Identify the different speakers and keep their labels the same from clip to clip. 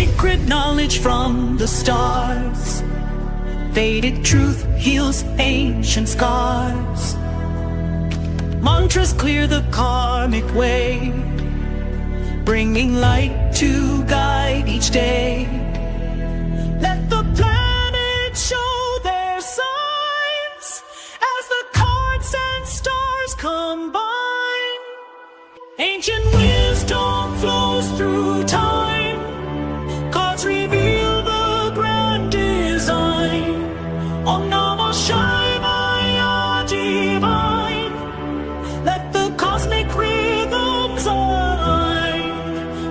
Speaker 1: Sacred knowledge from the stars. Vedic truth heals ancient scars. Mantras clear the karmic way, bringing light to guide each day. Let the planets show their signs as the cards and stars combine. Ancient wisdom flows through time. Cards reveal the grand design. Om Namah Shivaya divine. Let the cosmic rhythms align.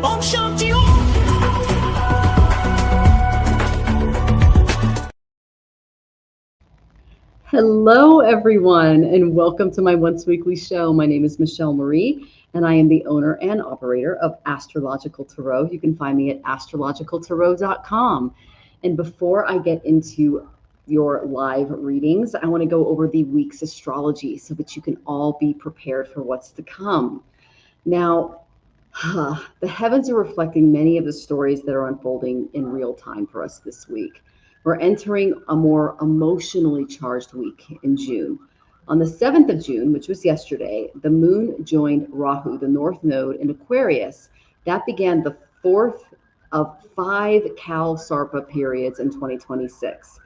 Speaker 1: Om Shanti Om.
Speaker 2: Hello, everyone, and welcome to my once weekly show. My name is Michelle Marie, and I am the owner and operator of Astrological Tarot. You can find me at astrologicaltarot.com. And before I get into your live readings, I want to go over the week's astrology so that you can all be prepared for what's to come. Now, the heavens are reflecting many of the stories that are unfolding in real time for us this week. We're entering a more emotionally charged week in June. On the 7th of June, which was yesterday, the moon joined Rahu, the north node in Aquarius. That began the fourth of 5 Kalsarpa periods in 2026.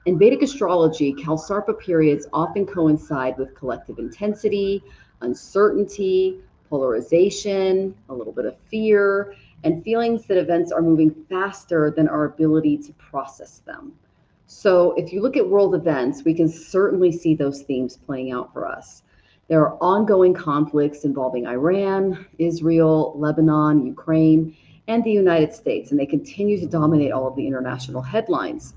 Speaker 2: In Vedic astrology, Kalsarpa periods often coincide with collective intensity, uncertainty, polarization, a little bit of fear, and feelings that events are moving faster than our ability to process them. So if you look at world events, we can certainly see those themes playing out for us. There are ongoing conflicts involving Iran, Israel, Lebanon, Ukraine, and the United States, and they continue to dominate all of the international headlines.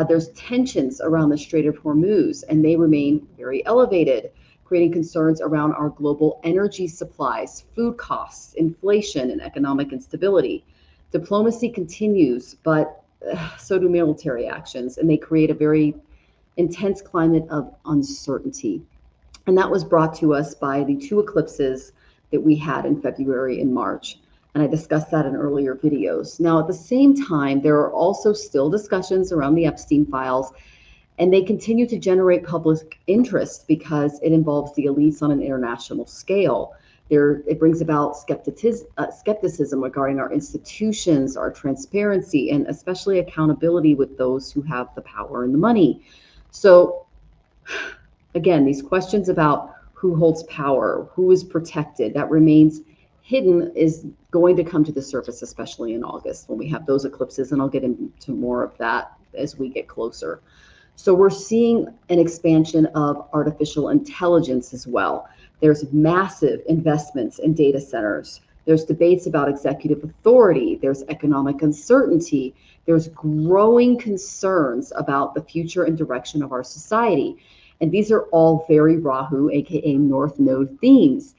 Speaker 2: There's tensions around the Strait of Hormuz, and they remain very elevated, creating concerns around our global energy supplies, food costs, inflation, and economic instability. Diplomacy continues, but so do military actions, and they create a very intense climate of uncertainty. And that was brought to us by the 2 eclipses that we had in February and March. And I discussed that in earlier videos. Now, at the same time, there are also still discussions around the Epstein files, and they continue to generate public interest because it involves the elites on an international scale. It brings about skepticism regarding our institutions, our transparency, and especially accountability with those who have the power and the money. So again, these questions about who holds power, who is protected, that remains hidden, is going to come to the surface, especially in August when we have those eclipses, and I'll get into more of that as we get closer. So we're seeing an expansion of artificial intelligence as well. There's massive investments in data centers. There's debates about executive authority. There's economic uncertainty. There's growing concerns about the future and direction of our society. And these are all very Rahu, aka North Node themes.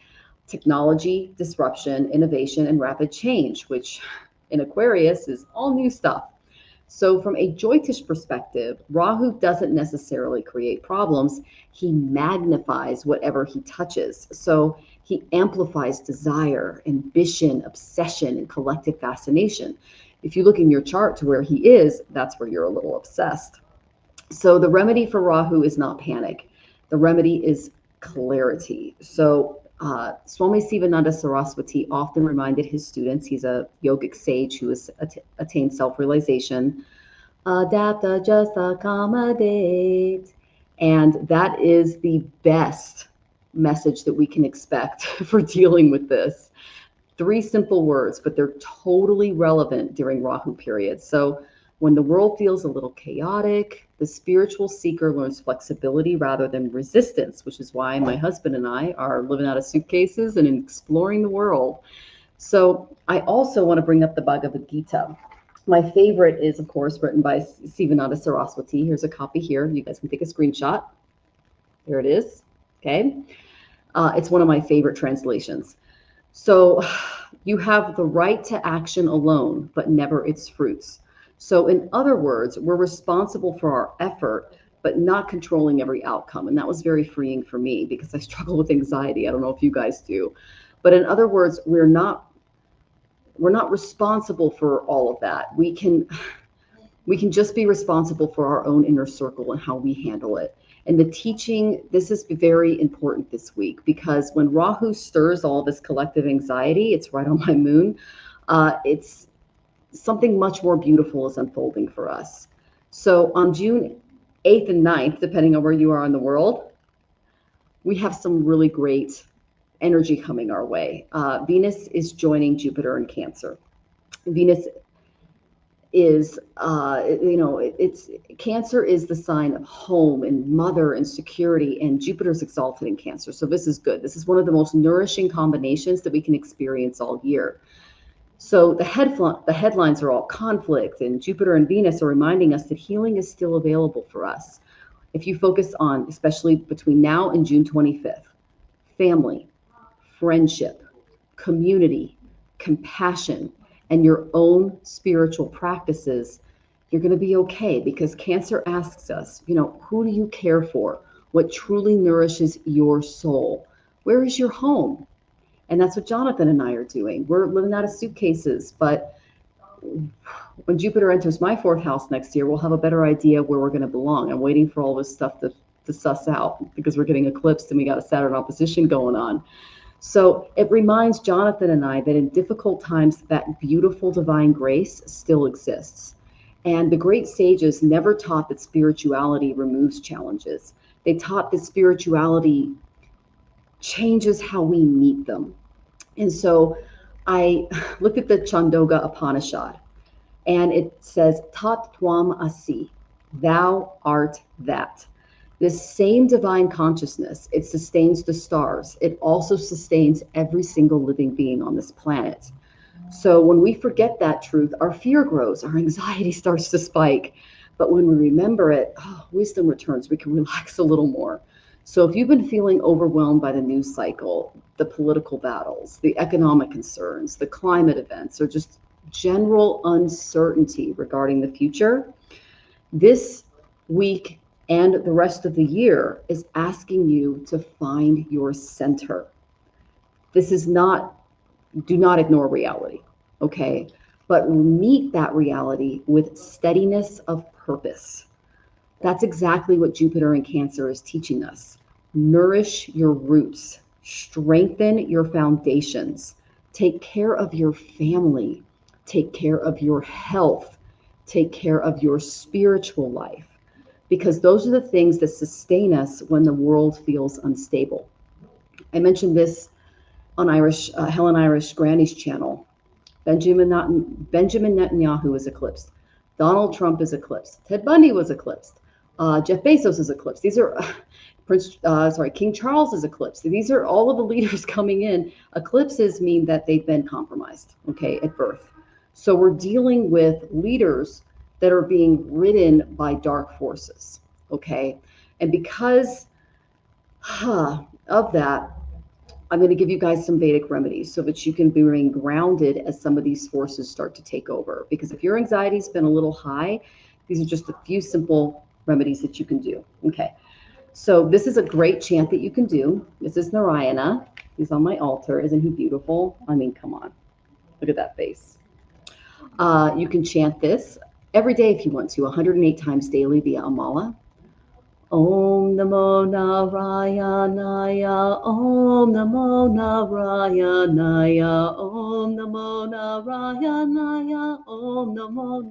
Speaker 2: Technology, disruption, innovation, and rapid change, which in Aquarius is all new stuff. So from a Jyotish perspective, Rahu doesn't necessarily create problems. He magnifies whatever he touches. So he amplifies desire, ambition, obsession, and collective fascination. If you look in your chart to where he is, that's where you're a little obsessed. So the remedy for Rahu is not panic. The remedy is clarity. So Swami Sivananda Saraswati often reminded his students, he's a yogic sage who has attained self-realization, adapt, adjust, accommodate. And that is the best message that we can expect for dealing with this. 3 simple words, but they're totally relevant during Rahu periods. So when the world feels a little chaotic, the spiritual seeker learns flexibility rather than resistance, which is why my husband and I are living out of suitcases and exploring the world. So I also want to bring up the Bhagavad Gita. My favorite is, of course, written by Sivananda Saraswati. Here's a copy here. You guys can take a screenshot. There it is. Okay. It's one of my favorite translations. So you have the right to action alone, but never its fruits. So in other words, we're responsible for our effort, but not controlling every outcome. And that was very freeing for me because I struggle with anxiety. I don't know if you guys do. But in other words, we're not we're not responsible for all of that. We can just be responsible for our own inner circle and how we handle it. And the teaching, this is very important this week, because when Rahu stirs all this collective anxiety, it's right on my moon, it's something much more beautiful is unfolding for us. So on June 8th and 9th, depending on where you are in the world, we have some really great energy coming our way. Venus is joining Jupiter in Cancer. Venus is, it's Cancer is the sign of home and mother and security, and Jupiter's exalted in Cancer. So this is good. This is one of the most nourishing combinations that we can experience all year. So the headlines are all conflict, and Jupiter and Venus are reminding us that healing is still available for us. If you focus on, especially between now and June 25th, family, friendship, community, compassion, and your own spiritual practices, you're going to be okay, because Cancer asks us, who do you care for? What truly nourishes your soul? Where is your home? And that's what Jonathan and I are doing. We're living out of suitcases, but when Jupiter enters my 4th house next year, we'll have a better idea where we're going to belong. I'm waiting for all this stuff to suss out, because we're getting eclipsed and we got a Saturn opposition going on. So it reminds Jonathan and I that in difficult times, that beautiful divine grace still exists. And the great sages never taught that spirituality removes challenges. They taught that spirituality changes how we meet them. And so I looked at the Chandogya Upanishad, and it says, Tat Tvam Asi, thou art that. This same divine consciousness, it sustains the stars. It also sustains every single living being on this planet. So when we forget that truth, our fear grows, our anxiety starts to spike. But when we remember it, wisdom returns. We can relax a little more. So if you've been feeling overwhelmed by the news cycle, the political battles, the economic concerns, the climate events, or just general uncertainty regarding the future, this week and the rest of the year is asking you to find your center. This is not, do not ignore reality, okay? But meet that reality with steadiness of purpose. That's exactly what Jupiter in Cancer is teaching us. Nourish your roots, strengthen your foundations, take care of your family, take care of your health, take care of your spiritual life, because those are the things that sustain us when the world feels unstable. I mentioned this on Helen Irish Granny's channel. Benjamin Netanyahu is eclipsed. Donald Trump is eclipsed. Ted Bundy was eclipsed. Jeff Bezos is eclipsed. These are King Charles is eclipsed. These are all of the leaders coming in. Eclipses mean that they've been compromised, okay, at birth. So we're dealing with leaders that are being ridden by dark forces, okay? And because of that, I'm going to give you guys some Vedic remedies so that you can remain grounded as some of these forces start to take over. Because if your anxiety's been a little high, these are just a few simple remedies that you can do, okay? So this is a great chant that you can do. This is Narayana. He's on my altar. Isn't he beautiful? I mean, come on. Look at that face. You can chant this every day if you want to, 108 times daily via Amala. Om Namo Narayanaya, Om Namo Narayanaya, Om Namo Narayanaya, Om Namo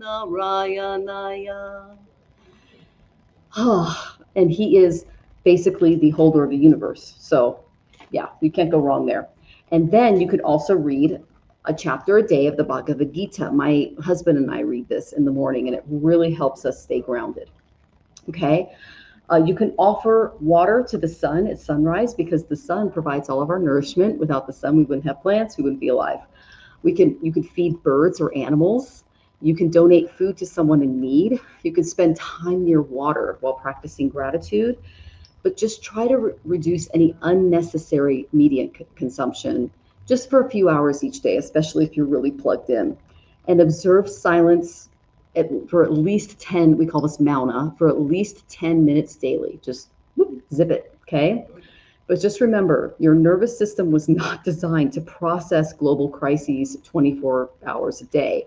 Speaker 2: Narayanaya. And he is basically the holder of the universe. So yeah, you can't go wrong there. And then you could also read a chapter a day of the Bhagavad Gita. My husband and I read this in the morning, and it really helps us stay grounded. Okay. You can offer water to the sun at sunrise, because the sun provides all of our nourishment. Without the sun, we wouldn't have plants, we wouldn't be alive. You can feed birds or animals. You can donate food to someone in need. You can spend time near water while practicing gratitude, but just try to reduce any unnecessary media consumption just for a few hours each day, especially if you're really plugged in. And observe silence for at least 10, we call this mauna, for at least 10 minutes daily. Just zip it, okay? But just remember, your nervous system was not designed to process global crises 24 hours a day.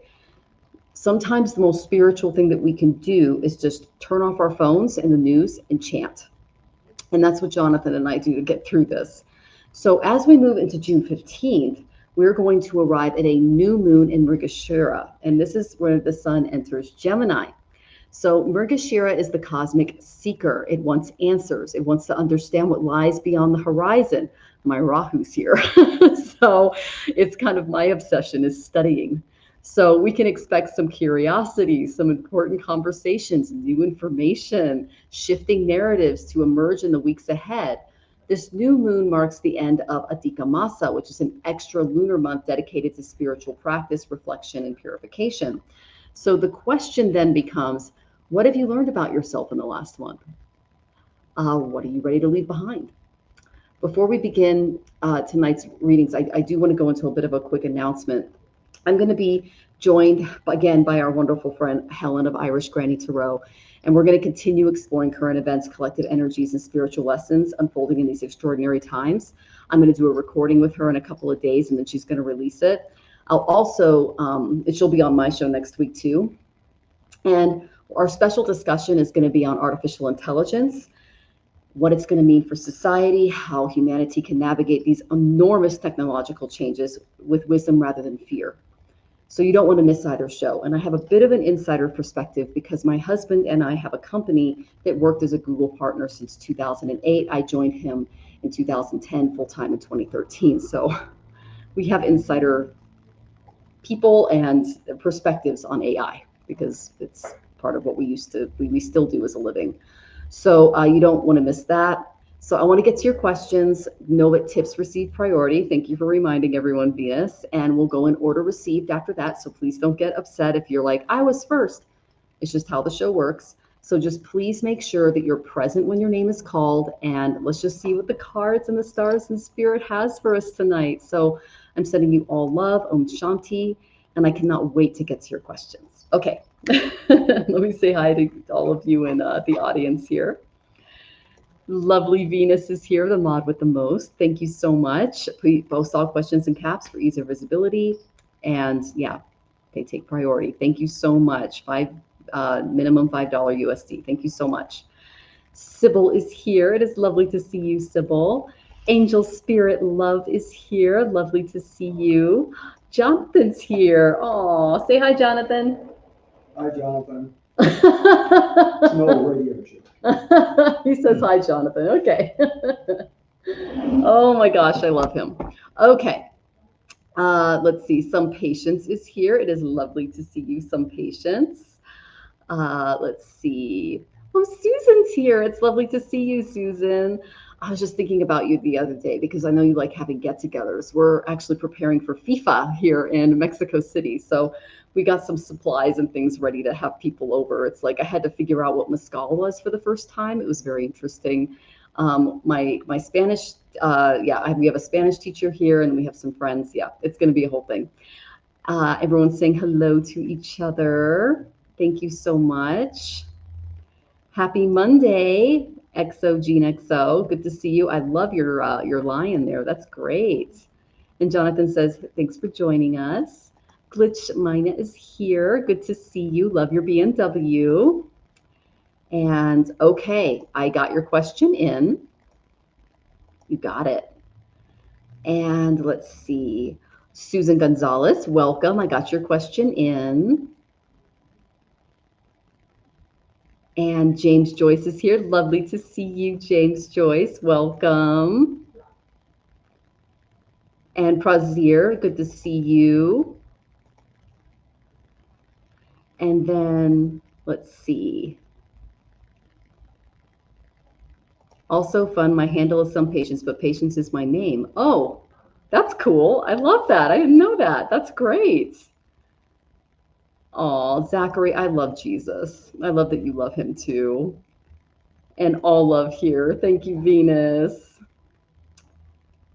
Speaker 2: Sometimes the most spiritual thing that we can do is just turn off our phones and the news and chant. And that's what Jonathan and I do to get through this. So as we move into June 15th, we're going to arrive at a new moon in Mrigashira. And this is where the sun enters Gemini. So Mrigashira is the cosmic seeker. It wants answers. It wants to understand what lies beyond the horizon. My Rahu's here. So it's kind of my obsession is studying. So we can expect some curiosity, some important conversations, new information, shifting narratives to emerge in the weeks ahead. This new moon marks the end of Adhika Masa, which is an extra lunar month dedicated to spiritual practice, reflection, and purification. So the question then becomes, what have you learned about yourself in the last month? What are you ready to leave behind? Before we begin tonight's readings, I do want to go into a bit of a quick announcement. I'm going to be joined again by our wonderful friend Helen of Irish Granny Tarot, and we're going to continue exploring current events, collective energies, and spiritual lessons unfolding in these extraordinary times. I'm going to do a recording with her in a couple of days, and then she's going to release it. I'll also, she'll be on my show next week too. And our special discussion is going to be on artificial intelligence, what it's going to mean for society, how humanity can navigate these enormous technological changes with wisdom rather than fear. So you don't want to miss either show. And I have a bit of an insider perspective because my husband and I have a company that worked as a Google partner since 2008. I joined him in 2010, full-time in 2013. So we have insider people and perspectives on AI because it's part of what we still do as a living. So you don't want to miss that. So I want to get to your questions. Know that tips receive priority. Thank you for reminding everyone, Venus. And we'll go in order received after that. So please don't get upset if you're like, I was first. It's just how the show works. So just please make sure that you're present when your name is called. And let's just see what the cards and the stars and spirit has for us tonight. So I'm sending you all love, Om Shanti, and I cannot wait to get to your questions. Okay, let me say hi to all of you in the audience here. Lovely Venus is here, the mod with the most. Thank you so much. Please post all questions in caps for ease of visibility. And yeah, they take priority. Thank you so much. Minimum $5 USD. Thank you so much. Sybil is here. It is lovely to see you, Sybil. Angel Spirit Love is here. Lovely to see you. Jonathan's here. Oh, say hi, Jonathan.
Speaker 3: Hi, Jonathan. No radio show.
Speaker 2: He says hi, Jonathan. Okay. Oh my gosh, I love him. Okay. Let's see. Some Patience is here. It is lovely to see you, Some Patience. Let's see. Oh, Susan's here. It's lovely to see you, Susan. I was just thinking about you the other day because I know you like having get-togethers. We're actually preparing for FIFA here in Mexico City. So we got some supplies and things ready to have people over. It's like I had to figure out what mezcal was for the first time. It was very interesting. My Spanish, we have a Spanish teacher here and we have some friends. Yeah, it's going to be a whole thing. Everyone's saying hello to each other. Thank you so much. Happy Monday, XO Gene XO. Good to see you. I love your lion there. That's great. And Jonathan says, thanks for joining us. Glitch Mina is here. Good to see you. Love your BMW. And okay, I got your question in. You got it. And let's see. Susan Gonzalez, welcome. I got your question in. And James Joyce is here. Lovely to see you, James Joyce. Welcome. And Prazir, good to see you. And then, let's see. Also fun, my handle is Some Patience, but Patience is my name. Oh, that's cool. I love that. I didn't know that. That's great. Oh, Zachary, I love Jesus. I love that you love him too. And all love here. Thank you, Venus.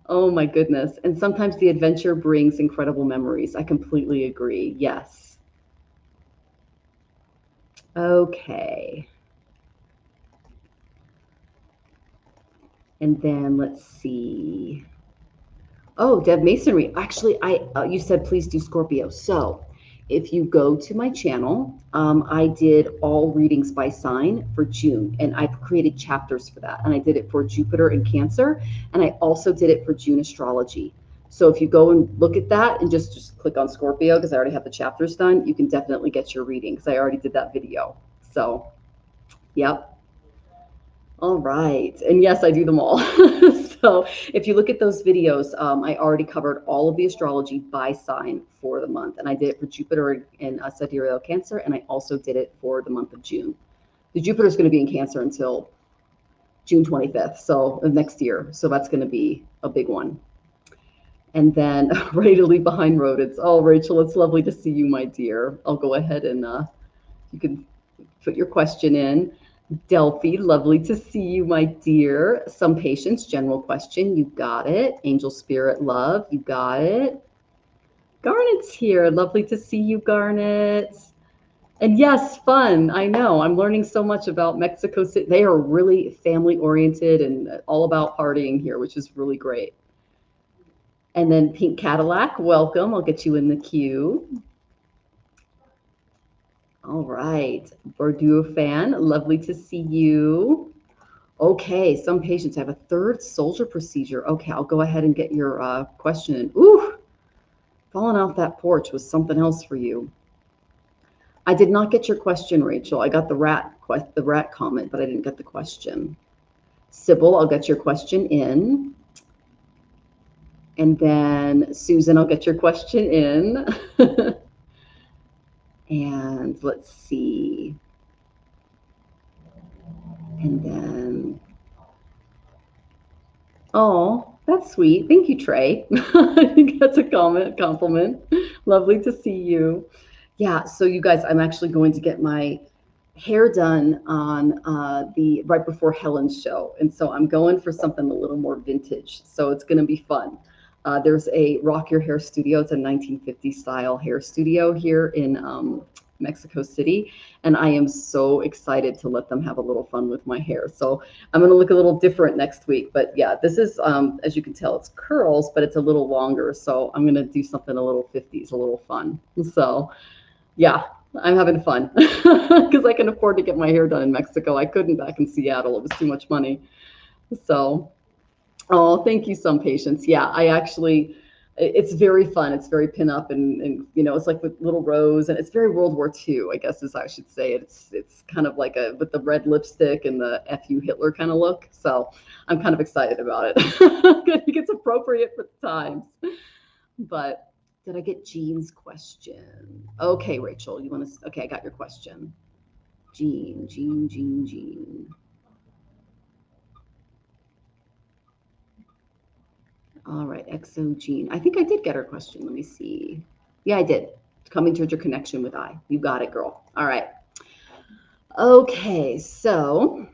Speaker 2: Oh my goodness. And sometimes the adventure brings incredible memories. I completely agree. Yes. Okay. And then let's see. Oh, Deb Masonry. Actually, you said please do Scorpio. So if you go to my channel, I did all readings by sign for June, and I created chapters for that. And I did it for Jupiter and Cancer, and I also did it for June astrology. So if you go and look at that and just click on Scorpio, because I already have the chapters done, you can definitely get your reading because I already did that video. So, yep. All right. And yes, I do them all. So if you look at those videos, I already covered all of the astrology by sign for the month. And I did it for Jupiter in Sidereal Cancer, and I also did it for the month of June. The Jupiter is going to be in Cancer until June 25th, so next year. So that's going to be a big one. And then Ready to Leave Behind Rodents. Oh, Rachel, it's lovely to see you, my dear. I'll go ahead and you can put your question in. Delphi, lovely to see you, my dear. Some patience, general question, you got it. Angel Spirit Love, you got it. Garnet's here, lovely to see you, Garnet. And yes, fun, I know. I'm learning so much about Mexico City. They are really family oriented and all about partying here, which is really great. And then Pink Cadillac, welcome. I'll get you in the queue. All right, Bordeaux fan, lovely to see you. Okay, some patients have a third soldier procedure. Okay, I'll go ahead and get your question in. Ooh, falling off that porch was something else for you. I did not get your question, Rachel. I got the rat comment, but I didn't get the question. Sybil, I'll get your question in. And then Susan, I'll get your question in. And let's see. And then, oh, that's sweet. Thank you, Trey. I think that's a compliment. Lovely to see you. Yeah, so you guys, I'm actually going to get my hair done on the right before Helen's show. And so I'm going for something a little more vintage. So it's going to be fun. There's a Rock Your Hair studio. It's a 1950 style hair studio here in Mexico City. And I am so excited to let them have a little fun with my hair. So I'm going to look a little different next week. But yeah, this is, as you can tell, it's curls, but it's a little longer. So I'm going to do something a little 50s, a little fun. So yeah, I'm having fun because I can afford to get my hair done in Mexico. I couldn't back in Seattle. It was too much money. So, oh, thank you, some patients. Yeah, I actually, it's very fun. It's very pin up and you know, it's like with little Rose, and it's very World War II, I guess as I should say. It's kind of like with the red lipstick and the FU Hitler kind of look. So I'm kind of excited about it. I think it's appropriate for the times. But did I get Jean's question? Okay, Rachel, you want to, okay, I got your question. Jean. All right, XO Jean. I think I did get her question. Let me see. Yeah, I did. Coming towards your connection with I. You got it, girl. All right. Okay, so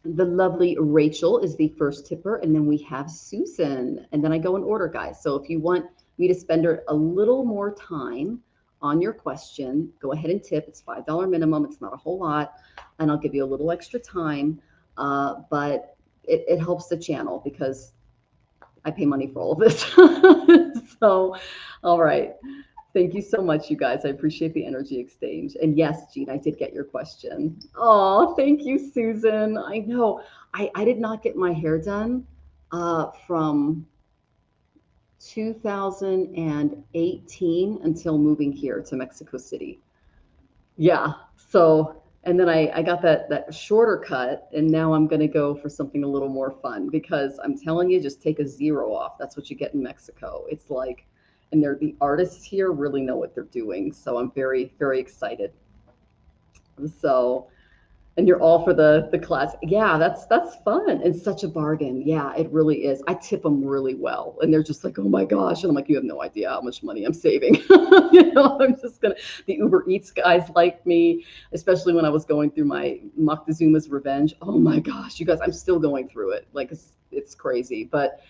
Speaker 2: the lovely Rachel is the first tipper, and then we have Susan, and then I go in order, guys. So if you want me to spend a little more time on your question, go ahead and tip. It's $5 minimum. It's not a whole lot, and I'll give you a little extra time, but it helps the channel because I pay money for all of this. So, all right. Thank you so much, you guys. I appreciate the energy exchange. And yes, Jean, I did get your question. Oh, thank you, Susan. I know. I did not get my hair done from 2018 until moving here to Mexico City. Yeah. So, and then I got that shorter cut, and now I'm going to go for something a little more fun because I'm telling you, just take a zero off. That's what you get in Mexico. It's like, and the artists here really know what they're doing. So I'm very, very excited. So, and you're all for the class. Yeah, that's fun and such a bargain. Yeah, it really is. I tip them really well, and they're just like, oh my gosh, and I'm like, you have no idea how much money I'm saving. You know, I'm just gonna. The Uber Eats guys like me, especially when I was going through my Moctezuma's Revenge. Oh my gosh, you guys, I'm still going through it. Like it's crazy, but.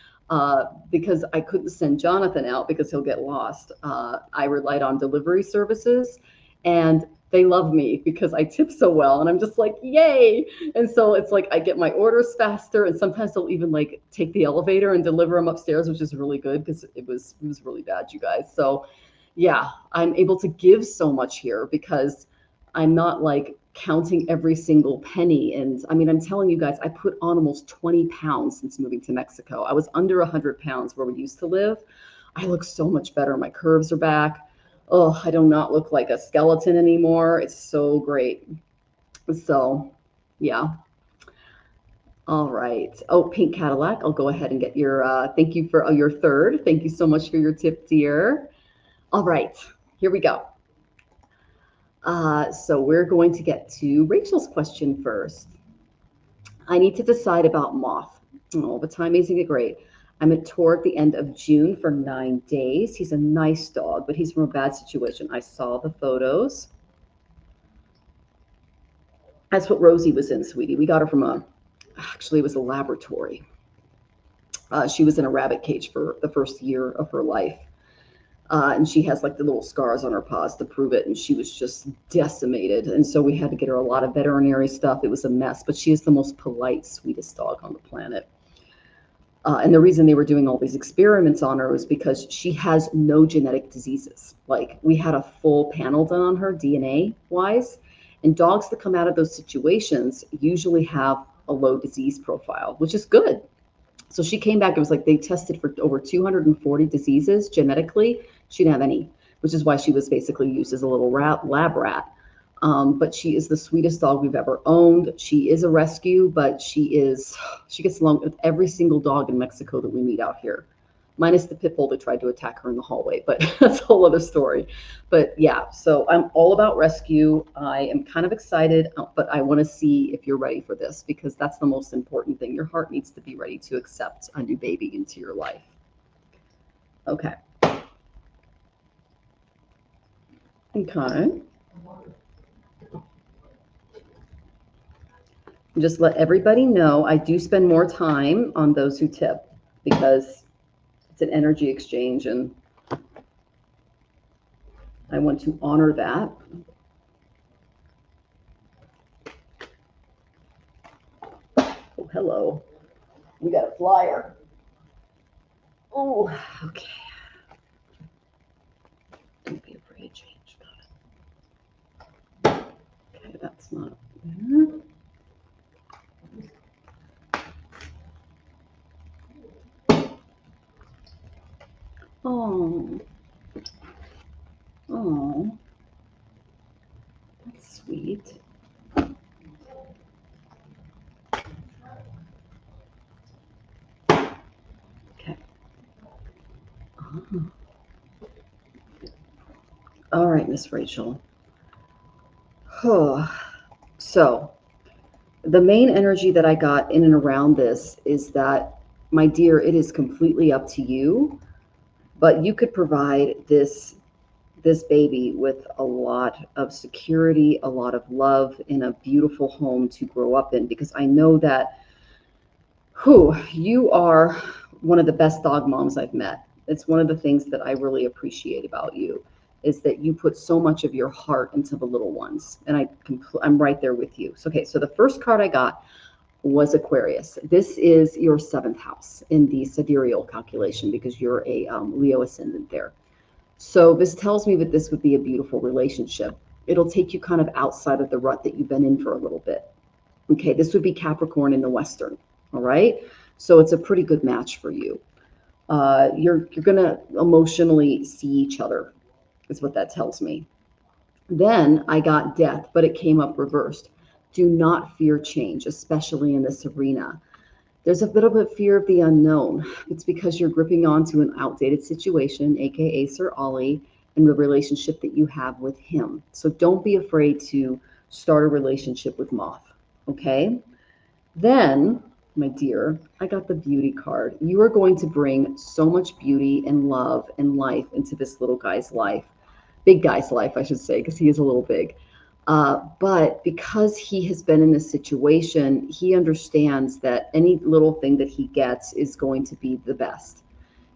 Speaker 2: Because I couldn't send Jonathan out because he'll get lost. I relied on delivery services, and they love me because I tip so well. And I'm just like, yay. And so it's like I get my orders faster, and sometimes they'll even like take the elevator and deliver them upstairs, which is really good because it was really bad, you guys. So yeah, I'm able to give so much here because I'm not like counting every single penny. And I mean, I'm telling you guys, I put on almost 20 pounds since moving to Mexico. I was under 100 pounds where we used to live. I look so much better. My curves are back. Oh, I do not look like a skeleton anymore. It's so great. So, yeah. All right. Oh, Pink Cadillac. I'll go ahead and get your, thank you for your third. Thank you so much for your tip, dear. All right. Here we go. So we're going to get to Rachel's question first. I need to decide about Moth. Oh, the timing isn't great. I'm at tour at the end of June for 9 days. He's a nice dog, but he's from a bad situation. I saw the photos. That's what Rosie was in, sweetie. We got her from actually it was a laboratory. She was in a rabbit cage for the first year of her life. And she has like the little scars on her paws to prove it. And she was just decimated. And so we had to get her a lot of veterinary stuff. It was a mess, but she is the most polite, sweetest dog on the planet. And the reason they were doing all these experiments on her was because she has no genetic diseases. Like we had a full panel done on her DNA wise, and dogs that come out of those situations usually have a low disease profile, which is good. So she came back, it was like they tested for over 240 diseases genetically. She didn't have any, which is why she was basically used as a little lab rat. But she is the sweetest dog we've ever owned. She is a rescue, but she gets along with every single dog in Mexico that we meet out here, minus the pit bull that tried to attack her in the hallway, but that's a whole other story. But yeah, so I'm all about rescue. I am kind of excited, but I want to see if you're ready for this because that's the most important thing. Your heart needs to be ready to accept a new baby into your life. Okay. Okay. Just let everybody know I do spend more time on those who tip because it's an energy exchange and I want to honor that. Oh, hello. We got a flyer. Oh, okay. Don't be afraid, change. Okay, that's not there. Oh, oh, that's sweet. Okay. Oh. All right, Miss Rachel. Oh. So the main energy that I got in and around this is that, my dear, it is completely up to you, but you could provide this baby with a lot of security, a lot of love, in a beautiful home to grow up in, because I know that you are one of the best dog moms I've met. It's one of the things that I really appreciate about you is that you put so much of your heart into the little ones. And I'm right there with you. So, okay, so the first card I got was Aquarius. This is your 7th house in the sidereal calculation because you're a Leo ascendant there. So this tells me that this would be a beautiful relationship. It'll take you kind of outside of the rut that you've been in for a little bit. Okay, this would be Capricorn in the Western. All right, so it's a pretty good match for you. You're gonna emotionally see each other, is what that tells me. Then I got Death, but it came up reversed. Do not fear change, especially in this arena. There's a little bit of fear of the unknown. It's because you're gripping onto an outdated situation, aka Sir Ollie, and the relationship that you have with him. So don't be afraid to start a relationship with Moth. Okay? Then, my dear, I got the beauty card. You are going to bring so much beauty and love and life into this little guy's life. Big guy's life, I should say, because he is a little big. But because he has been in this situation, he understands that any little thing that he gets is going to be the best.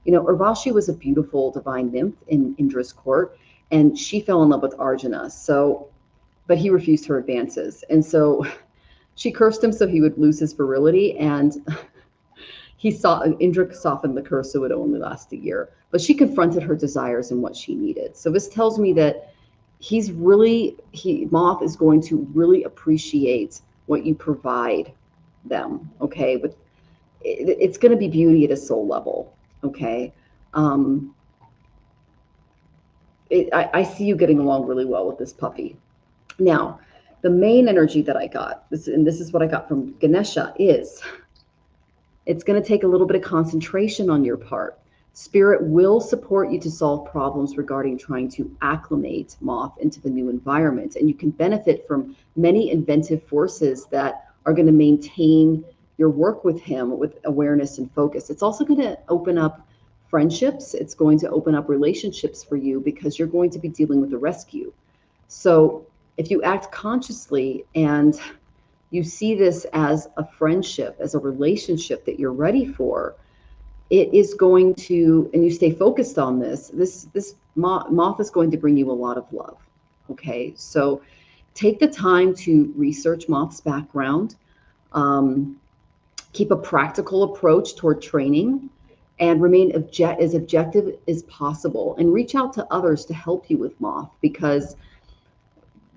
Speaker 2: You know, Urvashi was a beautiful divine nymph in Indra's court, and she fell in love with Arjuna. So but he refused her advances. And so she cursed him so he would lose his virility. And Indra softened the curse so it would only last a year. But she confronted her desires and what she needed. So this tells me that Moth is going to really appreciate what you provide them. Okay, but it's going to be beauty at a soul level. Okay. I see you getting along really well with this puppy. Now, the main energy that I got, this is what I got from Ganesha, is it's going to take a little bit of concentration on your part. Spirit will support you to solve problems regarding trying to acclimate Moth into the new environment. And you can benefit from many inventive forces that are going to maintain your work with him with awareness and focus. It's also going to open up friendships. It's going to open up relationships for you because you're going to be dealing with a rescue. So if you act consciously and you see this as a friendship, as a relationship that you're ready for, it is going to, and you stay focused on this Moth is going to bring you a lot of love. Okay, so take the time to research Moth's background, keep a practical approach toward training, and remain as objective as possible, and reach out to others to help you with Moth, because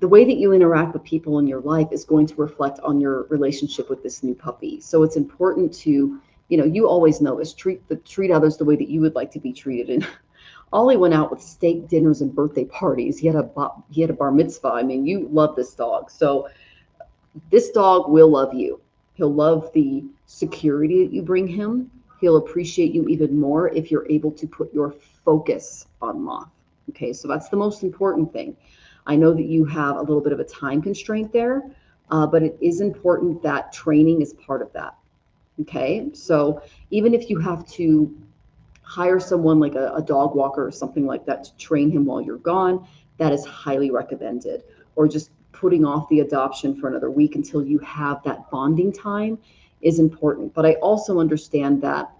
Speaker 2: the way that you interact with people in your life is going to reflect on your relationship with this new puppy. So it's important to, you always know this, treat others the way that you would like to be treated. And Ollie went out with steak dinners and birthday parties. He had a bar mitzvah. I mean, you love this dog. So this dog will love you. He'll love the security that you bring him. He'll appreciate you even more if you're able to put your focus on Moth. Okay, so that's the most important thing. I know that you have a little bit of a time constraint there, but it is important that training is part of that. Okay, so even if you have to hire someone like a dog walker or something like that to train him while you're gone, that is highly recommended. Or just putting off the adoption for another week until you have that bonding time is important. But I also understand that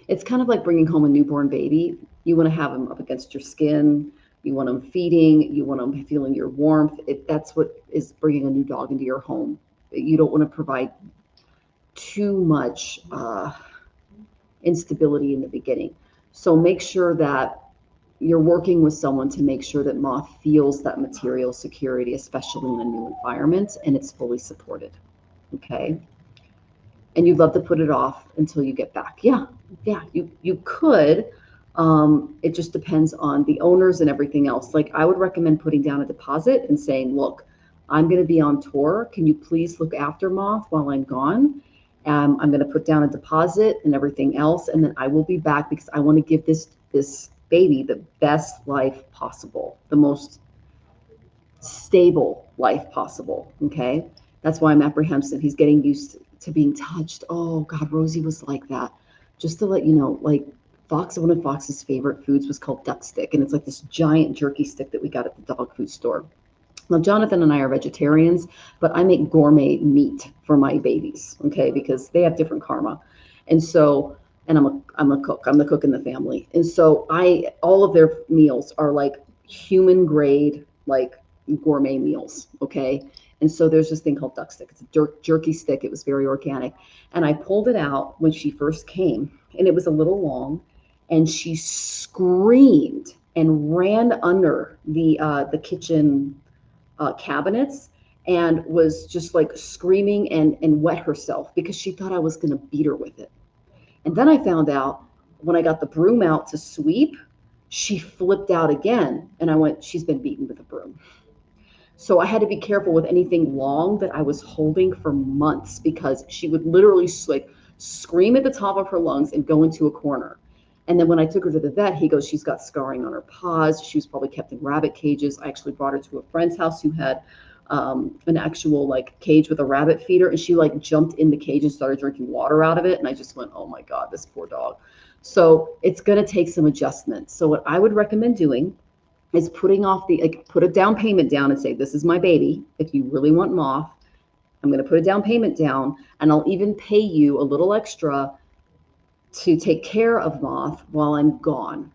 Speaker 2: it's kind of like bringing home a newborn baby. You want to have them up against your skin. You want them feeding. You want them feeling your warmth. That's what is bringing a new dog into your home. You don't want to provide too much instability in the beginning. So make sure that you're working with someone to make sure that Moth feels that material security, especially in a new environment, and it's fully supported. Okay. And you'd love to put it off until you get back. Yeah, you could. It just depends on the owners and everything else. Like, I would recommend putting down a deposit and saying, look, I'm going to be on tour. Can you please look after Moth while I'm gone? I'm going to put down a deposit and everything else, and then I will be back because I want to give this baby the best life possible, the most stable life possible. Okay, that's why I'm apprehensive. He's getting used to being touched. Oh God, Rosie was like that. Just to let you know, like one of Fox's favorite foods was called duck stick, and it's like this giant jerky stick that we got at the dog food store. Now, Jonathan and I are vegetarians, but I make gourmet meat for my babies, okay, because they have different karma. And so, and I'm a cook. I'm the cook in the family. And so all of their meals are like human grade, like gourmet meals, okay? And so there's this thing called duck stick. It's a jerky stick. It was very organic. And I pulled it out when she first came, and it was a little long, and she screamed and ran under the kitchen cabinets and was just like screaming and wet herself because she thought I was going to beat her with it. And then I found out when I got the broom out to sweep, she flipped out again. And I went, she's been beaten with a broom. So I had to be careful with anything long that I was holding for months because she would literally like scream at the top of her lungs and go into a corner. And then when I took her to the vet, he goes, she's got scarring on her paws. She was probably kept in rabbit cages. I actually brought her to a friend's house who had an actual like cage with a rabbit feeder, and she like jumped in the cage and started drinking water out of it. And I just went, oh my God, this poor dog. So it's going to take some adjustment. So what I would recommend doing is putting off put a down payment down and say, this is my baby. If you really want Moth, I'm going to put a down payment down, and I'll even pay you a little extra to take care of Moth while I'm gone.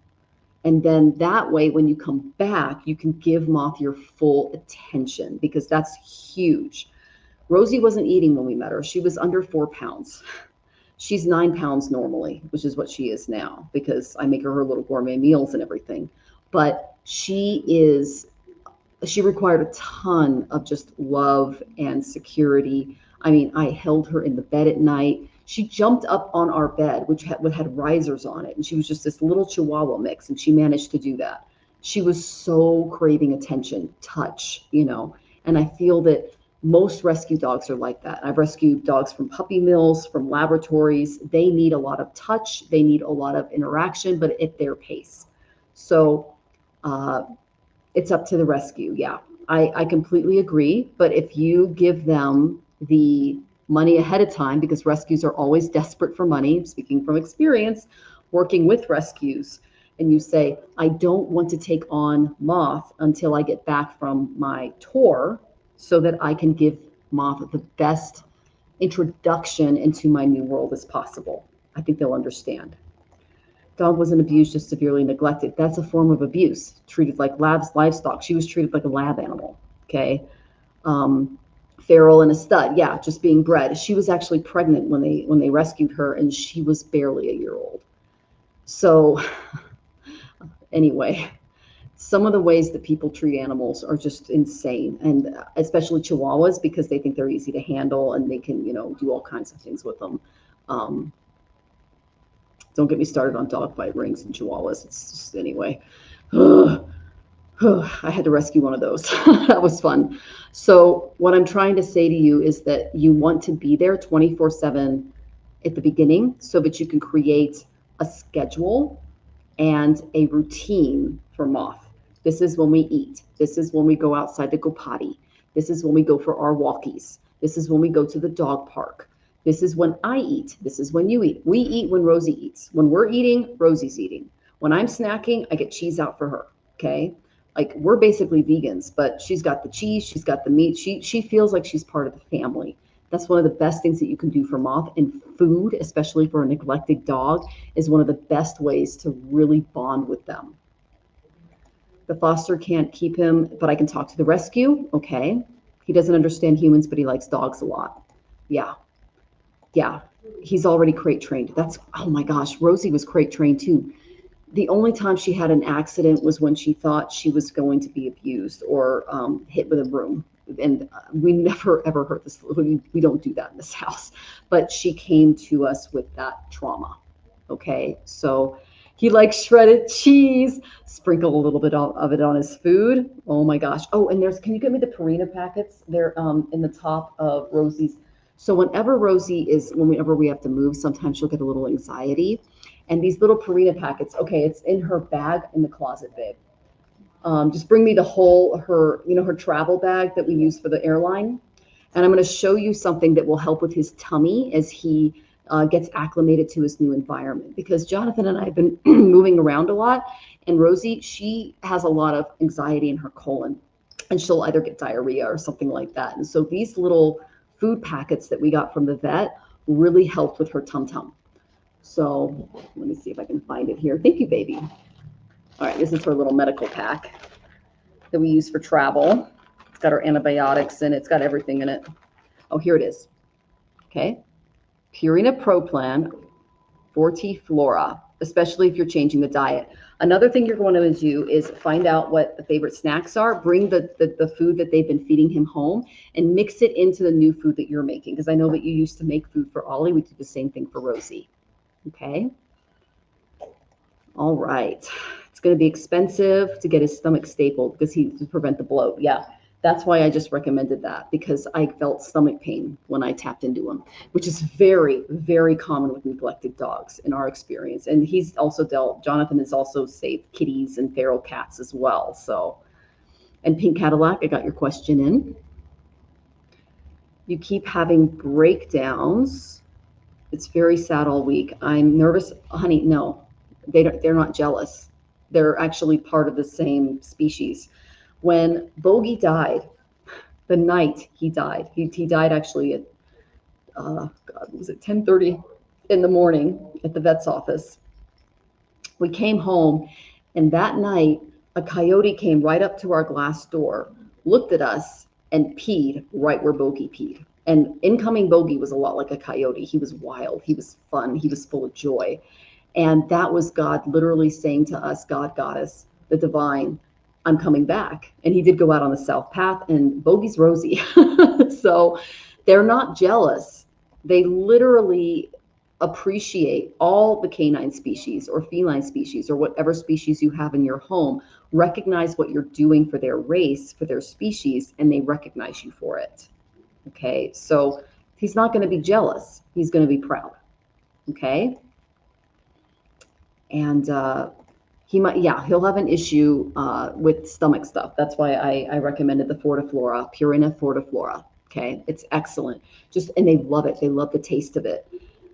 Speaker 2: And then that way, when you come back, you can give Moth your full attention, because that's huge. Rosie wasn't eating when we met her. She was under 4 pounds. She's 9 pounds normally, which is what she is now, because I make her little gourmet meals and everything. But she required a ton of just love and security. I mean, I held her in the bed at night. She jumped up on our bed, which had risers on it. And she was just this little Chihuahua mix. And she managed to do that. She was so craving attention, touch, and I feel that most rescue dogs are like that. I've rescued dogs from puppy mills, from laboratories. They need a lot of touch. They need a lot of interaction, but at their pace. So, it's up to the rescue. Yeah, I completely agree. But if you give them the money ahead of time, because rescues are always desperate for money, speaking from experience, working with rescues, and you say, I don't want to take on Moth until I get back from my tour, so that I can give Moth the best introduction into my new world as possible. I think they'll understand. Dog wasn't abused, just severely neglected. That's a form of abuse, treated like livestock. She was treated like a lab animal, okay? Feral and a stud, yeah, just being bred. She was actually pregnant when they rescued her, and she was barely a year old. So anyway, some of the ways that people treat animals are just insane, and especially Chihuahuas, because they think they're easy to handle and they can, do all kinds of things with them. Don't get me started on dog fight rings and Chihuahuas. It's just, anyway. I had to rescue one of those. That was fun. So what I'm trying to say to you is that you want to be there 24/7 at the beginning, so that you can create a schedule and a routine for Moth. This is when we eat. This is when we go outside to go potty. This is when we go for our walkies. This is when we go to the dog park. This is when I eat. This is when you eat. We eat when Rosie eats. When we're eating, Rosie's eating. When I'm snacking, I get cheese out for her, okay? Like, we're basically vegans, but she's got the cheese, she's got the meat. She feels like she's part of the family. That's one of the best things that you can do for Moth. And food, especially for a neglected dog, is one of the best ways to really bond with them. The foster can't keep him, but I can talk to the rescue. Okay. He doesn't understand humans, but he likes dogs a lot. Yeah. He's already crate trained. Oh my gosh, Rosie was crate trained too. The only time she had an accident was when she thought she was going to be abused or hit with a broom. And we never, ever hurt this. We don't do that in this house. But she came to us with that trauma. Okay. So he likes shredded cheese. Sprinkle a little bit of it on his food. Oh my gosh. Oh, and can you get me the Purina packets? They're in the top of Rosie's. So whenever we have to move, sometimes she'll get a little anxiety. And these little Purina packets, okay, it's in her bag in the closet, babe. Just bring me her travel bag that we use for the airline. And I'm going to show you something that will help with his tummy as he gets acclimated to his new environment. Because Jonathan and I have been moving around a lot. And Rosie, she has a lot of anxiety in her colon. And she'll either get diarrhea or something like that. And so these little food packets that we got from the vet really helped with her tum-tum. So let me see if I can find it here. Thank you, baby. All right, this is her little medical pack that we use for travel. It's got our antibiotics in it. It's got everything in it. Oh, here it is. Okay. Purina Pro Plan Fortiflora, especially if you're changing the diet. Another thing you're going to do is find out what the favorite snacks are. Bring the food that they've been feeding him home and mix it into the new food that you're making. Because I know that you used to make food for Ollie. We do the same thing for Rosie. Okay. All right. It's going to be expensive to get his stomach stapled to prevent the bloat. Yeah. That's why I just recommended that, because I felt stomach pain when I tapped into him, which is very, very common with neglected dogs in our experience. And Jonathan has also saved kitties and feral cats as well. So, and Pink Cadillac, I got your question in. You keep having breakdowns. It's very sad all week. I'm nervous. Honey, no, they're not jealous. They're actually part of the same species. When Bogey died, the night he died, he died actually at, was it 10:30 in the morning at the vet's office. We came home And that night, a coyote came right up to our glass door, looked at us, and peed right where Bogey peed. And incoming Bogey was a lot like a coyote. He was wild. He was fun. He was full of joy. And that was God literally saying to us, God, Goddess, the divine, I'm coming back. And he did go out on the south path, and Bogey's rosy. So they're not jealous. They literally appreciate all the canine species or feline species or whatever species you have in your home, recognize what you're doing for their race, for their species, and they recognize you for it. Okay, so he's not going to be jealous. He's going to be proud. Okay. And he might, yeah, he'll have an issue with stomach stuff. That's why I recommended the Fortiflora, Purina Fortiflora. Okay, it's excellent. And they love it. They love the taste of it.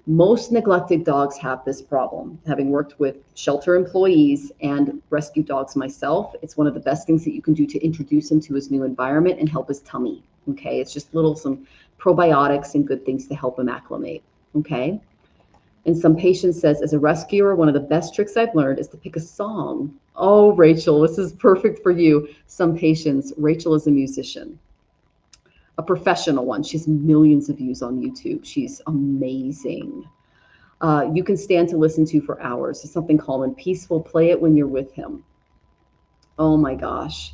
Speaker 2: Most neglected dogs have this problem. Having worked with shelter employees and rescue dogs myself, it's one of the best things that you can do to introduce him to his new environment and help his tummy. Okay, it's just some probiotics and good things to help him acclimate. Okay. And some patient says, as a rescuer, one of the best tricks I've learned is to pick a song. Oh, Rachel, this is perfect for you. Some patients, Rachel is a musician, a professional one. She has millions of views on YouTube. She's amazing. You can stand to listen to for hours. It's something calm and peaceful. Play it when you're with him. Oh my gosh.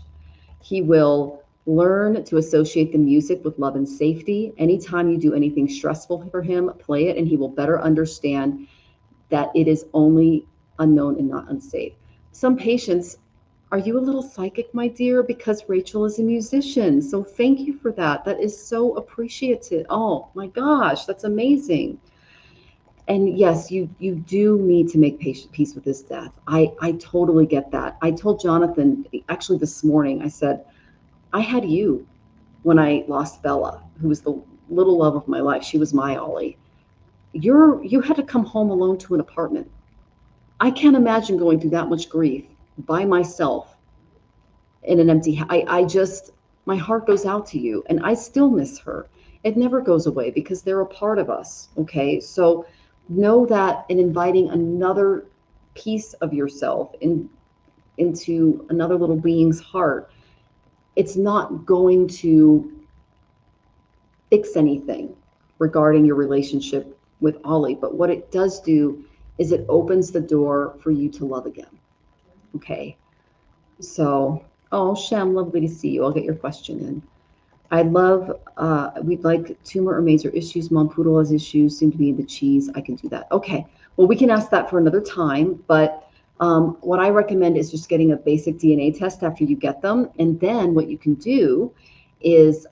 Speaker 2: He will learn to associate the music with love and safety. Anytime you do anything stressful for him, play it, and he will better understand that it is only unknown and not unsafe. Some patients, are you a little psychic, my dear? Because Rachel is a musician. So thank you for that. That is so appreciative. Oh my gosh, that's amazing. And yes, you do need to make peace with his death. I totally get that. I told Jonathan, actually this morning, I said, I had you when I lost Bella, who was the little love of my life. She was my Ollie. You had to come home alone to an apartment. I can't imagine going through that much grief by myself in an empty house. My heart goes out to you, and I still miss her. It never goes away because they're a part of us. Okay. So know that in inviting another piece of yourself into another little being's heart, it's not going to fix anything regarding your relationship with Ollie. But what it does do is it opens the door for you to love again. Okay. So, oh, Shem, lovely to see you. I'll get your question in. We'd like tumor or major issues. Mom Poodle has issues, seem to be in the cheese. I can do that. Okay. Well, we can ask that for another time, but what I recommend is just getting a basic DNA test after you get them. And then what you can do is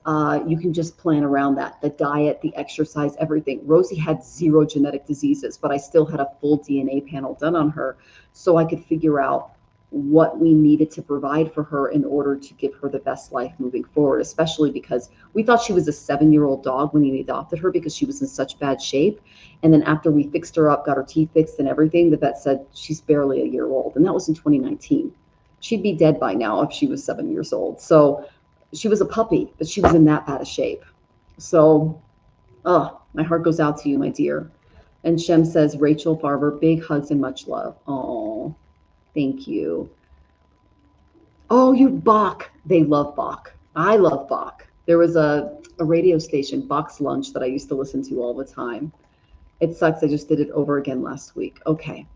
Speaker 2: you can just plan around that, the diet, the exercise, everything. Rosie had 0 genetic diseases, but I still had a full DNA panel done on her so I could figure out what we needed to provide for her in order to give her the best life moving forward, especially because we thought she was a 7-year-old dog when we adopted her because she was in such bad shape. And then after we fixed her up, got her teeth fixed and everything, the vet said she's barely a year old. And that was in 2019. She'd be dead by now if she was 7 years old. So she was a puppy, but she was in that bad a shape. So, my heart goes out to you, my dear. And Shem says, Rachel Farber, big hugs and much love. Oh, thank you. Oh, you Bach. They love Bach. I love Bach. There was a radio station, Bach's Lunch, that I used to listen to all the time. It sucks. I just did it over again last week. Okay.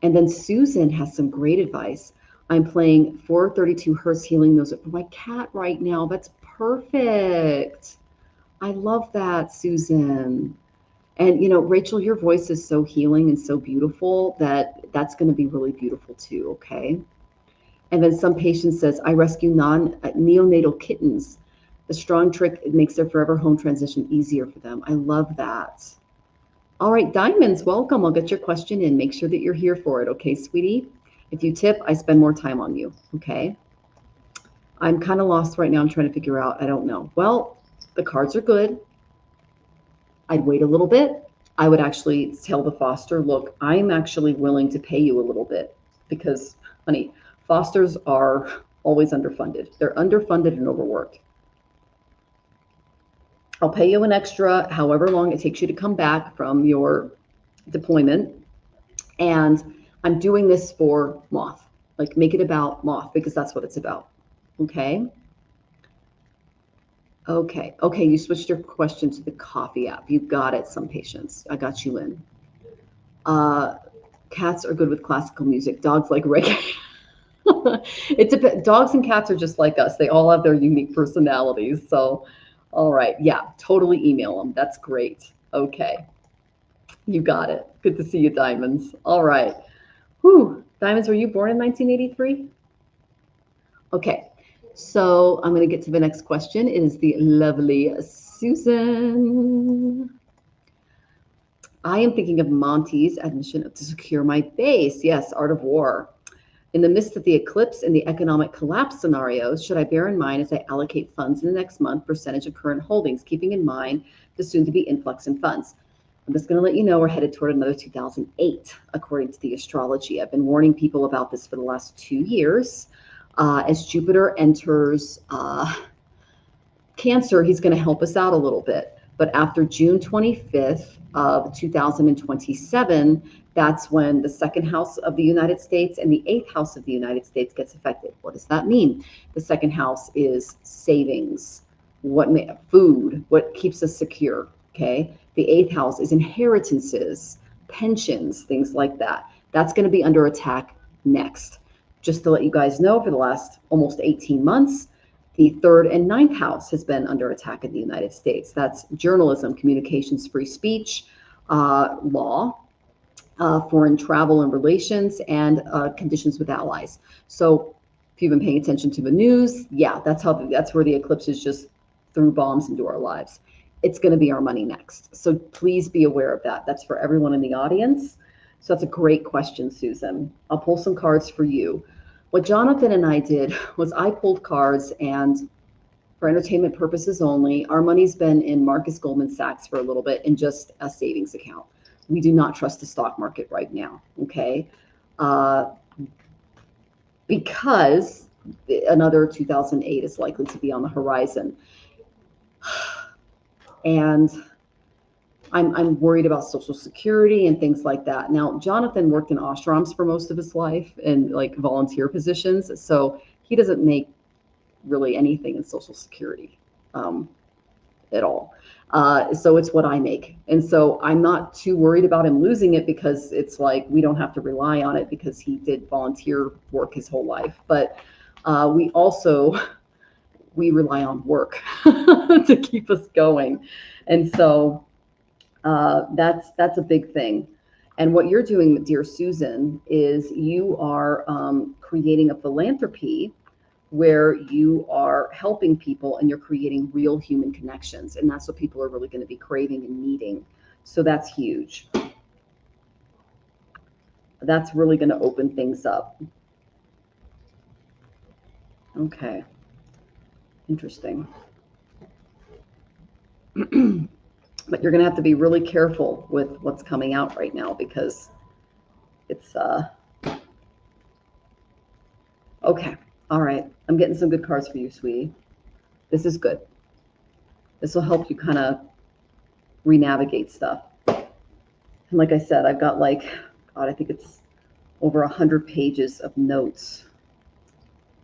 Speaker 2: And then Susan has some great advice. I'm playing 432 hertz healing music for my cat right now. That's perfect. I love that, Susan. And, Rachel, your voice is so healing and so beautiful that's going to be really beautiful too, okay? And then some patient says, I rescue neonatal kittens. The strong trick, it makes their forever home transition easier for them. I love that. All right, Diamonds, welcome. I'll get your question in. Make sure that you're here for it, okay, sweetie? If you tip, I spend more time on you, okay? I'm kind of lost right now. I'm trying to figure out, I don't know. Well, the cards are good. I'd wait a little bit. I would actually tell the foster, look, I'm actually willing to pay you a little bit because, honey, fosters are always underfunded. They're underfunded and overworked. I'll pay you an extra however long it takes you to come back from your deployment. And I'm doing this for Moth. Like make it about moth because that's what it's about. Okay. Okay. Okay. You switched your question to the coffee app. You got it. Some patients. I got you in. Cats are good with classical music. Dogs like reggae. Dogs and cats are just like us. They all have their unique personalities. So, all right. Yeah. Totally email them. That's great. Okay. You got it. Good to see you, Diamonds. All right. Whew. Diamonds, were you born in 1983? Okay. So I'm going to get to the next question. It is the lovely Susan. I am thinking of Monty's admission to secure my base. Yes, Art of War. In the midst of the eclipse and the economic collapse scenarios, should I bear in mind as I allocate funds in the next month percentage of current holdings, keeping in mind the soon-to-be influx in funds? I'm just going to let you know we're headed toward another 2008, according to the astrology. I've been warning people about this for the last 2 years. As Jupiter enters Cancer, he's going to help us out a little bit. But after June 25th of 2027, that's when the second house of the United States and the eighth house of the United States gets affected. What does that mean? The second house is savings, food, what keeps us secure, okay? The eighth house is inheritances, pensions, things like that. That's going to be under attack next. Just to let you guys know, for the last almost 18 months, the third and ninth house has been under attack in the United States. That's journalism, communications, free speech, law, foreign travel and relations, and conditions with allies. So if you've been paying attention to the news, yeah, that's where the eclipses just threw bombs into our lives. It's going to be our money next. So please be aware of that. That's for everyone in the audience. So that's a great question, Susan. I'll pull some cards for you. What Jonathan and I did was I pulled cards, and for entertainment purposes only, our money's been in Marcus Goldman Sachs for a little bit in just a savings account. We do not trust the stock market right now, okay? Because another 2008 is likely to be on the horizon. And I'm worried about Social Security and things like that. Now, Jonathan worked in ashrams for most of his life in like volunteer positions, so he doesn't make really anything in Social Security at all. So it's what I make. And so I'm not too worried about him losing it because it's like we don't have to rely on it because he did volunteer work his whole life. But we rely on work to keep us going. And so that's a big thing. And what you're doing, dear Susan, is you are creating a philanthropy where you are helping people and you're creating real human connections. And that's what people are really going to be craving and needing. So that's huge. That's really going to open things up. Okay. Interesting. But you're going to have to be really careful with what's coming out right now because it's, okay. All right. I'm getting some good cards for you, sweetie. This is good. This will help you kind of re-navigate stuff. And like I said, I've got like, God, I think it's over 100 pages of notes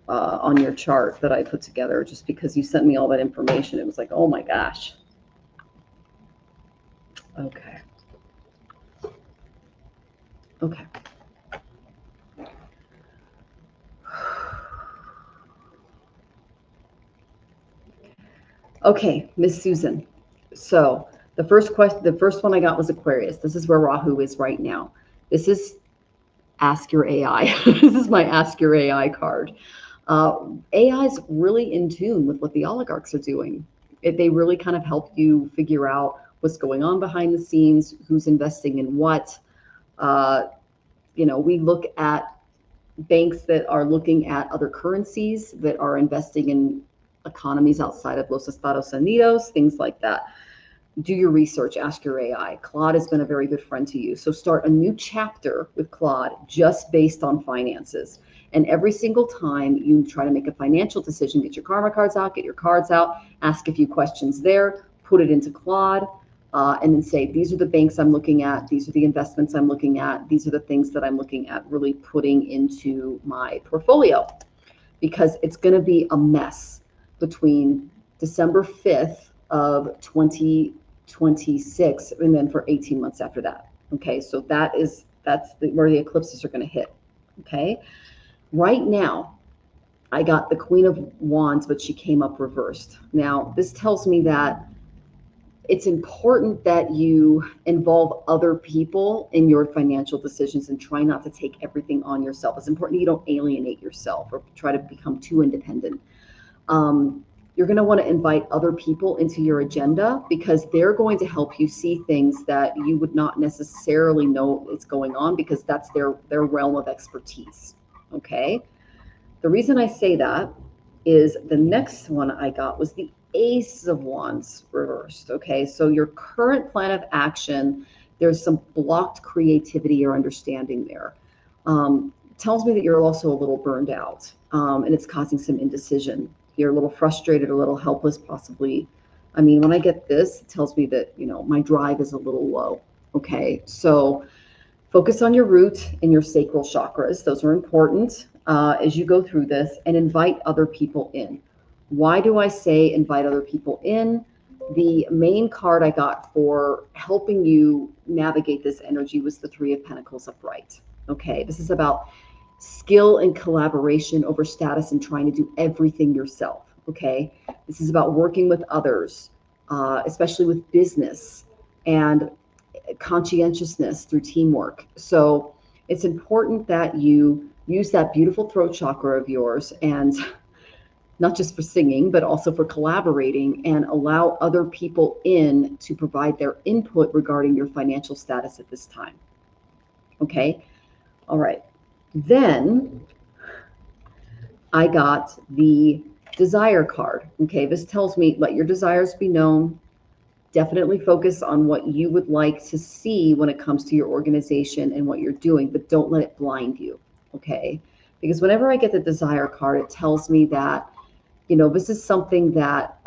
Speaker 2: on your chart that I put together just because you sent me all that information. It was like, oh my gosh. Okay. Okay. Okay, Miss Susan. So the first one I got was Aquarius. This is where Rahu is right now. This is Ask Your AI. This is my Ask Your AI card. AI is really in tune with what the oligarchs are doing. They really kind of help you figure out what's going on behind the scenes, who's investing in what. We look at banks that are looking at other currencies, that are investing in economies outside of Los Estados Unidos, things like that. Do your research, ask your AI. Claude has been a very good friend to you. So start a new chapter with Claude just based on finances. And every single time you try to make a financial decision, get your karma cards out, get your cards out, ask a few questions there, put it into Claude. and then say, these are the banks I'm looking at, these are the investments I'm looking at, these are the things that I'm looking at really putting into my portfolio, because it's going to be a mess between December 5th of 2026 and then for 18 months after that. Okay, so that's where the eclipses are going to hit. Okay, right now I got the Queen of Wands, but she came up reversed. Now this tells me that it's important that you involve other people in your financial decisions and try not to take everything on yourself. It's important that you don't alienate yourself or try to become too independent. You're going to want to invite other people into your agenda, because they're going to help you see things that you would not necessarily know is going on, because that's their realm of expertise. Okay. The reason I say that is the next one I got was the Ace of Wands reversed. Okay, so your current plan of action, there's some blocked creativity or understanding there. Tells me that you're also a little burned out, and it's causing some indecision. You're a little frustrated, a little helpless, possibly. I mean, when I get this, it tells me that, my drive is a little low. Okay, so focus on your root and your sacral chakras. Those are important as you go through this, and invite other people in. Why do I say invite other people in? The main card I got for helping you navigate this energy was the Three of Pentacles upright. Okay, this is about skill and collaboration over status and trying to do everything yourself. Okay, this is about working with others, especially with business, and conscientiousness through teamwork. So it's important that you use that beautiful throat chakra of yours, and not just for singing, but also for collaborating, and allow other people in to provide their input regarding your financial status at this time. Okay. All right. Then I got the desire card. Okay. This tells me, let your desires be known. Definitely focus on what you would like to see when it comes to your organization and what you're doing, but don't let it blind you. Okay. Because whenever I get the desire card, it tells me that, this is something that,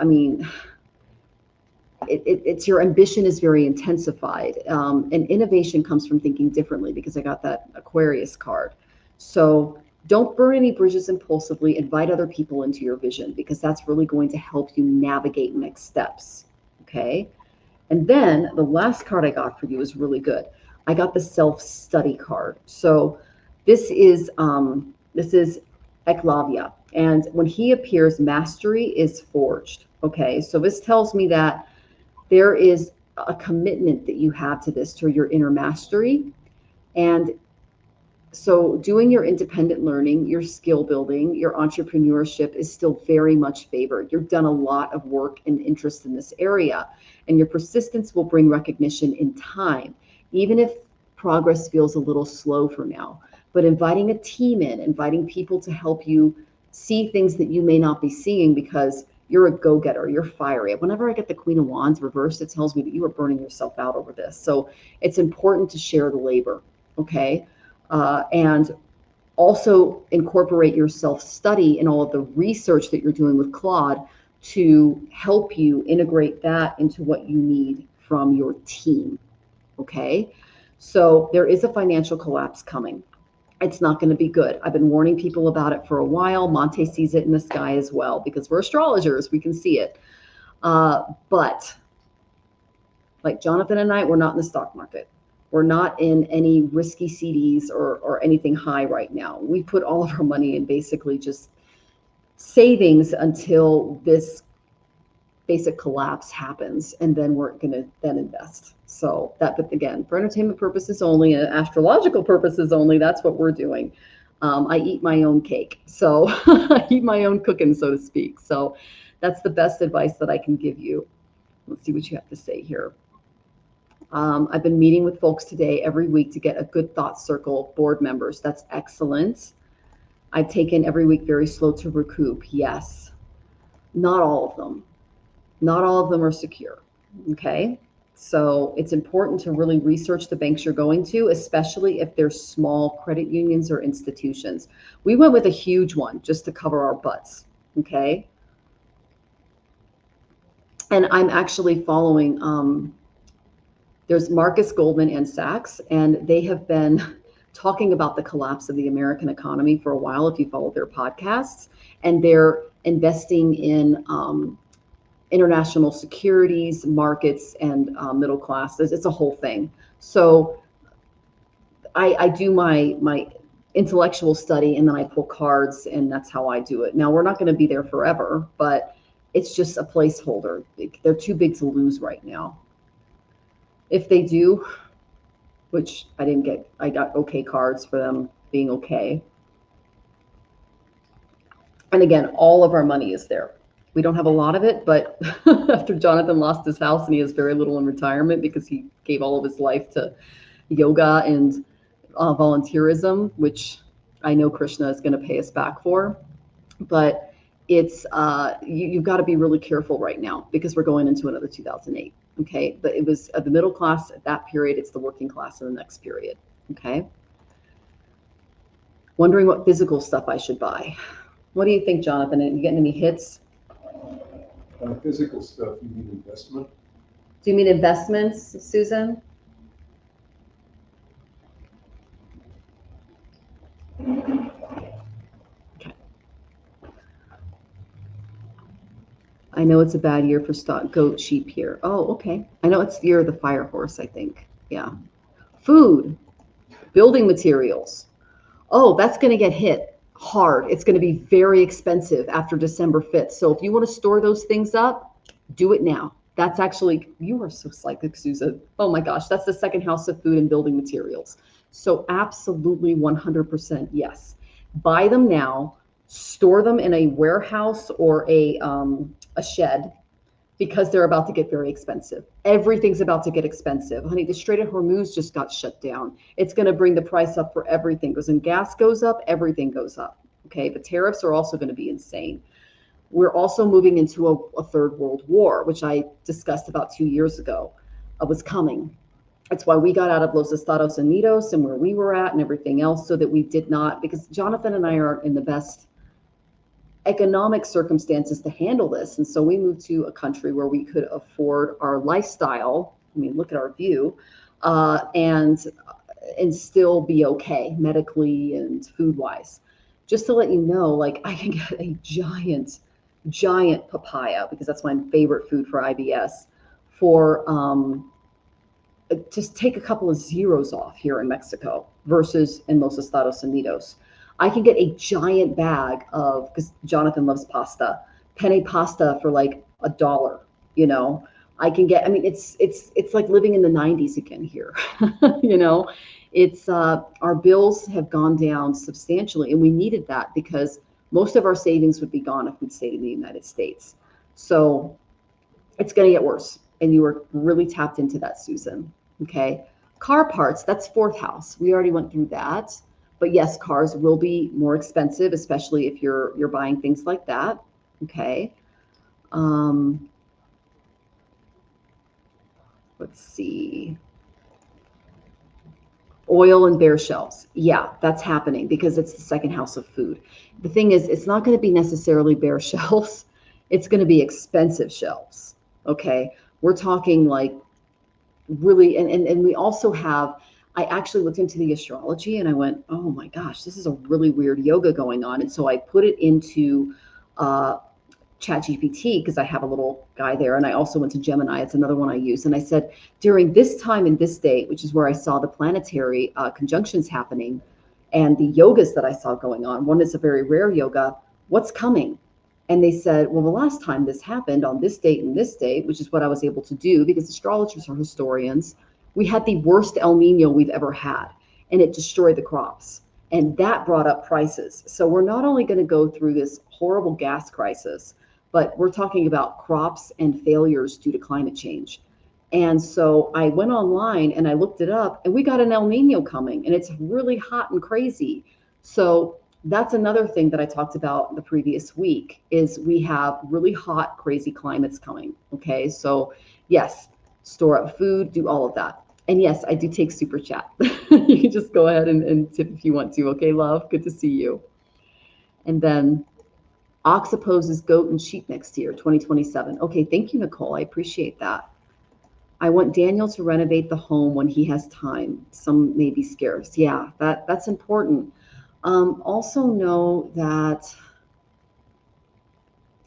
Speaker 2: it's your ambition is very intensified. And innovation comes from thinking differently, because I got that Aquarius card. So don't burn any bridges impulsively. Invite other people into your vision, because that's really going to help you navigate next steps. Okay. And then the last card I got for you is really good. I got the self-study card. So this is Eklavya. And when he appears, mastery is forged. Okay. So this tells me that there is a commitment that you have to this, to your inner mastery. And so doing your independent learning, your skill building, your entrepreneurship is still very much favored. You've done a lot of work and interest in this area, and your persistence will bring recognition in time, even if progress feels a little slow for now. But inviting a team in, inviting people to help you see things that you may not be seeing, because you're a go-getter, you're fiery. Whenever I get the Queen of Wands reversed, it tells me that you are burning yourself out over this. So it's important to share the labor. Okay. And also incorporate your self-study in all of the research that you're doing with Claude to help you integrate that into what you need from your team. Okay. So there is a financial collapse coming. It's not going to be good. I've been warning people about it for a while. Monte sees it in the sky as well, because we're astrologers. We can see it. But like Jonathan and I, we're not in the stock market. We're not in any risky CDs or anything high right now. We put all of our money in basically just savings until this basic collapse happens, and then we're going to then invest. So that, but again, for entertainment purposes only and astrological purposes only, that's what we're doing. I eat my own cake. So I eat my own cooking, so to speak. So that's the best advice that I can give you. Let's see what you have to say here. I've been meeting with folks today every week to get a good thought circle board members. That's excellent. I've taken every week very slow to recoup. Yes. Not all of them. Not all of them are secure. Okay. So it's important to really research the banks you're going to, especially if they're small credit unions or institutions. We went with a huge one just to cover our butts. Okay. And I'm actually following There's Marcus, Goldman, and Sachs, and they have been talking about the collapse of the American economy for a while, if you follow their podcasts, and they're investing in international securities, markets, and middle classes. It's a whole thing. So I do my intellectual study, and then I pull cards, and that's how I do it. Now, we're not going to be there forever, but it's just a placeholder. They're too big to lose right now. If they do, which I didn't get, I got okay cards for them being okay. And again, all of our money is there. We don't have a lot of it, but after Jonathan lost his house and he has very little in retirement because he gave all of his life to yoga and volunteerism, which I know Krishna is going to pay us back for. But it's you've got to be really careful right now because we're going into another 2008. Okay, but it was the middle class at that period. It's the working class in the next period. Okay. Wondering what physical stuff I should buy. What do you think, Jonathan? Are you getting any hits?
Speaker 3: Physical stuff, you mean investment?
Speaker 2: Do you mean investments, Susan? Okay. I know it's a bad year for stock, goat, sheep here. Oh, okay. I know it's the year of the fire horse, I think. Yeah. Food, building materials. Oh, that's going to get hit hard. It's going to be very expensive after December 5th. So if you want to store those things up, do it now. That's actually, you are so psychic, Susan. Oh my gosh, that's the second house of food and building materials. So absolutely 100% yes. Buy them now, store them in a warehouse or a shed because they're about to get very expensive. Everything's about to get expensive. Honey, the Strait of Hormuz just got shut down. It's going to bring the price up for everything. Because when gas goes up, everything goes up. Okay, the tariffs are also going to be insane. We're also moving into a third world war, which I discussed about 2 years ago. Was coming. That's why we got out of Los Estados Unidos and where we were at and everything else so that we did not, because Jonathan and I are in the best economic circumstances to handle this. And so we moved to a country where we could afford our lifestyle. I mean, look at our view, and still be okay medically and food wise. Just to let you know, like I can get a giant papaya because that's my favorite food for IBS for just take a couple of zeros off here in Mexico versus in Los Estados Unidos. I can get a giant bag of, because Jonathan loves pasta, penne pasta for like $1, you know. I can get, I mean, it's like living in the 90s again here, you know. It's our bills have gone down substantially, and we needed that because most of our savings would be gone if we'd stayed in the United States. So it's going to get worse, and you were really tapped into that, Susan. Okay, car parts, that's fourth house. We already went through that. But yes, cars will be more expensive, especially if you're buying things like that. Okay. Let's see. Oil and bare shelves. Yeah, that's happening because it's the second house of food. The thing is, it's not going to be necessarily bare shelves. It's going to be expensive shelves. Okay. We're talking like really, and we also have, I actually looked into the astrology and I went, oh my gosh, this is a really weird yoga going on. And so I put it into ChatGPT because I have a little guy there. And I also went to Gemini. It's another one I use. And I said, during this time and this date, which is where I saw the planetary conjunctions happening and the yogas that I saw going on, one is a very rare yoga, what's coming? And they said, well, the last time this happened on this date and this date, which is what I was able to do because astrologers are historians, we had the worst El Nino we've ever had, and it destroyed the crops. And that brought up prices. So we're not only going to go through this horrible gas crisis, but we're talking about crops and failures due to climate change. And so I went online and I looked it up, and we got an El Nino coming, and it's really hot and crazy. So that's another thing that I talked about the previous week is we have really hot, crazy climates coming. Okay, so yes, store up food, do all of that. And yes, I do take super chat. You can just go ahead and tip if you want to. Okay, love, good to see you. And then ox opposes goat and sheep next year, 2027. Okay, thank you, Nicole. I appreciate that. I want Daniel to renovate the home when he has time. Some may be scarce. Yeah, that's important. Also know that,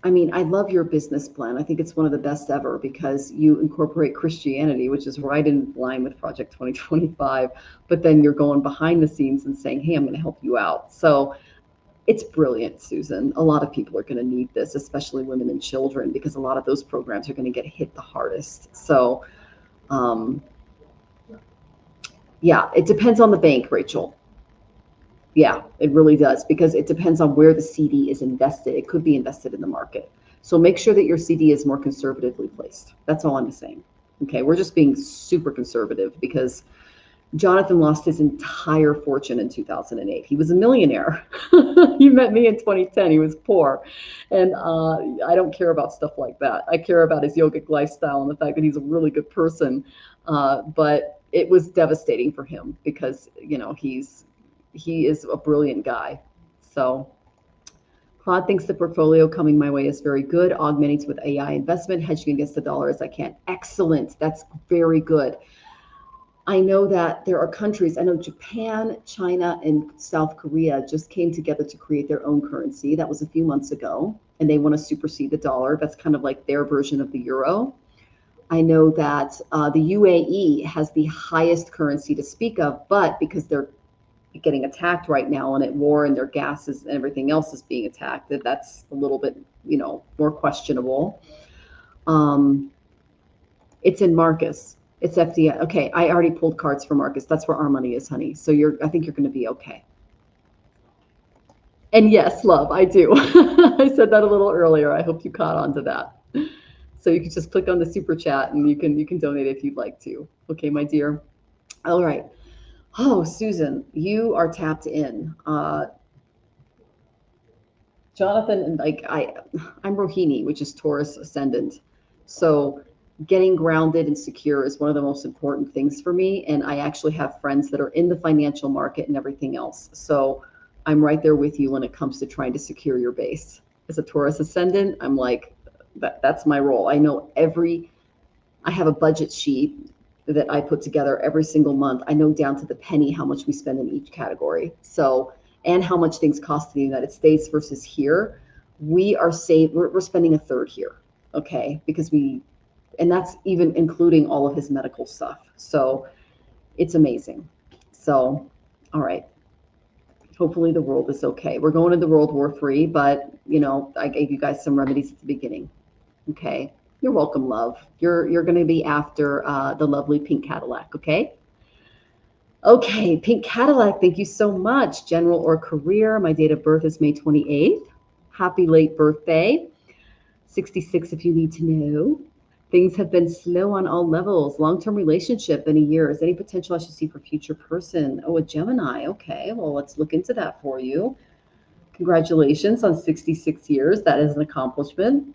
Speaker 2: I mean, I love your business plan. I think it's one of the best ever because you incorporate Christianity, which is right in line with Project 2025, but then you're going behind the scenes and saying, hey, I'm going to help you out. So it's brilliant, Susan. A lot of people are going to need this, especially women and children, because a lot of those programs are going to get hit the hardest. So, yeah, it depends on the bank, Rachel. Yeah, it really does, because it depends on where the CD is invested. It could be invested in the market. So make sure that your CD is more conservatively placed. That's all I'm saying. Okay, we're just being super conservative because Jonathan lost his entire fortune in 2008. He was a millionaire. He met me in 2010. He was poor. And I don't care about stuff like that. I care about his yogic lifestyle and the fact that he's a really good person. But it was devastating for him because, you know, he is a brilliant guy. So Claude thinks the portfolio coming my way is very good. Augmenting with AI investment, hedging against the dollar as I can. Excellent. That's very good. I know that there are countries, I know Japan, China, and South Korea just came together to create their own currency. That was a few months ago, and they want to supersede the dollar. That's kind of like their version of the euro. I know that the UAE has the highest currency to speak of, but because they're getting attacked right now and at war and their gases and everything else is being attacked, that's a little bit, you know, more questionable. It's in Marcus. It's FDI. Okay, I already pulled cards for Marcus. That's where our money is, honey. So I think you're going to be okay. And yes, love, I do. I said that a little earlier. I hope you caught on to that. So you can just click on the super chat and you can donate if you'd like to. Okay, my dear. All right. Oh, Susan, you are tapped in. Jonathan, and I'm Rohini, which is Taurus ascendant. So getting grounded and secure is one of the most important things for me. And I actually have friends that are in the financial market and everything else. So I'm right there with you when it comes to trying to secure your base. As a Taurus ascendant, I'm like, that's my role. I have a budget sheet that I put together every single month. I know down to the penny how much we spend in each category. So, and how much things cost in the United States versus here. We're spending a third here. Okay. And that's even including all of his medical stuff. So it's amazing. So, all right. Hopefully the world is okay. We're going into World War III, but you know, I gave you guys some remedies at the beginning. Okay. You're welcome, love. You're going to be after the lovely pink Cadillac. Okay. Okay. Pink Cadillac. Thank you so much. General or career. My date of birth is May 28th. Happy late birthday. 66 if you need to know. Things have been slow on all levels. Long-term relationship, any years. Any potential I should see for future person? Oh, a Gemini. Okay, well, let's look into that for you. Congratulations on 66 years. That is an accomplishment.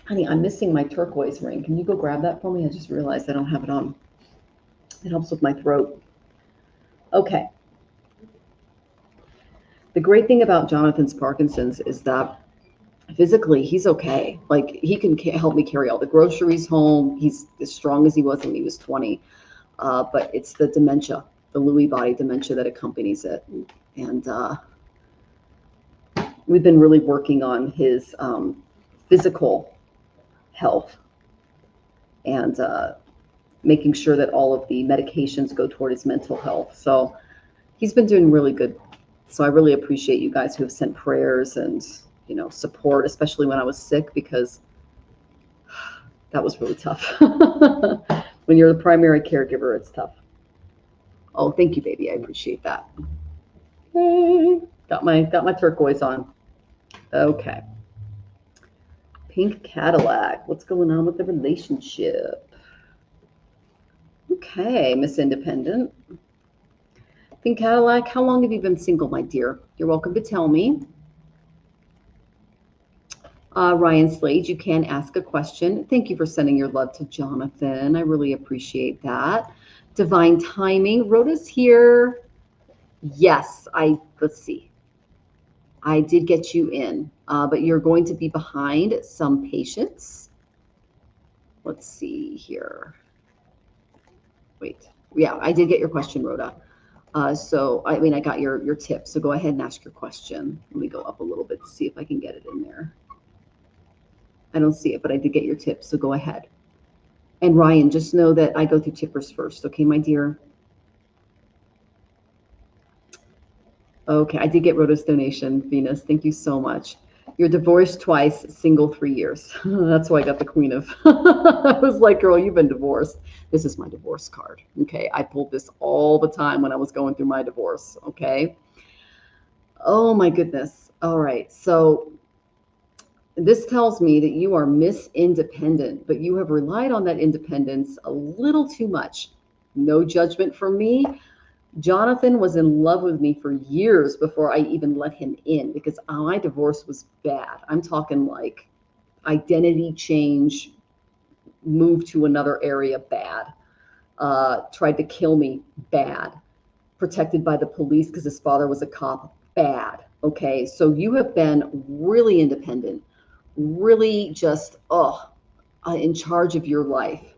Speaker 2: Honey, I'm missing my turquoise ring. Can you go grab that for me? I just realized I don't have it on. It helps with my throat. Okay. The great thing about Jonathan's Parkinson's is that physically he's okay. Like he can help me carry all the groceries home. He's as strong as he was when he was 20. But it's the dementia, the Lewy body dementia that accompanies it. And we've been really working on his physical health and making sure that all of the medications go toward his mental health. So he's been doing really good. So I really appreciate you guys who have sent prayers and, you know, support, especially when I was sick, because that was really tough. When you're the primary caregiver, it's tough. Oh, thank you, baby. I appreciate that. Hey, got my turquoise on. Okay. Pink Cadillac. What's going on with the relationship? Okay, Miss Independent. Pink Cadillac, how long have you been single, my dear? You're welcome to tell me. Ryan Slade, you can ask a question. Thank you for sending your love to Jonathan. I really appreciate that. Divine timing. Rhoda's here. Yes, let's see. I did get you in, but you're going to be behind some patients. let's see here. Wait, yeah, I did get your question, Rhoda. So, I mean, I got your tip. So go ahead and ask your question. Let me go up a little bit to see if I can get it in there. I don't see it, but I did get your tip. So go ahead. And Ryan, just know that I go through tippers first. Okay, my dear. Okay, I did get Rhoda's donation, Venus. Thank you so much. You're divorced twice, single 3 years. That's why I got the queen of. I was like, girl, you've been divorced. This is my divorce card. Okay, I pulled this all the time when I was going through my divorce. Okay. Oh my goodness. All right. So this tells me that you are Miss Independent, but you have relied on that independence a little too much. No judgment from me. Jonathan was in love with me for years before I even let him in because my divorce was bad. I'm talking like identity change, move to another area, bad. Tried to kill me, bad. Protected by the police because his father was a cop, bad. Okay, so you have been really independent, really just, in charge of your life.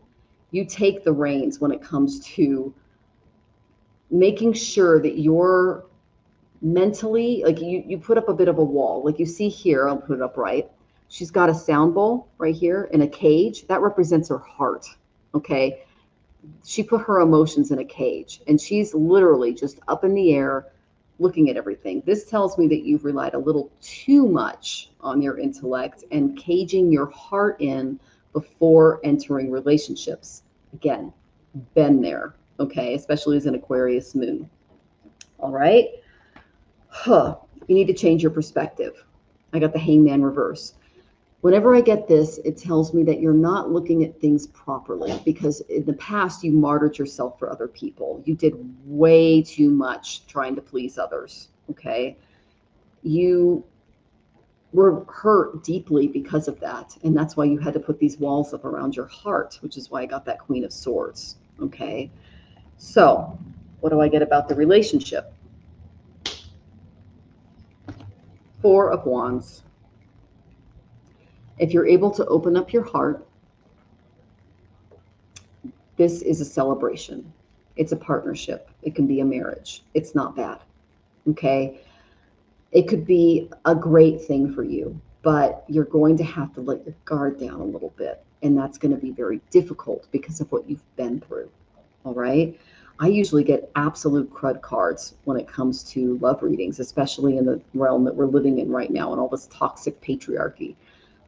Speaker 2: You take the reins when it comes to making sure that you're mentally, like you put up a bit of a wall. Like you see here, I'll put it up right. She's got a sound bowl right here in a cage. That represents her heart, okay? She put her emotions in a cage and she's literally just up in the air looking at everything. This tells me that you've relied a little too much on your intellect and caging your heart in before entering relationships. Again, been there, okay? Especially as an Aquarius moon. All right? You need to change your perspective. I got the hangman reverse. Whenever I get this, it tells me that you're not looking at things properly because in the past you martyred yourself for other people. You did way too much trying to please others, okay? You were hurt deeply because of that, and that's why you had to put these walls up around your heart, which is why I got that Queen of Swords, okay? So, what do I get about the relationship? Four of Wands. If you're able to open up your heart, this is a celebration. It's a partnership. It can be a marriage. It's not bad. Okay. It could be a great thing for you, but you're going to have to let your guard down a little bit. And that's going to be very difficult because of what you've been through. All right. I usually get absolute crud cards when it comes to love readings, especially in the realm that we're living in right now and all this toxic patriarchy.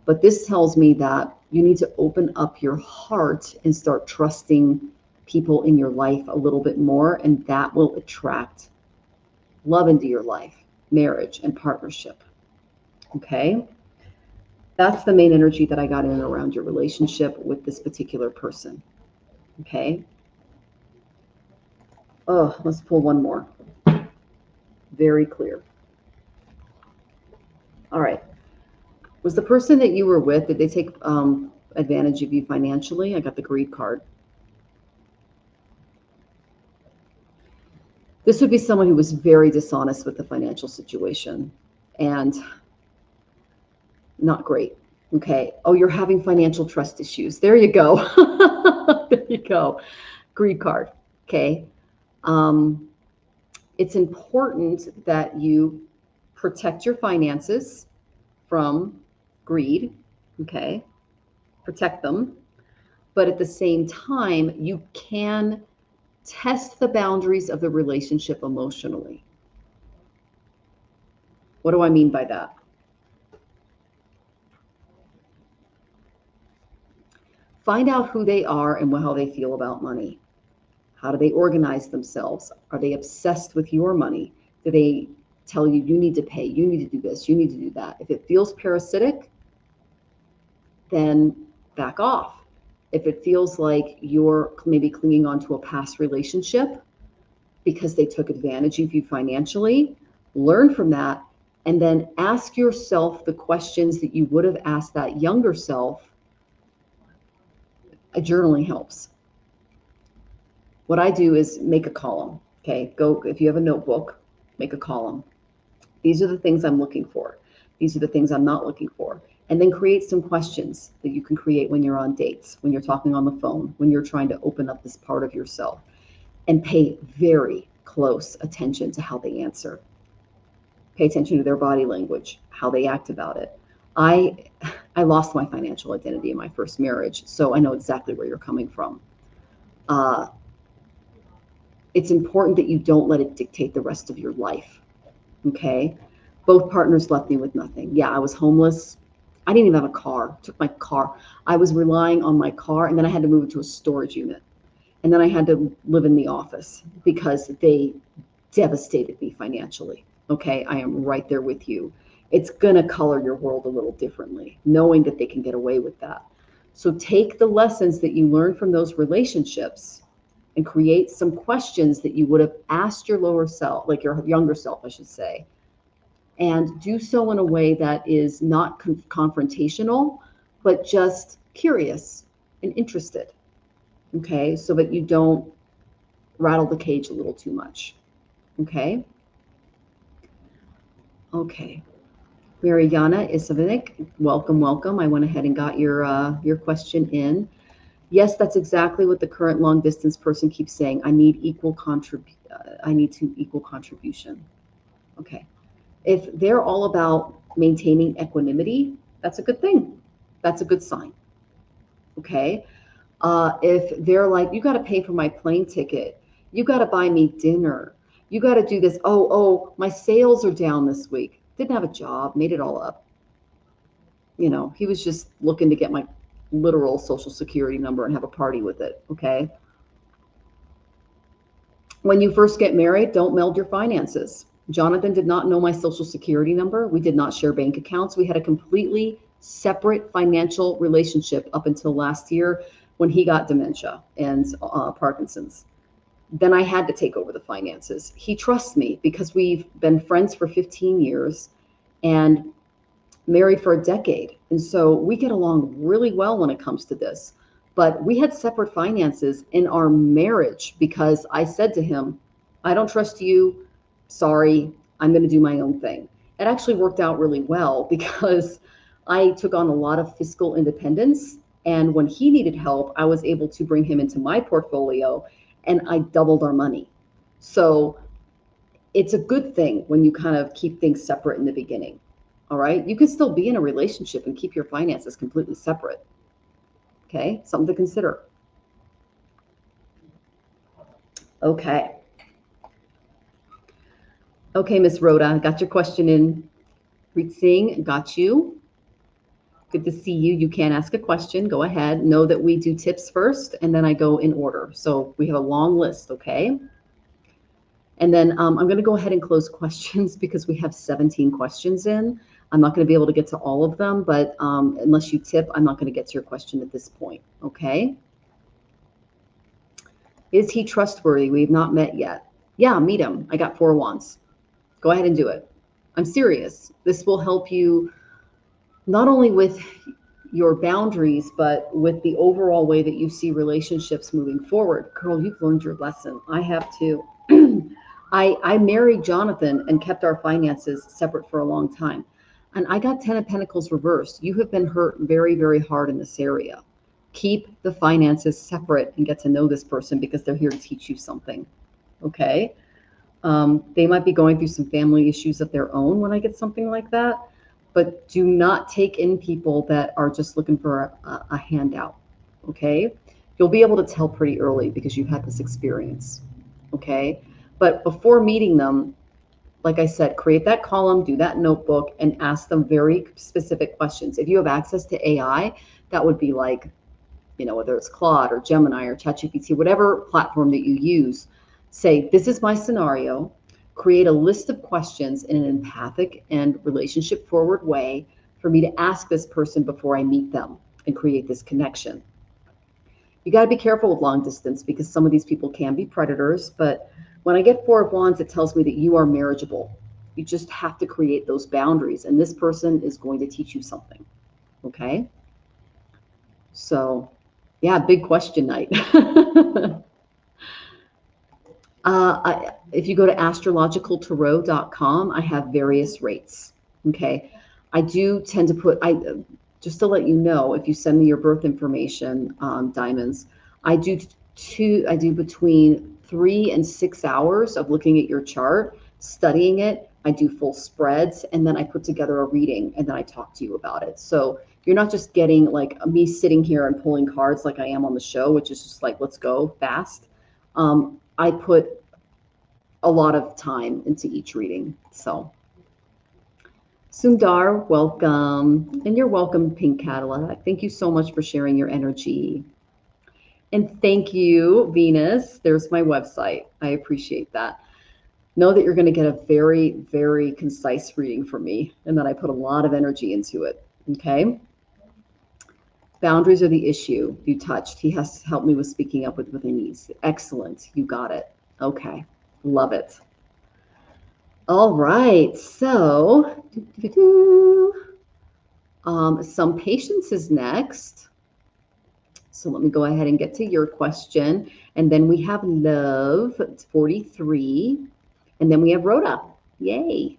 Speaker 2: But this tells me that you need to open up your heart and start trusting people in your life a little bit more, and that will attract love into your life, marriage, and partnership. Okay? That's the main energy that I got in and around your relationship with this particular person. Okay? Oh, let's pull one more. Very clear. All right. Was the person that you were with, did they take advantage of you financially? I got the greed card. This would be someone who was very dishonest with the financial situation and not great. Okay. Oh, you're having financial trust issues. There you go. There you go. Greed card. Okay. It's important that you protect your finances from greed, okay? Protect them. But at the same time, you can test the boundaries of the relationship emotionally. What do I mean by that? Find out who they are and how they feel about money. How do they organize themselves? Are they obsessed with your money? Do they tell you, you need to pay, you need to do this, you need to do that? If it feels parasitic, then back off. If it feels like you're maybe clinging on to a past relationship because they took advantage of you financially, learn from that and then ask yourself the questions that you would have asked that younger self. Journaling helps. What I do is make a column. Okay, go, if you have a notebook, make a column. These are the things I'm looking for. These are the things I'm not looking for. And then create some questions that you can create when you're on dates, when you're talking on the phone, when you're trying to open up this part of yourself, and pay very close attention to how they answer. Pay attention to their body language, how they act about it. I lost my financial identity in my first marriage, so I know exactly where you're coming from. It's important that you don't let it dictate the rest of your life, okay? Both partners left me with nothing. Yeah, I was homeless. I didn't even have a car. Took my car. I was relying on my car, and then I had to move it to a storage unit. And then I had to live in the office because they devastated me financially. Okay, I am right there with you. It's gonna color your world a little differently, knowing that they can get away with that. So take the lessons that you learned from those relationships and create some questions that you would have asked your lower self, like your younger self, I should say, and do so in a way that is not confrontational, but just curious and interested. Okay, so that you don't rattle the cage a little too much. Okay. Okay. Mariana Isavinik, welcome, welcome. I went ahead and got your question in. Yes, that's exactly what the current long distance person keeps saying. I need equal contribution. Okay. If they're all about maintaining equanimity, that's a good thing. That's a good sign. Okay. If they're like, you got to pay for my plane ticket, you got to buy me dinner, you got to do this. Oh, my sales are down this week. Didn't have a job, made it all up. You know, he was just looking to get my literal social security number and have a party with it. Okay. When you first get married, don't meld your finances. Jonathan did not know my social security number. We did not share bank accounts. We had a completely separate financial relationship up until last year when he got dementia and Parkinson's. Then I had to take over the finances. He trusts me because we've been friends for 15 years and married for a decade. And so we get along really well when it comes to this. But we had separate finances in our marriage because I said to him, I don't trust you. Sorry, I'm going to do my own thing. It actually worked out really well because I took on a lot of fiscal independence. And when he needed help, I was able to bring him into my portfolio and I doubled our money. So it's a good thing when you kind of keep things separate in the beginning. All right. You can still be in a relationship and keep your finances completely separate. Okay. Something to consider. Okay. Okay, Miss Rhoda, got your question in. Preet Singh, got you. Good to see you. You can ask a question. Go ahead. Know that we do tips first, and then I go in order. So we have a long list, okay? And then I'm going to go ahead and close questions because we have 17 questions in. I'm not going to be able to get to all of them, but unless you tip, I'm not going to get to your question at this point, okay? Is he trustworthy? We've not met yet. Yeah, meet him. I got 4 wands. Go ahead and do it. I'm serious. This will help you not only with your boundaries, but with the overall way that you see relationships moving forward. Girl, you've learned your lesson. I have too. I married Jonathan and kept our finances separate for a long time. And I got 10 of Pentacles reversed. You have been hurt very, very hard in this area. Keep the finances separate and get to know this person because they're here to teach you something. Okay? They might be going through some family issues of their own when I get something like that. But do not take in people that are just looking for a handout, okay? You'll be able to tell pretty early because you've had this experience, okay? But before meeting them, like I said, create that column, do that notebook, and ask them very specific questions. If you have access to AI, that would be like, you know, whether it's Claude or Gemini or ChatGPT, whatever platform that you use, say, this is my scenario. Create a list of questions in an empathic and relationship forward way for me to ask this person before I meet them and create this connection. You got to be careful with long distance because some of these people can be predators. But when I get 4 of Wands, it tells me that you are marriageable. You just have to create those boundaries. And this person is going to teach you something. Okay. So yeah, big question night. If you go to astrologicaltarot.com, I have various rates. Okay. I do tend to put, just to let you know, if you send me your birth information, Diamonds, I do between 3 and 6 hours of looking at your chart, studying it. I do full spreads, and then I put together a reading, and then I talk to you about it. So you're not just getting like me sitting here and pulling cards like I am on the show, which is just like, let's go fast. I put a lot of time into each reading. So Sundar, welcome. And you're welcome, Pink Cadillac. Thank you so much for sharing your energy. And thank you, Venus. There's my website. I appreciate that. Know that you're going to get a very, very concise reading from me, and that I put a lot of energy into it. Okay. Boundaries are the issue you touched. He has to help me with speaking up with my needs. Excellent. You got it. Okay. Love it. All right. So, some patience is next. So let me go ahead and get to your question. And then we have love. It's 43. And then we have Rhoda. Yay.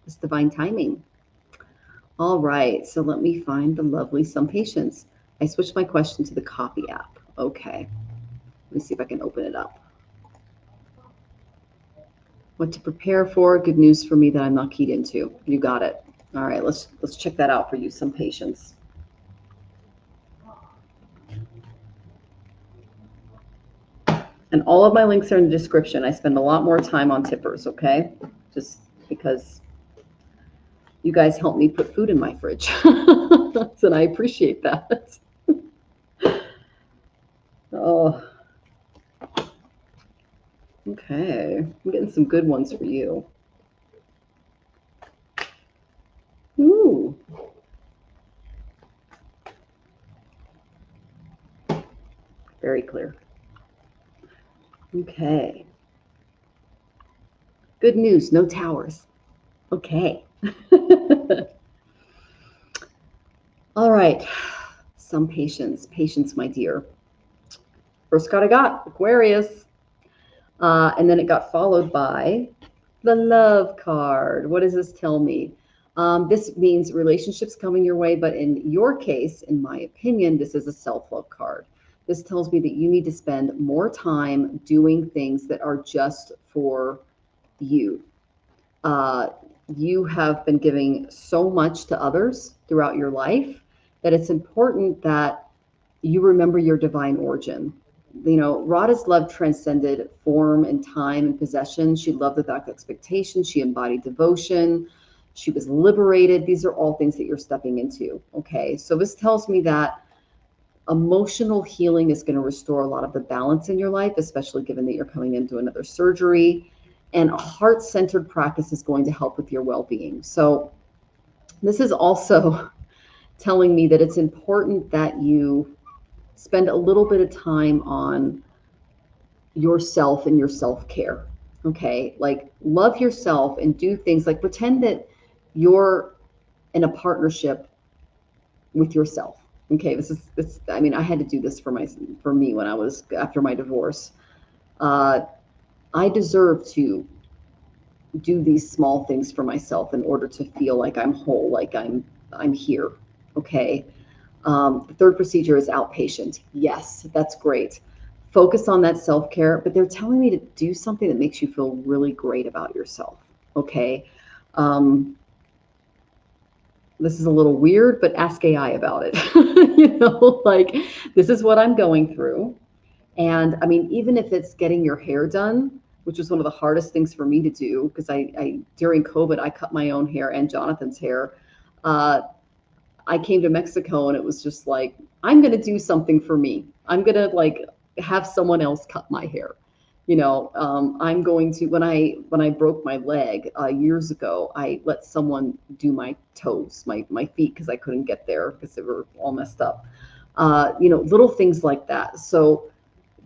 Speaker 2: It's divine timing. All right. So let me find the lovely some patience. I switched my question to the copy app. Okay. Let me see if I can open it up. What to prepare for? Good news for me that I'm not keyed into. You got it. All right. Let's check that out for you. Some patience. And all of my links are in the description. I spend a lot more time on tippers, okay? Just because you guys help me put food in my fridge. And I appreciate that. Oh. Okay. I'm getting some good ones for you. Ooh. Very clear. Okay. Good news, no towers. Okay. All right. Some patience. Patience, my dear. First card I got, Aquarius. And then it got followed by the love card. What does this tell me? This means relationships coming your way, but in your case, in my opinion, this is a self-love card. This tells me that you need to spend more time doing things that are just for you. You have been giving so much to others throughout your life that it's important that you remember your divine origin. You know, Radha's love transcended form and time and possession. She loved without expectation. She embodied devotion. She was liberated. These are all things that you're stepping into. Okay. So this tells me that emotional healing is going to restore a lot of the balance in your life, especially given that you're coming into another surgery. And a heart-centered practice is going to help with your well-being. So this is also telling me that it's important that you spend a little bit of time on yourself and your self-care. Okay. Like love yourself and do things like pretend that you're in a partnership with yourself. Okay. This, I mean, I had to do this for me when I was after my divorce. I deserve to do these small things for myself in order to feel like I'm whole, like I'm here. Okay. The third procedure is outpatient. Yes, that's great. Focus on that self-care, but they're telling me to do something that makes you feel really great about yourself. Okay. This is a little weird, but ask AI about it. You know, like this is what I'm going through. And I mean, even if it's getting your hair done, which was one of the hardest things for me to do, because I during COVID, I cut my own hair and Jonathan's hair. I came to Mexico and it was just like, I'm going to do something for me. I'm going to like have someone else cut my hair. You know, I'm going to, when I broke my leg years ago, I let someone do my toes, my feet, because I couldn't get there because they were all messed up. You know, little things like that. So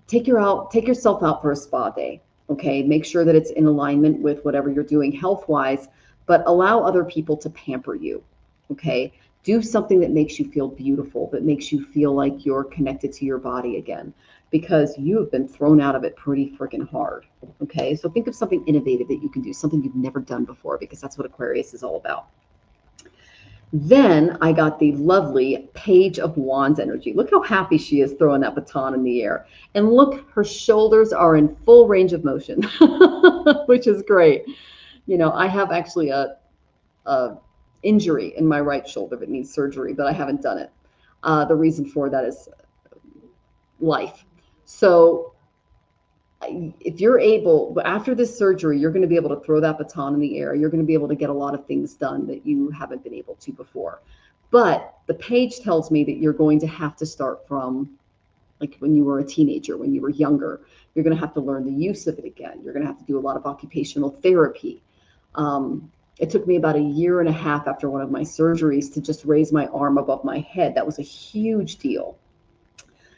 Speaker 2: take yourself out for a spa day. Okay. Make sure that it's in alignment with whatever you're doing health-wise, but allow other people to pamper you. Okay. Do something that makes you feel beautiful, that makes you feel like you're connected to your body again, because you have been thrown out of it pretty freaking hard. Okay. So think of something innovative that you can do, something you've never done before, because that's what Aquarius is all about. Then I got the lovely Page of Wands energy. Look how happy she is throwing that baton in the air. And look, her shoulders are in full range of motion, which is great. You know, I have actually a injury in my right shoulder that needs surgery, but I haven't done it. The reason for that is life. So if you're able, after this surgery, you're going to be able to throw that baton in the air. You're going to be able to get a lot of things done that you haven't been able to before. But the page tells me that you're going to have to start from like when you were a teenager, when you were younger. You're going to have to learn the use of it again. You're going to have to do a lot of occupational therapy. It took me about a year and a half after one of my surgeries to just raise my arm above my head. That was a huge deal.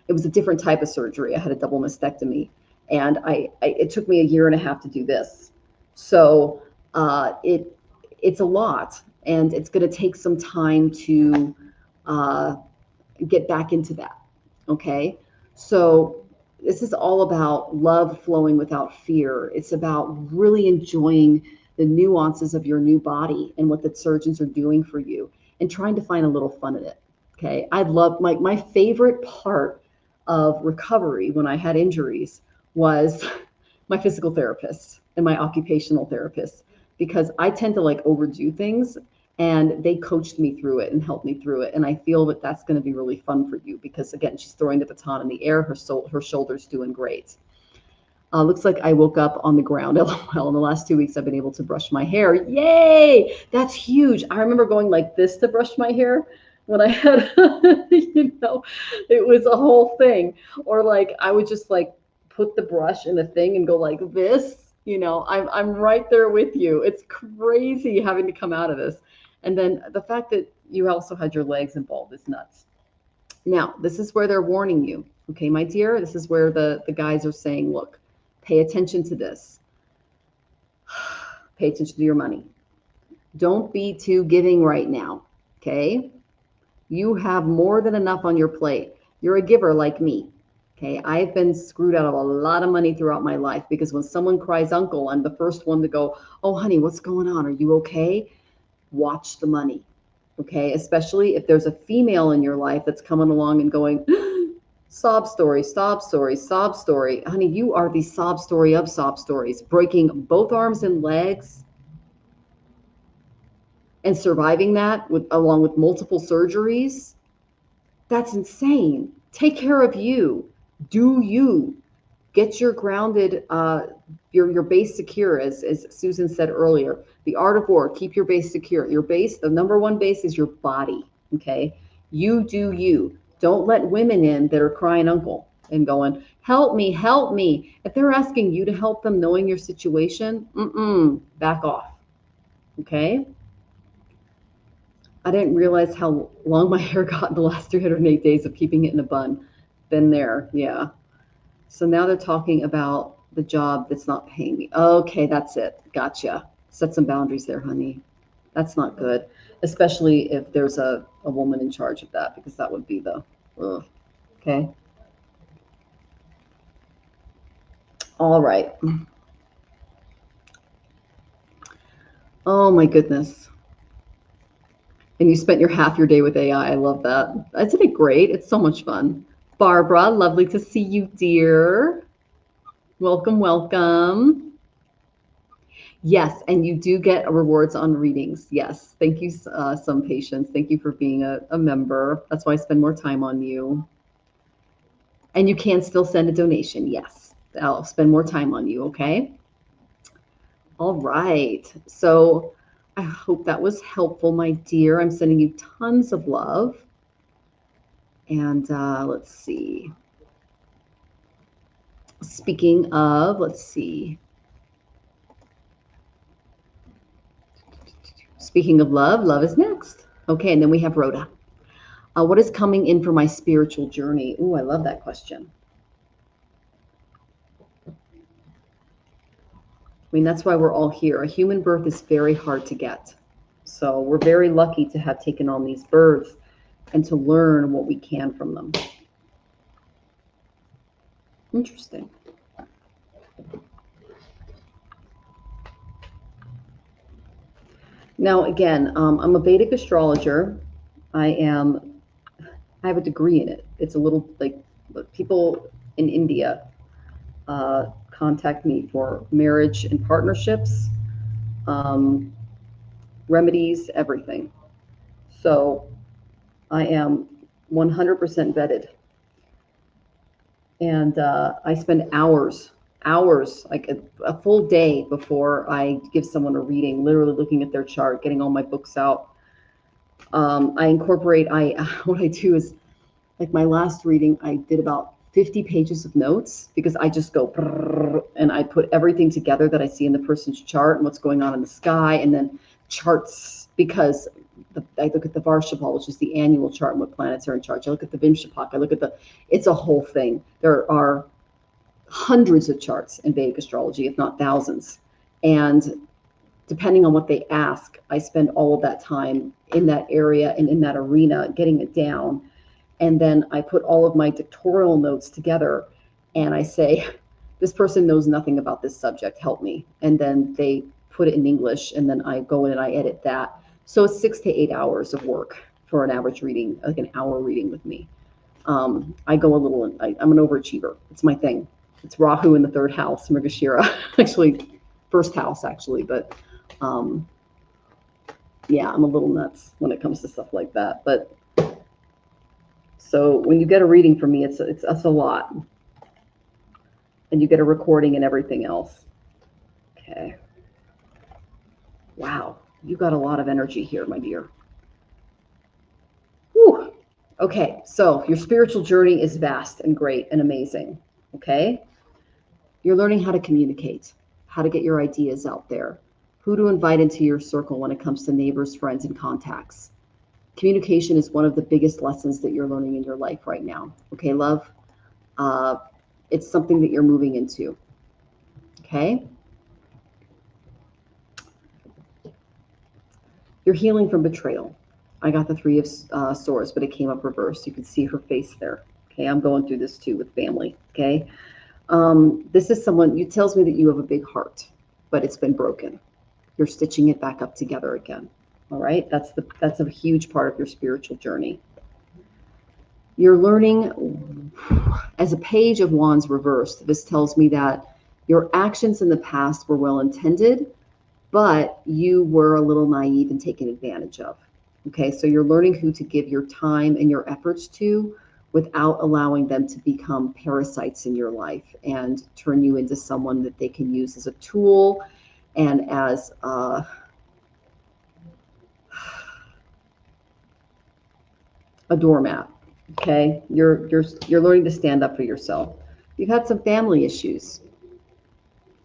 Speaker 2: It was a different type of surgery. I had a double mastectomy, and it took me a year and a half to do this. So it's a lot, and it's going to take some time to get back into that. Okay, so this is all about love flowing without fear. It's about really enjoying the nuances of your new body and what the surgeons are doing for you, and trying to find a little fun in it. Okay, I love my favorite part of recovery when I had injuries was my physical therapist and my occupational therapist, because I tend to like overdo things, and they coached me through it and helped me through it. And I feel that that's going to be really fun for you, because again, she's throwing the baton in the air. Her shoulder's doing great. Looks like I woke up on the ground. LOL. In the last 2 weeks, I've been able to brush my hair. Yay! That's huge. I remember going like this to brush my hair when I had, it was a whole thing. Or like I would just like put the brush in the thing and go like this. I'm right there with you. It's crazy having to come out of this. And then the fact that you also had your legs involved is nuts. Now, this is where they're warning you. Okay, my dear, this is where the guys are saying, look, pay attention to this. Pay attention to your money. Don't be too giving right now. Okay. You have more than enough on your plate. You're a giver like me. Okay. I've been screwed out of a lot of money throughout my life, because when someone cries uncle, I'm the first one to go, oh, honey, what's going on? Are you okay? Watch the money. Okay. Especially if there's a female in your life that's coming along and going, sob story, sob story, sob story. Honey, you are the sob story of sob stories. Breaking both arms and legs and surviving that along with multiple surgeries. That's insane. Take care of you. Do you. Get your grounded, your base secure, as Susan said earlier. The art of war, keep your base secure. Your base, the number one base is your body, okay? You do you. Don't let women in that are crying uncle and going, help me, help me. If they're asking you to help them knowing your situation, back off, okay? I didn't realize how long my hair got in the last 308 days of keeping it in a bun. Been there, yeah. So now they're talking about the job that's not paying me. Okay, that's it. Gotcha. Set some boundaries there, honey. That's not good, especially if there's a woman in charge of that, because that would be the, okay. All right. Oh my goodness. And you spent half your day with AI. I love that. Isn't it great? It's so much fun. Barbara, lovely to see you, dear. Welcome, welcome. Yes, and you do get rewards on readings. Yes, thank you, some patience. Thank you for being a member. That's why I spend more time on you. And you can still send a donation. Yes, I'll spend more time on you, okay? All right. So I hope that was helpful, my dear. I'm sending you tons of love. And let's see. Speaking of, let's see. Speaking of love, love is next. Okay, and then we have Rhoda. What is coming in for my spiritual journey? Ooh, I love that question. I mean, that's why we're all here. A human birth is very hard to get. So we're very lucky to have taken on these births and to learn what we can from them. Interesting. Now, again, I'm a Vedic astrologer. I have a degree in it. It's a little like people in India contact me for marriage and partnerships, um, remedies, everything. So I am 100% vetted. And I spend hours, like a full day before I give someone a reading, literally looking at their chart, getting all my books out. I incorporate, what I do is, like my last reading, I did about 50 pages of notes because I just go and I put everything together that I see in the person's chart and what's going on in the sky, and then charts because I look at the Varshapal, which is the annual chart and what planets are in charge. I look at the Vimshapak. It's a whole thing. There are hundreds of charts in Vedic astrology, if not thousands. And depending on what they ask, I spend all of that time in that area and in that arena getting it down. And then I put all of my dictorial notes together and I say, this person knows nothing about this subject, help me. And then they put it in English and then I go in and I edit that. So it's 6 to 8 hours of work for an average reading, like an hour reading with me. I go a little, I'm an overachiever. It's my thing. It's Rahu in the third house, Mrigashira, actually first house actually, but yeah, I'm a little nuts when it comes to stuff like that. But so when you get a reading from me, it's a lot. And you get a recording and everything else. Okay. Wow. You got a lot of energy here, my dear. Whew. Okay. So your spiritual journey is vast and great and amazing. Okay. You're learning how to communicate, how to get your ideas out there, who to invite into your circle when it comes to neighbors, friends, and contacts. Communication is one of the biggest lessons that you're learning in your life right now. Okay, love? It's something that you're moving into. Okay? You're healing from betrayal. I got the 3 of Swords, but it came up reversed. You can see her face there. Okay, I'm going through this too with family. Okay? This is someone, it tells me that you have a big heart, but it's been broken. You're stitching it back up together again. All right, that's a huge part of your spiritual journey. You're learning as a Page of Wands reversed. This tells me that your actions in the past were well intended, but you were a little naive and taken advantage of. Okay, so you're learning who to give your time and your efforts to without allowing them to become parasites in your life and turn you into someone that they can use as a tool and as a doormat. Okay, you're learning to stand up for yourself. You've had some family issues.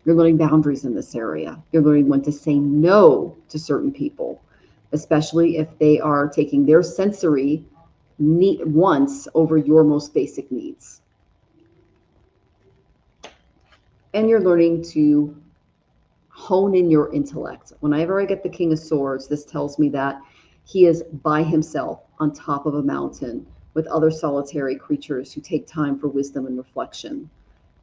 Speaker 2: You're learning boundaries in this area. You're learning when to say no to certain people, especially if they are taking their sensory wants over your most basic needs. And you're learning to hone in your intellect. Whenever I get the King of Swords, this tells me that he is by himself on top of a mountain with other solitary creatures who take time for wisdom and reflection.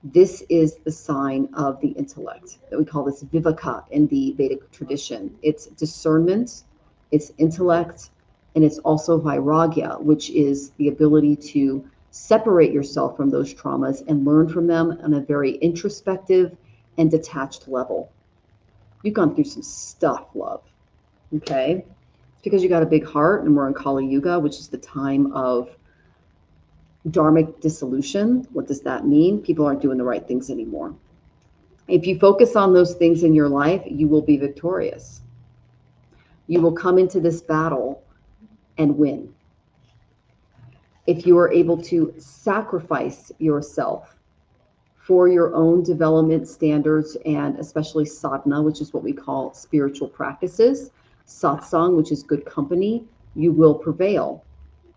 Speaker 2: This is the sign of the intellect that we call this viveka in the Vedic tradition. It's discernment, it's intellect, and it's also vairagya, which is the ability to separate yourself from those traumas and learn from them on a very introspective and detached level. You've gone through some stuff, love. Okay? It's because you got a big heart, and we're in Kali Yuga, which is the time of dharmic dissolution. What does that mean? People aren't doing the right things anymore. If you focus on those things in your life, you will be victorious. You will come into this battle and win. If you are able to sacrifice yourself for your own development standards, and especially sadhana, which is what we call spiritual practices, satsang, which is good company, you will prevail.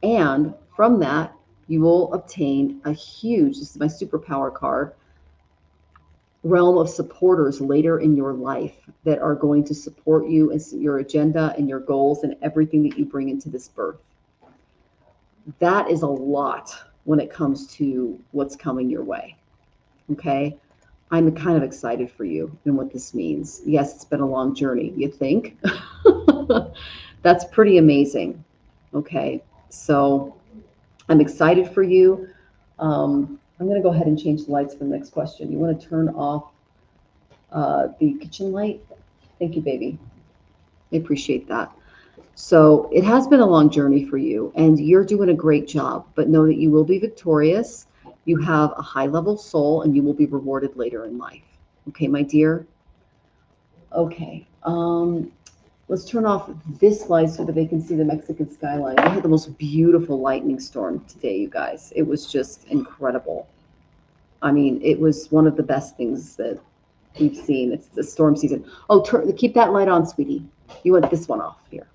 Speaker 2: And from that, you will obtain a huge, this is my superpower card, realm of supporters later in your life that are going to support you and your agenda and your goals and everything that you bring into this birth. That is a lot when it comes to what's coming your way. Okay. I'm kind of excited for you and what this means. Yes, it's been a long journey, you think? That's pretty amazing. Okay, so I'm excited for you. I'm going to go ahead and change the lights for the next question. You want to turn off the kitchen light? Thank you, baby. I appreciate that. So it has been a long journey for you, and you're doing a great job, but know that you will be victorious. You have a high level soul, and you will be rewarded later in life. Okay, my dear? Okay. Let's turn off this light so that they can see the Mexican skyline. We had the most beautiful lightning storm today, you guys. It was just incredible. I mean, it was one of the best things that we've seen. It's the storm season. Oh, keep that light on, sweetie. You want this one off here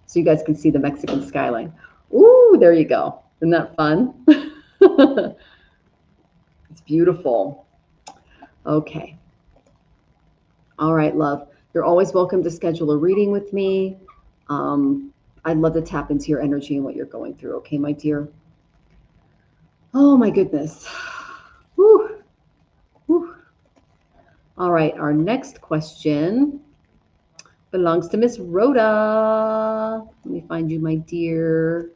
Speaker 2: so you guys can see the Mexican skyline. Ooh, there you go. Isn't that fun? It's beautiful. Okay. All right, love. You're always welcome to schedule a reading with me. I'd love to tap into your energy and what you're going through. Okay, my dear? Oh, my goodness. Whew. Whew. All right, our next question belongs to Miss Rhoda. Let me find you, my dear.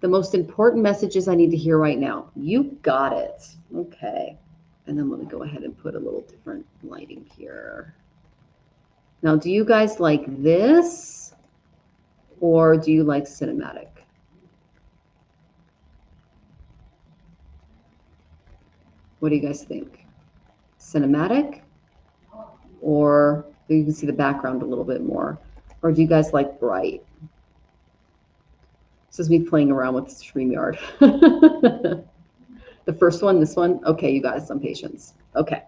Speaker 2: The most important messages I need to hear right now. You got it. Okay. And then let me go ahead and put a little different lighting here. Now, do you guys like this or do you like cinematic? What do you guys think? Cinematic, or you can see the background a little bit more, or do you guys like bright? This is me playing around with StreamYard. The first one, this one. Okay, you got some patience. Okay.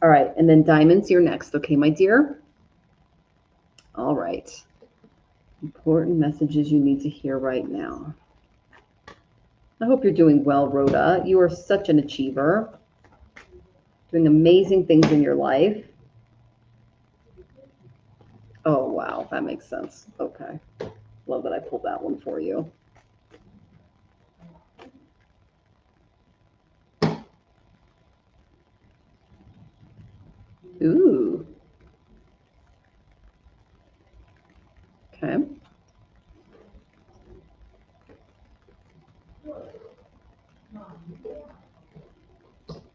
Speaker 2: All right, and then diamonds, you're next. Okay, my dear? All right. Important messages you need to hear right now. I hope you're doing well, Rhoda. You are such an achiever, doing amazing things in your life. Oh, wow, that makes sense. Okay. Love that I pulled that one for you. Ooh. Okay.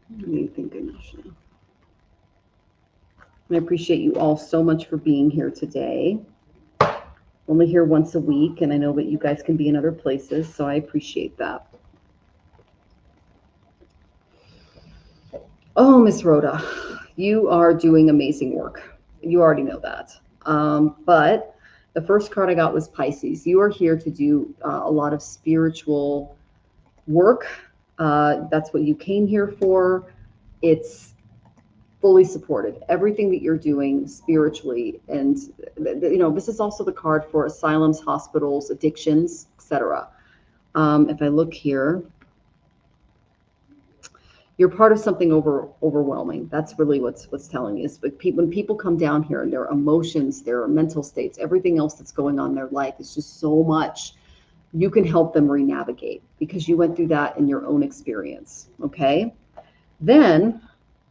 Speaker 2: What do you think, Anisha? I appreciate you all so much for being here today. Only here once a week, and I know that you guys can be in other places, so I appreciate that. Oh, Miss Rhoda, you are doing amazing work. You already know that. But the first card I got was Pisces. You are here to do a lot of spiritual work. That's what you came here for. It's fully supported. Everything that you're doing spiritually, and this is also the card for asylums, hospitals, addictions, etc. If I look here, you're part of something overwhelming. That's really what's telling you. Is when people come down here and their emotions, their mental states, everything else that's going on in their life is just so much. You can help them re-navigate because you went through that in your own experience. Okay. Then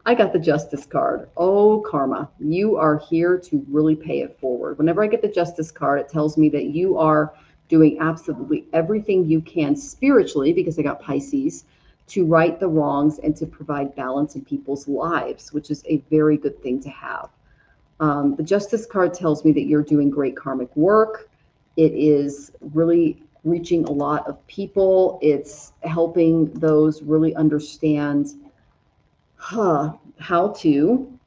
Speaker 2: I got the Justice card. Oh, karma. You are here to really pay it forward. Whenever I get the Justice card, it tells me that you are doing absolutely everything you can spiritually, because I got Pisces, to right the wrongs and to provide balance in people's lives, which is a very good thing to have. The Justice card tells me that you're doing great karmic work. It is really reaching a lot of people. It's helping those really understand how to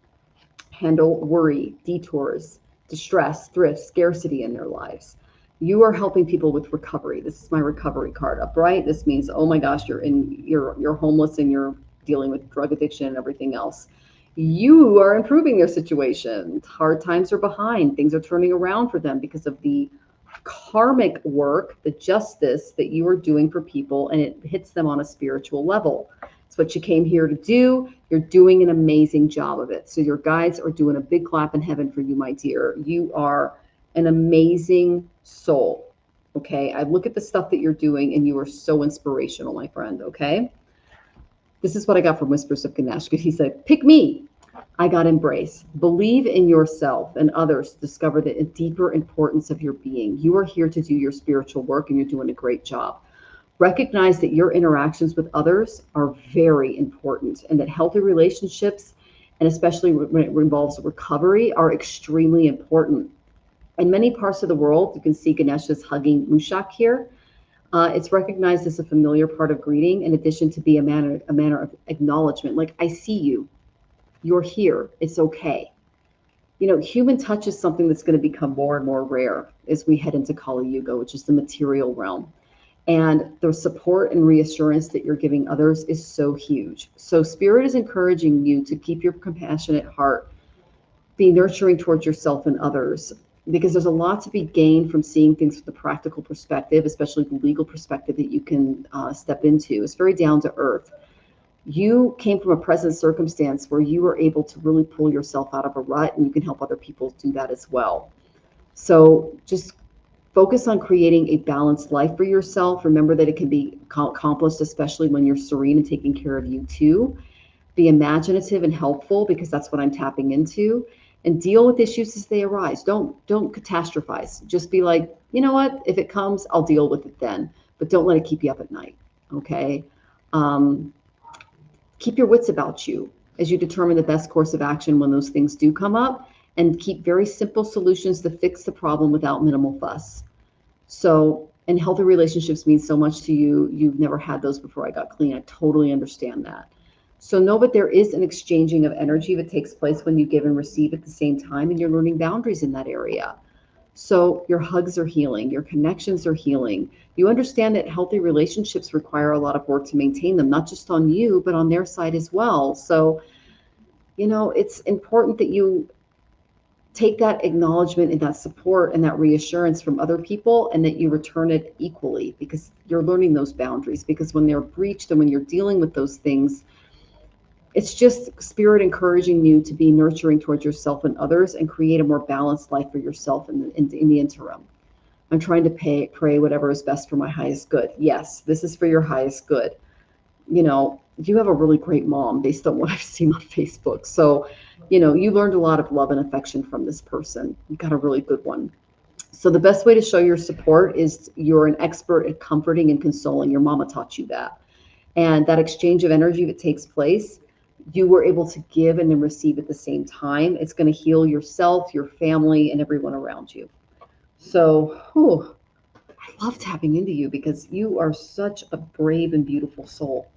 Speaker 2: handle worry, detours, distress, thrift, scarcity in their lives. You are helping people with recovery. This is my recovery card. Upright, this means, oh my gosh, you're homeless and you're dealing with drug addiction and everything else. You are improving their situation. Hard times are behind. Things are turning around for them because of the karmic work, the justice that you are doing for people, and it hits them on a spiritual level. It's what you came here to do. You're doing an amazing job of it. So your guides are doing a big clap in heaven for you, my dear. You are an amazing soul. Okay. I look at the stuff that you're doing and you are so inspirational, my friend. Okay. This is what I got from Whispers of Ganesh. He said, pick me. I got embrace. Believe in yourself and others. Discover the deeper importance of your being. You are here to do your spiritual work and you're doing a great job. Recognize that your interactions with others are very important and that healthy relationships, and especially when it involves recovery, are extremely important. In many parts of the world, you can see Ganesha's hugging Mushak here. It's recognized as a familiar part of greeting, in addition to be a manner of acknowledgement. Like, I see you. You're here. It's okay. You know, human touch is something that's going to become more and more rare as we head into Kali Yuga, which is the material realm. And the support and reassurance that you're giving others is so huge. So Spirit is encouraging you to keep your compassionate heart, be nurturing towards yourself and others, because there's a lot to be gained from seeing things from the practical perspective, especially the legal perspective that you can step into. It's very down to earth. You came from a present circumstance where you were able to really pull yourself out of a rut, and you can help other people do that as well. So just focus on creating a balanced life for yourself. Remember that it can be accomplished, especially when you're serene and taking care of you too. Be imaginative and helpful, because that's what I'm tapping into, and deal with issues as they arise. Don't catastrophize. Just be like, you know what? If it comes, I'll deal with it then. But don't let it keep you up at night. Okay. Keep your wits about you as you determine the best course of action when those things do come up, and keep very simple solutions to fix the problem without minimal fuss. So, and healthy relationships mean so much to you. You've never had those before I got clean. I totally understand that. So know that there is an exchanging of energy that takes place when you give and receive at the same time, and you're learning boundaries in that area. So your hugs are healing, your connections are healing. You understand that healthy relationships require a lot of work to maintain them, not just on you, but on their side as well. So, you know, it's important that you take that acknowledgement and that support and that reassurance from other people, and that you return it equally, because you're learning those boundaries. Because when they're breached and when you're dealing with those things, it's just Spirit encouraging you to be nurturing towards yourself and others, and create a more balanced life for yourself in the interim. I'm trying to pray whatever is best for my highest good. Yes, this is for your highest good. You know, you have a really great mom based on what I've seen on Facebook. So, you know, you learned a lot of love and affection from this person. You got a really good one. So the best way to show your support is you're an expert at comforting and consoling. Your mama taught you that. And that exchange of energy that takes place, you were able to give and then receive at the same time. It's going to heal yourself, your family, and everyone around you. So, I love tapping into you, because you are such a brave and beautiful soul.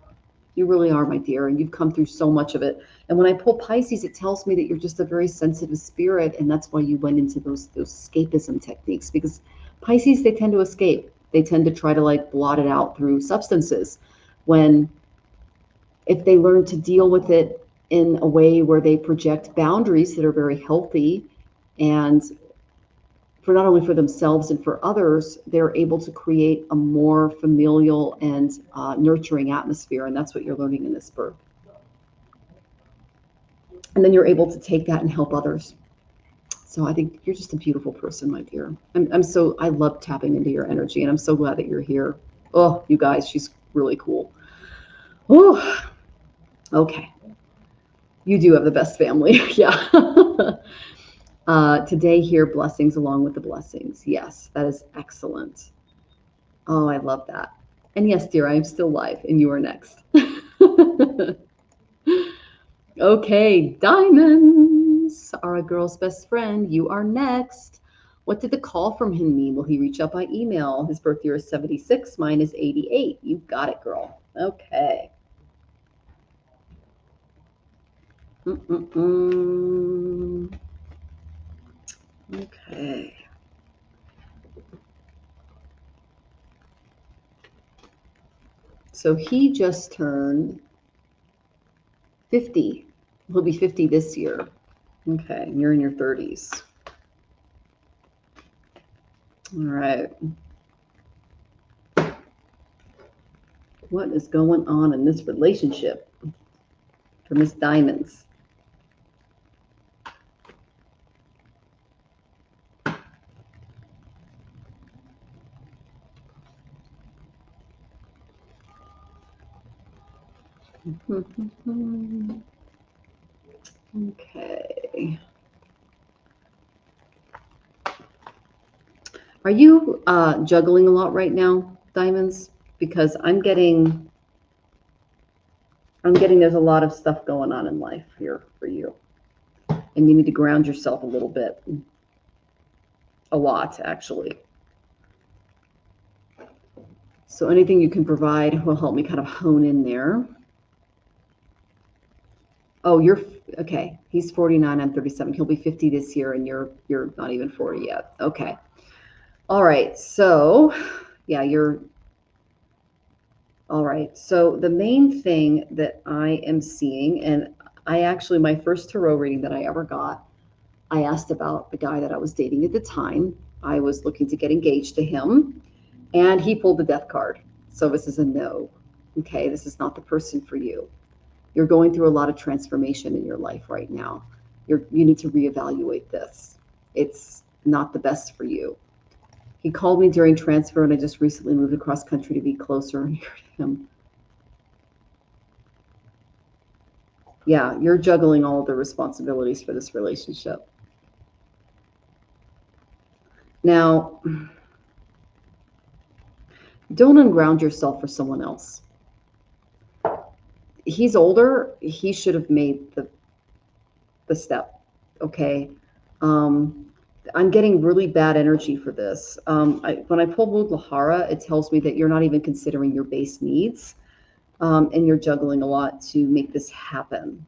Speaker 2: You really are, my dear, and you've come through so much of it. And when I pull Pisces, it tells me that you're just a very sensitive spirit, and that's why you went into those escapism techniques, because Pisces, they tend to escape. They tend to try to like blot it out through substances, when if they learn to deal with it in a way where they project boundaries that are very healthy, and for not only for themselves and for others, they're able to create a more familial and nurturing atmosphere. And that's what you're learning in this birth. And then you're able to take that and help others. So I think you're just a beautiful person, my dear. I love tapping into your energy, and I'm so glad that you're here. Oh, you guys, she's really cool. Oh, okay. You do have the best family. Yeah. Today here, blessings along with the blessings. Yes, that is excellent. Oh, I love that. And yes, dear, I am still live, and you are next. Okay, diamonds are a girl's best friend. You are next. What did the call from him mean? Will he reach out by email? His birth year is 76. Mine is 88. You got it, girl. Okay. Okay. So he just turned 50. He'll be 50 this year. Okay, and you're in your 30s. All right. What is going on in this relationship for Miss Diamonds? Okay. Are you juggling a lot right now, Diamonds? Because I'm getting there's a lot of stuff going on in life here for you. And you need to ground yourself a little bit. A lot, actually. So anything you can provide will help me kind of hone in there. Oh, you're okay. He's 49, I'm 37. He'll be 50 this year, and you're not even 40 yet. Okay. All right. So, yeah, you're all right. So the main thing that I am seeing, and I actually, my first tarot reading that I ever got, I asked about the guy that I was dating at the time. I was looking to get engaged to him, and he pulled the death card. So this is a no. Okay, this is not the person for you. You're going through a lot of transformation in your life right now. You need to reevaluate this. It's not the best for you. He called me during transfer, and I just recently moved across country to be closer and near to him. Yeah, you're juggling all of the responsibilities for this relationship. Now, don't unground yourself for someone else. He's older. He should have made the step. Okay. I'm getting really bad energy for this. When I pull Mudlahara, it tells me that you're not even considering your base needs, and you're juggling a lot to make this happen.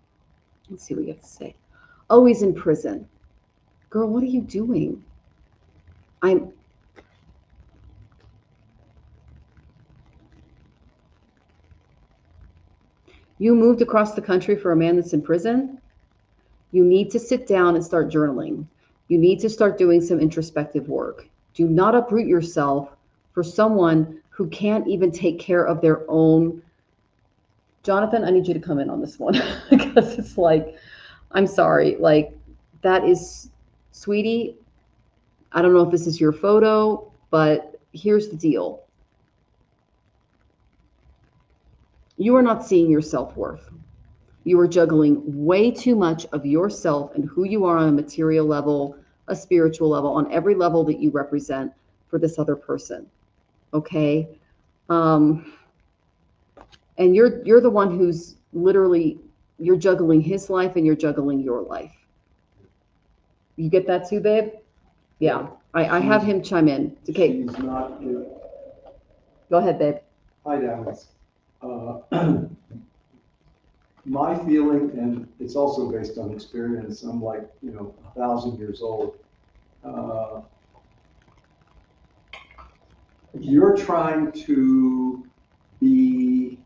Speaker 2: Let's see what you have to say. Oh, he's in prison. Girl, what are you doing? You moved across the country for a man that's in prison? You need to sit down and start journaling. You need to start doing some introspective work. Do not uproot yourself for someone who can't even take care of their own. Jonathan, I need you to come in on this one because it's like, I'm sorry, like that is, sweetie, I don't know if this is your photo, but here's the deal. You are not seeing your self-worth. You are juggling way too much of yourself and who you are on a material level, a spiritual level, on every level that you represent for this other person. Okay? And you're the one who's literally, you're juggling his life and you're juggling your life. You get that too, babe? Yeah. I have him chime in. Okay.
Speaker 3: She's not.
Speaker 2: Go ahead, babe.
Speaker 3: Hi, Dallas. My feeling, and it's also based on experience, I'm like, 1,000 years old. You're trying to be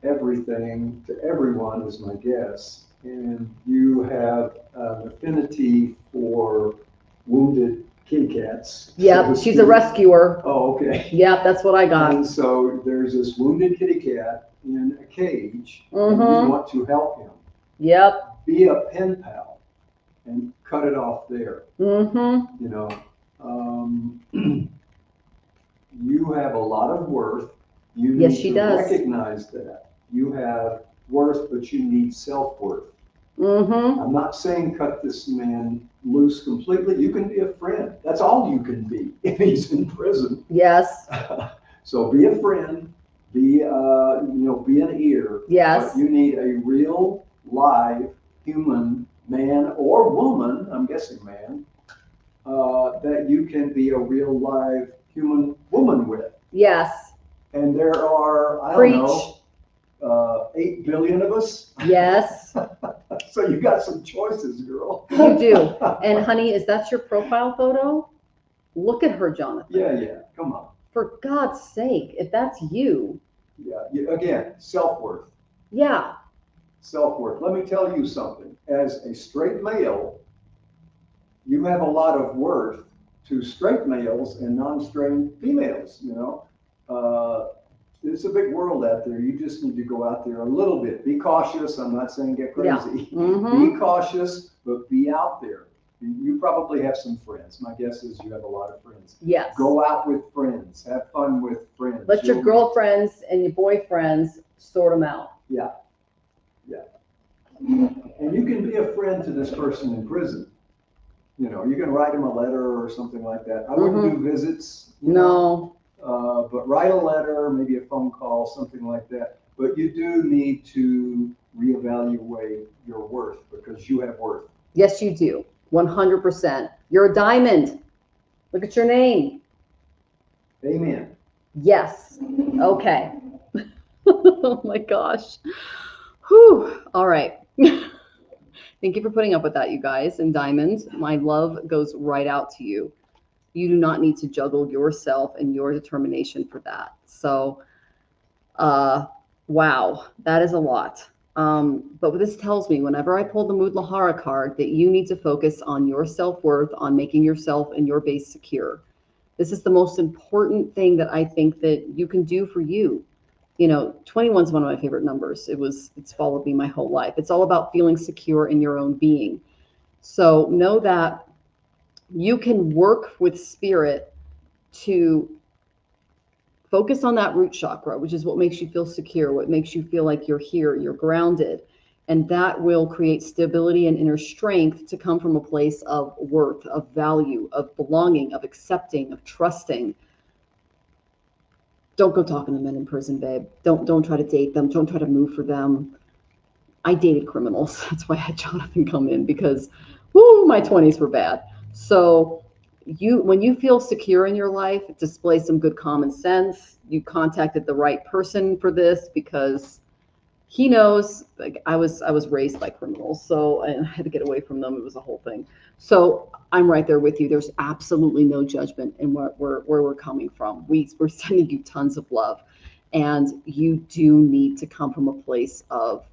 Speaker 3: everything to everyone, is my guess. And you have an affinity for wounded kitty cats.
Speaker 2: Yeah, she's a rescuer.
Speaker 3: Oh, okay.
Speaker 2: Yeah, that's what I got.
Speaker 3: And so there's this wounded kitty cat in a cage, and you want to help him.
Speaker 2: Yep.
Speaker 3: Be a pen pal and cut it off there. You have a lot of worth. You
Speaker 2: Yes,
Speaker 3: need
Speaker 2: she
Speaker 3: to
Speaker 2: does.
Speaker 3: recognize that. You have worth, but you need self-worth. I'm not saying cut this man loose completely. You can be a friend. That's all you can be if he's in prison.
Speaker 2: Yes.
Speaker 3: So be a friend. Be an ear.
Speaker 2: Yes.
Speaker 3: But you need a real, live human, man or woman. I'm guessing man. That you can be a real, live human woman with.
Speaker 2: Yes.
Speaker 3: And there are, I
Speaker 2: Preach.
Speaker 3: don't know, 8 billion of us.
Speaker 2: Yes.
Speaker 3: So you got some choices, girl.
Speaker 2: You do. And honey, is that your profile photo? Look at her, Jonathan.
Speaker 3: Yeah. Come on.
Speaker 2: For God's sake, if that's you.
Speaker 3: Yeah. Again, self-worth.
Speaker 2: Yeah.
Speaker 3: Self-worth. Let me tell you something. As a straight male, you have a lot of worth to straight males and non-straight females, It's a big world out there. You just need to go out there a little bit. Be cautious. I'm not saying get crazy.
Speaker 2: Yeah.
Speaker 3: Be cautious, but be out there. You probably have some friends. My guess is you have a lot of friends.
Speaker 2: Yes.
Speaker 3: Go out with friends. Have fun with friends.
Speaker 2: Let your girlfriends and your boyfriends sort them out.
Speaker 3: Yeah. And you can be a friend to this person in prison. You know, you can write him a letter or something like that. I wouldn't do visits, you know, but write a letter, maybe a phone call, something like that. But you do need to reevaluate your worth because you have worth.
Speaker 2: Yes, you do. 100%. You're a diamond. Look at your name.
Speaker 3: Amen.
Speaker 2: Yes. Okay. Oh my gosh. Whew. All right. Thank you for putting up with that, you guys. And diamonds, my love goes right out to you. You do not need to juggle yourself and your determination for that. So, wow, that is a lot. But what this tells me, whenever I pull the Mudlahara card, that you need to focus on your self-worth, on making yourself and your base secure. This is the most important thing that I think that you can do for you. You know, 21 is one of my favorite numbers. It's followed me my whole life. It's all about feeling secure in your own being. So know that you can work with spirit to focus on that root chakra, which is what makes you feel secure, what makes you feel like you're here, you're grounded. And that will create stability and inner strength to come from a place of worth, of value, of belonging, of accepting, of trusting. Don't go talking to men in prison, babe. Don't try to date them. Don't try to move for them. I dated criminals. That's why I had Jonathan come in, because my 20s were bad. So when you feel secure in your life, display some good common sense. You contacted the right person for this because he knows, like, I was raised by criminals, so I had to get away from them. It was a whole thing. So I'm right there with you. There's absolutely no judgment in where we're coming from. We're sending you tons of love, and you do need to come from a place of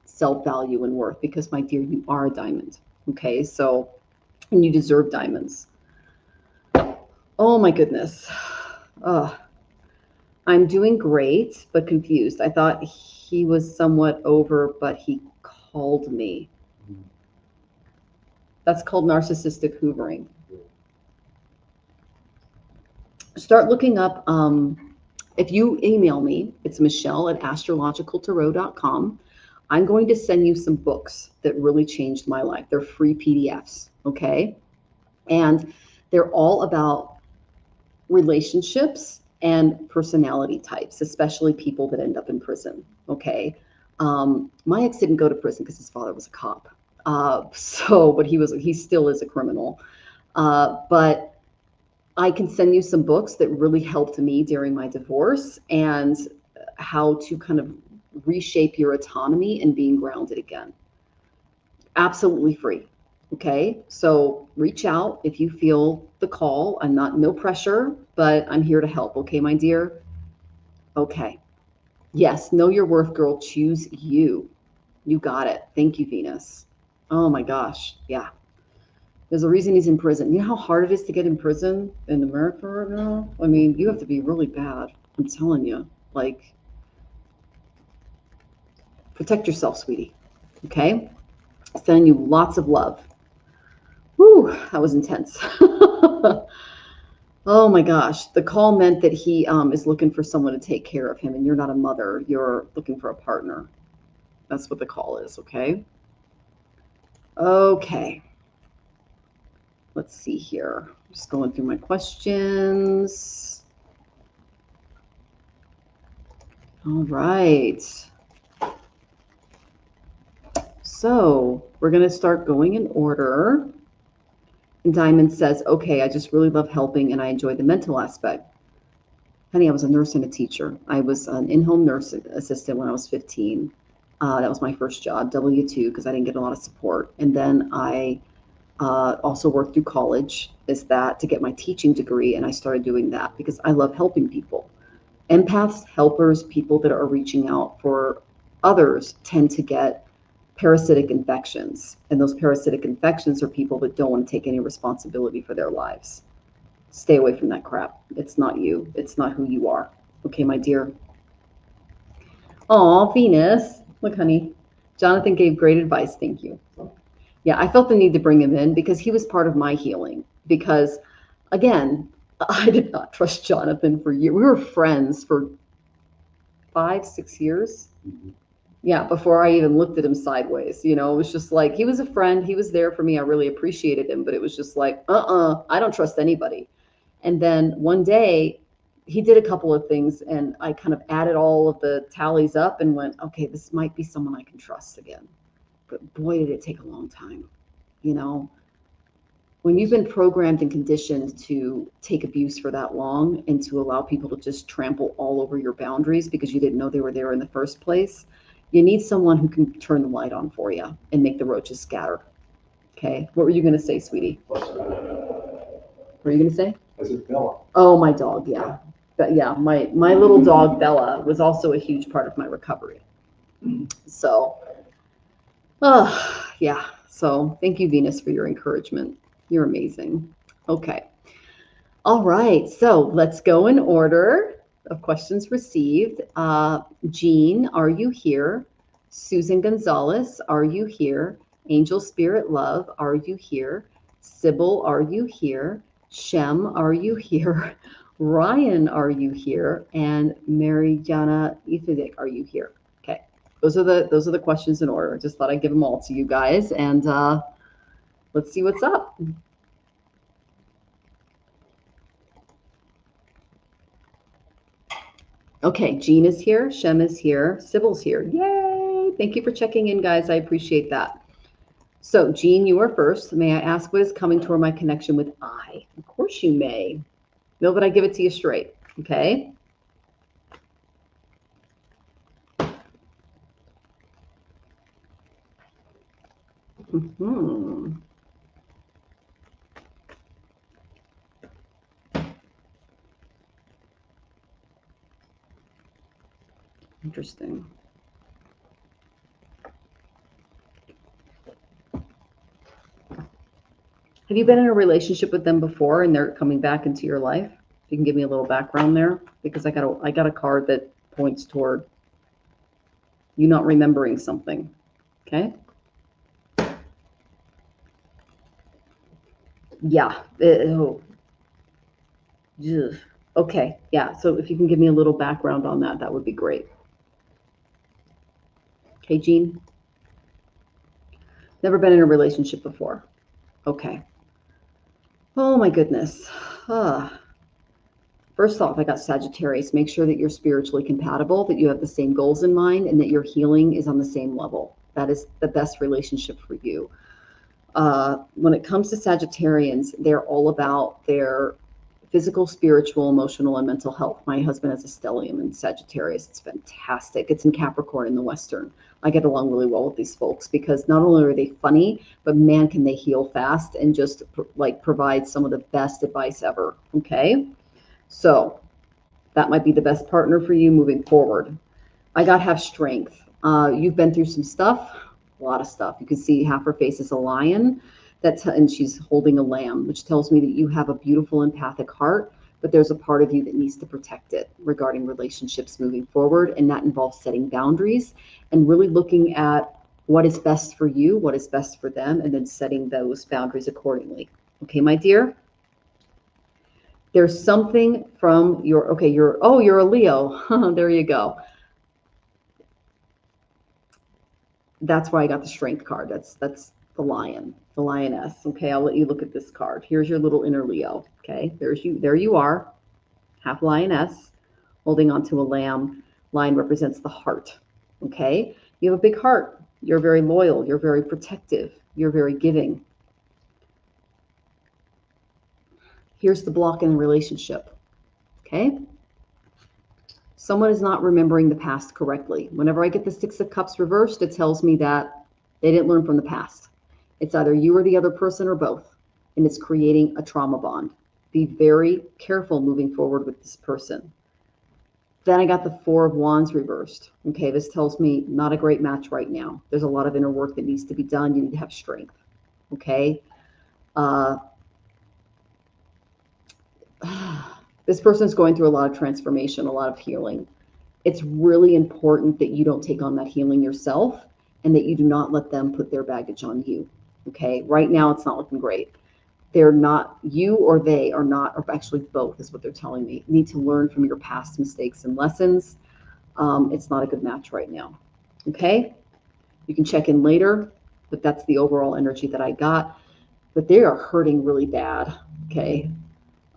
Speaker 2: self-value and worth, because, my dear, you are a diamond. Okay, so, and you deserve diamonds. Oh my goodness. I'm doing great, but confused. I thought he was somewhat over, but he called me. That's called narcissistic hoovering. Start looking up, if you email me, it's michelle@astrologicaltarot.com. I'm going to send you some books that really changed my life. They're free PDFs, okay? And they're all about relationships and personality types, especially people that end up in prison, okay? My ex didn't go to prison because his father was a cop. But he still is a criminal. But I can send you some books that really helped me during my divorce, and how to kind of reshape your autonomy and being grounded again. Absolutely free. Okay, so reach out if you feel the call. No pressure, but I'm here to help. Okay, my dear? Okay. Yes, know your worth, girl. Choose you. You got it. Thank you, Venus. Oh my gosh. Yeah. There's a reason he's in prison. You know how hard it is to get in prison in America right now? I mean, you have to be really bad. I'm telling you. Like, protect yourself, sweetie. Okay? Sending you lots of love. Whew, that was intense. Oh my gosh. The call meant that he is looking for someone to take care of him, and you're not a mother. You're looking for a partner. That's what the call is, okay? Okay. Let's see here. Just going through my questions. All right. So we're going to start going in order. And Diamond says, okay, I just really love helping and I enjoy the mental aspect. Honey, I was a nurse and a teacher. I was an in-home nurse assistant when I was 15. That was my first job, W-2, because I didn't get a lot of support. And then I also worked through college to get my teaching degree. And I started doing that because I love helping people. Empaths, helpers, people that are reaching out for others tend to get parasitic infections. And those parasitic infections are people that don't want to take any responsibility for their lives. Stay away from that crap. It's not you. It's not who you are. Okay, my dear. Aw, Venus. Look, honey. Jonathan gave great advice. Thank you. Yeah, I felt the need to bring him in because he was part of my healing. Because, again, I did not trust Jonathan for years. We were friends for 5-6 years. Yeah, before I even looked at him sideways, it was just like, he was a friend. He was there for me. I really appreciated him, but it was just like, I don't trust anybody. And then one day he did a couple of things and I kind of added all of the tallies up and went, okay, this might be someone I can trust again. But boy, did it take a long time. When you've been programmed and conditioned to take abuse for that long and to allow people to just trample all over your boundaries because you didn't know they were there in the first place, you need someone who can turn the light on for you and make the roaches scatter. Okay. What were you going to say, sweetie? What were you going to say?
Speaker 3: Is it Bella?
Speaker 2: Oh, my dog. Yeah. But yeah, my little dog, Bella, was also a huge part of my recovery. So, yeah. So thank you, Venus, for your encouragement. You're amazing. Okay. All right. So let's go in order of questions received. Jean, are you here? Susan Gonzalez, are you here? Angel Spirit Love, are you here? Sybil, are you here? Shem, are you here? Ryan, are you here? And Mariana Ithidik, are you here? Okay. Those are the questions in order. I just thought I'd give them all to you guys, and let's see what's up. Okay, Jean is here, Shem is here, Sybil's here. Yay! Thank you for checking in, guys. I appreciate that. So, Jean, you are first. May I ask what is coming toward my connection with I? Of course you may. Know that I give it to you straight, okay? Interesting. Have you been in a relationship with them before and they're coming back into your life? You can give me a little background there, because I got a card that points toward you not remembering something. Okay. Yeah. Okay. Yeah. So if you can give me a little background on that, that would be great. Okay, Jean. Never been in a relationship before. Okay. Oh my goodness. First off, I got Sagittarius. Make sure that you're spiritually compatible, that you have the same goals in mind, and that your healing is on the same level. That is the best relationship for you. When it comes to Sagittarians, they're all about their physical, spiritual, emotional, and mental health. My husband has a stellium in Sagittarius. It's fantastic. It's in Capricorn in the Western. I get along really well with these folks because not only are they funny, but man, can they heal fast and just provide some of the best advice ever. Okay. So that might be the best partner for you moving forward. I got have strength. You've been through some stuff, a lot of stuff. You can see half her face is a lion. And she's holding a lamb, which tells me that you have a beautiful empathic heart, but there's a part of you that needs to protect it regarding relationships moving forward. And that involves setting boundaries and really looking at what is best for you, what is best for them, and then setting those boundaries accordingly. Okay, my dear? There's something from you're a Leo. There you go. That's why I got the strength card. That's the lion, the lioness. Okay, I'll let you look at this card. Here's your little inner Leo. Okay, there you are, half lioness, holding onto a lamb. Lion represents the heart. Okay, you have a big heart. You're very loyal. You're very protective. You're very giving. Here's the block in the relationship. Okay, someone is not remembering the past correctly. Whenever I get the Six of Cups reversed, it tells me that they didn't learn from the past. It's either you or the other person or both, and it's creating a trauma bond. Be very careful moving forward with this person. Then I got the Four of Wands reversed. Okay, this tells me not a great match right now. There's a lot of inner work that needs to be done. You need to have strength. Okay. This person's going through a lot of transformation, a lot of healing. It's really important that you don't take on that healing yourself and that you do not let them put their baggage on you. Okay, right now it's not looking great. They're not, you or they are not, or actually both is what they're telling me, need to learn from your past mistakes and lessons. It's not a good match right now. Okay? You can check in later, but that's the overall energy that I got. But they are hurting really bad. Okay?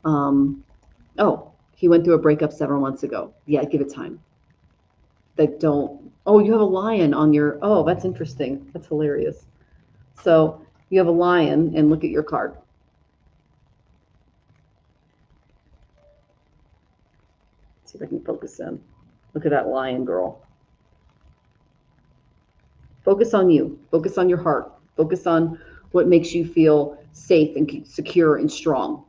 Speaker 2: Oh, he went through a breakup several months ago. Yeah, give it time. That don't. Oh, you have a lion on your. Oh, that's interesting. That's hilarious. So you have a lion, and look at your card. See if I can focus in. Look at that lion, girl. Focus on you. Focus on your heart. Focus on what makes you feel safe and secure and strong.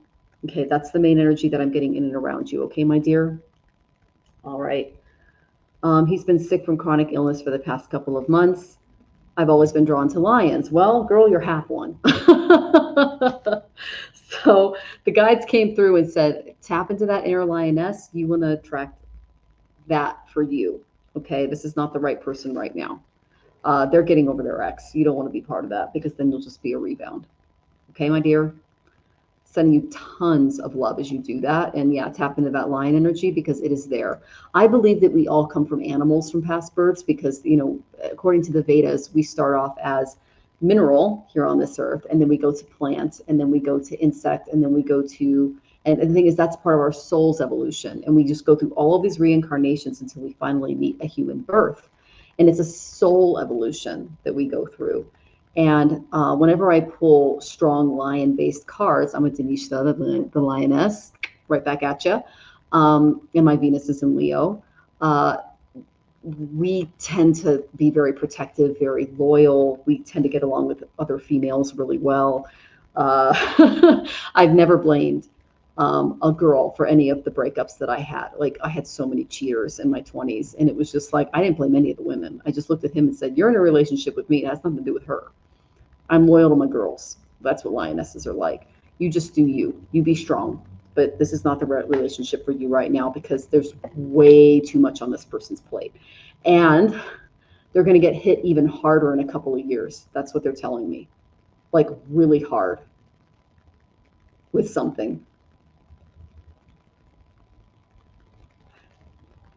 Speaker 2: Okay, that's the main energy that I'm getting in and around you. Okay, my dear? All right. He's been sick from chronic illness for the past couple of months. I've always been drawn to lions. Well, girl, you're half one. So the guides came through and said, tap into that inner lioness. You want to attract that for you. Okay, this is not the right person right now. They're getting over their ex. You don't want to be part of that because then you'll just be a rebound. Okay, my dear? Sending you tons of love as you do that. And yeah, tap into that lion energy because it is there. I believe that we all come from animals from past births because, you know, according to the Vedas, we start off as mineral here on this earth, and then we go to plant, and then we go to insect, and then we go to, and the thing is, that's part of our soul's evolution. And we just go through all of these reincarnations until we finally meet a human birth. And it's a soul evolution that we go through. And whenever I pull strong lion-based cards, I'm a Denisha, the lioness, right back at you. And my Venus is in Leo. We tend to be very protective, very loyal. We tend to get along with other females really well. I've never blamed a girl for any of the breakups that I had. Like, I had so many cheaters in my 20s, and it was just like, I didn't blame any of the women. I just looked at him and said, you're in a relationship with me. It has nothing to do with her. I'm loyal to my girls. That's what lionesses are like. You just do you. You be strong. But this is not the right relationship for you right now because there's way too much on this person's plate. And they're going to get hit even harder in a couple of years. That's what they're telling me. Like, really hard with something.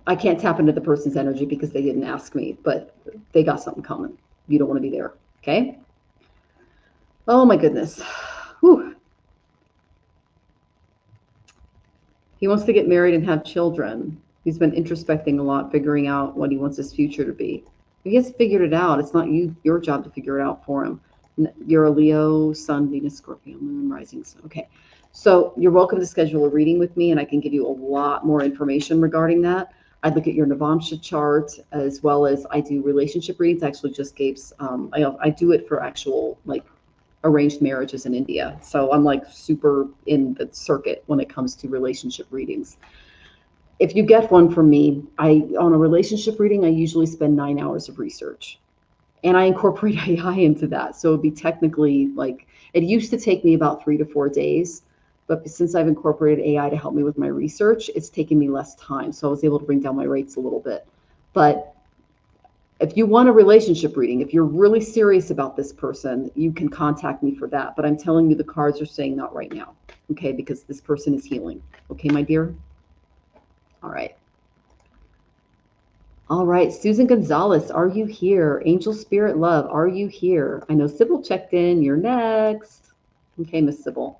Speaker 2: I can't tap into the person's energy because they didn't ask me, but they got something coming. You don't want to be there. Okay? Oh my goodness. Whew. He wants to get married and have children. He's been introspecting a lot, figuring out what he wants his future to be. If he has figured it out, it's not your job to figure it out for him. You're a Leo, Sun, Venus, Scorpio, Moon, Rising Sun. Okay. So you're welcome to schedule a reading with me, and I can give you a lot more information regarding that. I look at your Navamsha chart as well as I do relationship readings. I actually just gave, I do it for actual, like, arranged marriages in India. So I'm like super in the circuit when it comes to relationship readings. If you get one from me, on a relationship reading, I usually spend 9 hours of research, and I incorporate AI into that. So it'd be technically like, it used to take me about 3 to 4 days, but since I've incorporated AI to help me with my research, it's taken me less time. So I was able to bring down my rates a little bit. But if you want a relationship reading, if you're really serious about this person, you can contact me for that. But I'm telling you, the cards are saying not right now, okay? Because this person is healing. Okay, my dear? All right. All right, Susan Gonzalez, are you here? Angel Spirit Love, are you here? I know Sybil checked in. You're next. Okay, Miss Sybil.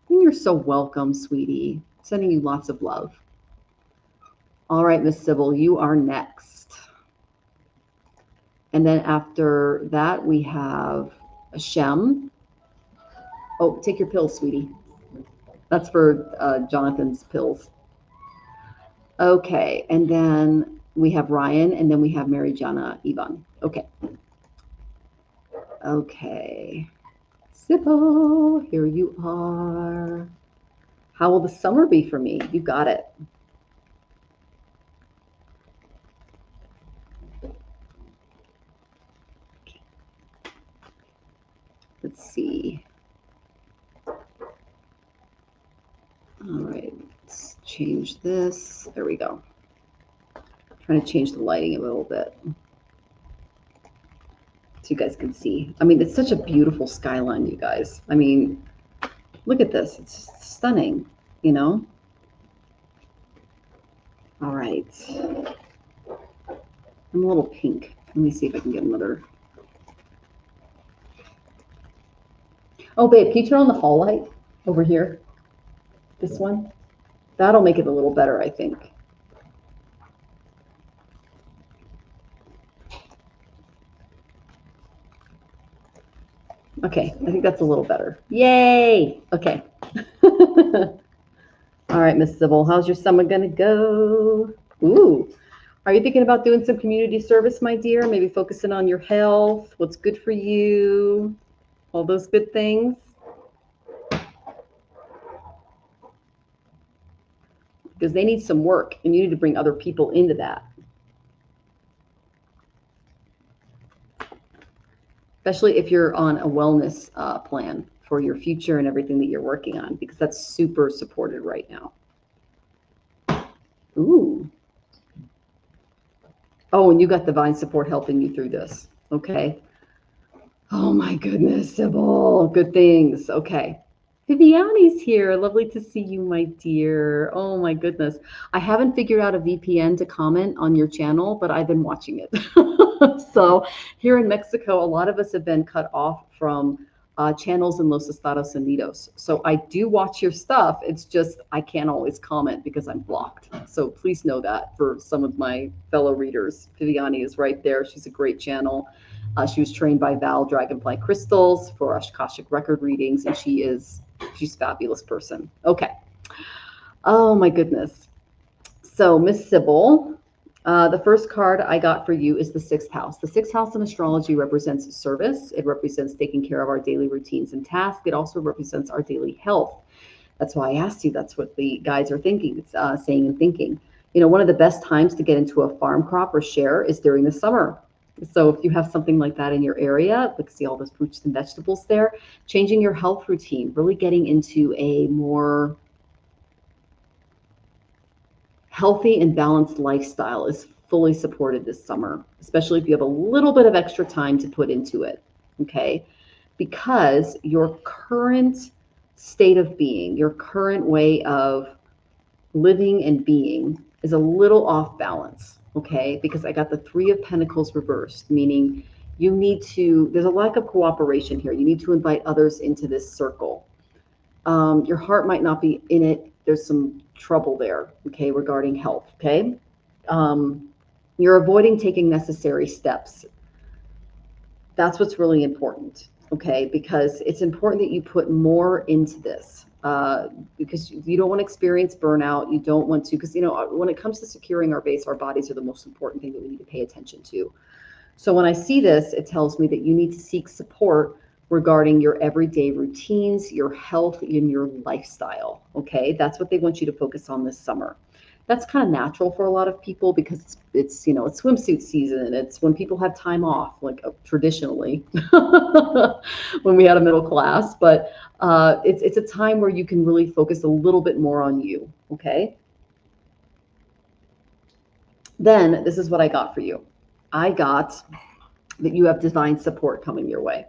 Speaker 2: You're so welcome, sweetie. Sending you lots of love. All right, Miss Sybil, you are next. And then after that, we have Shem. Oh, take your pills, sweetie. That's for Jonathan's pills. Okay, and then we have Ryan, and then we have Mary Jana Ivan. Okay. Okay. Sybil, here you are. How will the summer be for me? You got it. Let's see. All right, let's change this. There we go. Trying to change the lighting a little bit so you guys can see. I mean, it's such a beautiful skyline, you guys. I mean, look at this. It's stunning, you know? All right. I'm a little pink. Let me see if I can get another. Oh, babe, can you turn on the hall light over here? This one? That'll make it a little better, I think. Okay, I think that's a little better. Yay! Okay. All right, Miss Sybil, how's your summer gonna go? Ooh, are you thinking about doing some community service, my dear? Maybe focusing on your health, what's good for you, all those good things? Because they need some work, and you need to bring other people into that. Especially if you're on a wellness plan for your future and everything that you're working on, because that's super supported right now. Ooh. Oh, and you got divine support helping you through this. Okay. Oh my goodness, Sybil. Good things. Okay. Viviani's here. Lovely to see you, my dear. Oh my goodness. I haven't figured out a VPN to comment on your channel, but I've been watching it. So here in Mexico, a lot of us have been cut off from channels in Los Estados Unidos. So I do watch your stuff. It's just I can't always comment because I'm blocked. So please know that for some of my fellow readers. Viviani is right there. She's a great channel. She was trained by Val Dragonfly Crystals for Akashic record readings, and she's a fabulous person. Okay. Oh my goodness. So Miss Sybil, the first card I got for you is the 6th house. The 6th house in astrology represents service. It represents taking care of our daily routines and tasks. It also represents our daily health. That's why I asked you. That's what the guides are thinking, saying and thinking. You know, one of the best times to get into a farm crop or share is during the summer. So if you have something like that in your area, like see all those fruits and vegetables there, changing your health routine, really getting into a more healthy and balanced lifestyle is fully supported this summer, especially if you have a little bit of extra time to put into it, okay? Because your current state of being, your current way of living and being is a little off balance, okay? Because I got the 3 of Pentacles reversed, meaning you need to, there's a lack of cooperation here. You need to invite others into this circle. Your heart might not be in it. There's some trouble there, okay, regarding health, okay? You're avoiding taking necessary steps. That's what's really important, okay? Because it's important that you put more into this because you don't want to experience burnout. You don't want to, because, you know, when it comes to securing our base, our bodies are the most important thing that we need to pay attention to. So when I see this, it tells me that you need to seek support regarding your everyday routines, your health, and your lifestyle, okay? That's what they want you to focus on this summer. That's kind of natural for a lot of people because it's you know, it's swimsuit season. It's when people have time off, like traditionally when we had a middle class, but it's a time where you can really focus a little bit more on you, okay? Then this is what I got for you. I got that you have divine support coming your way.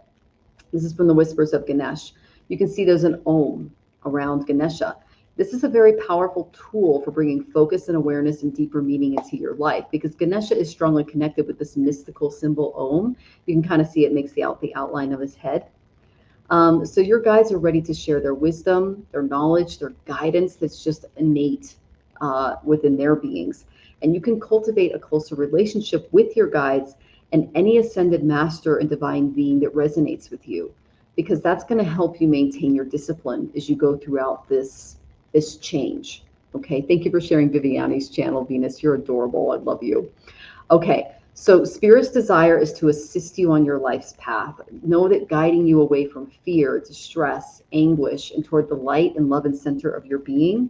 Speaker 2: This is from the Whispers of Ganesh. You can see there's an Om around Ganesha. This is a very powerful tool for bringing focus and awareness and deeper meaning into your life because Ganesha is strongly connected with this mystical symbol Om. You can kind of see it makes the outline of his head. So your guides are ready to share their wisdom, their knowledge, their guidance that's just innate within their beings. And you can cultivate a closer relationship with your guides and any ascended master and divine being that resonates with you, because that's going to help you maintain your discipline as you go throughout this change. Okay, thank you for sharing Viviani's channel, Venus. You're adorable. I love you. Okay, so Spirit's desire is to assist you on your life's path. Know that guiding you away from fear, distress, anguish, and toward the light and love and center of your being,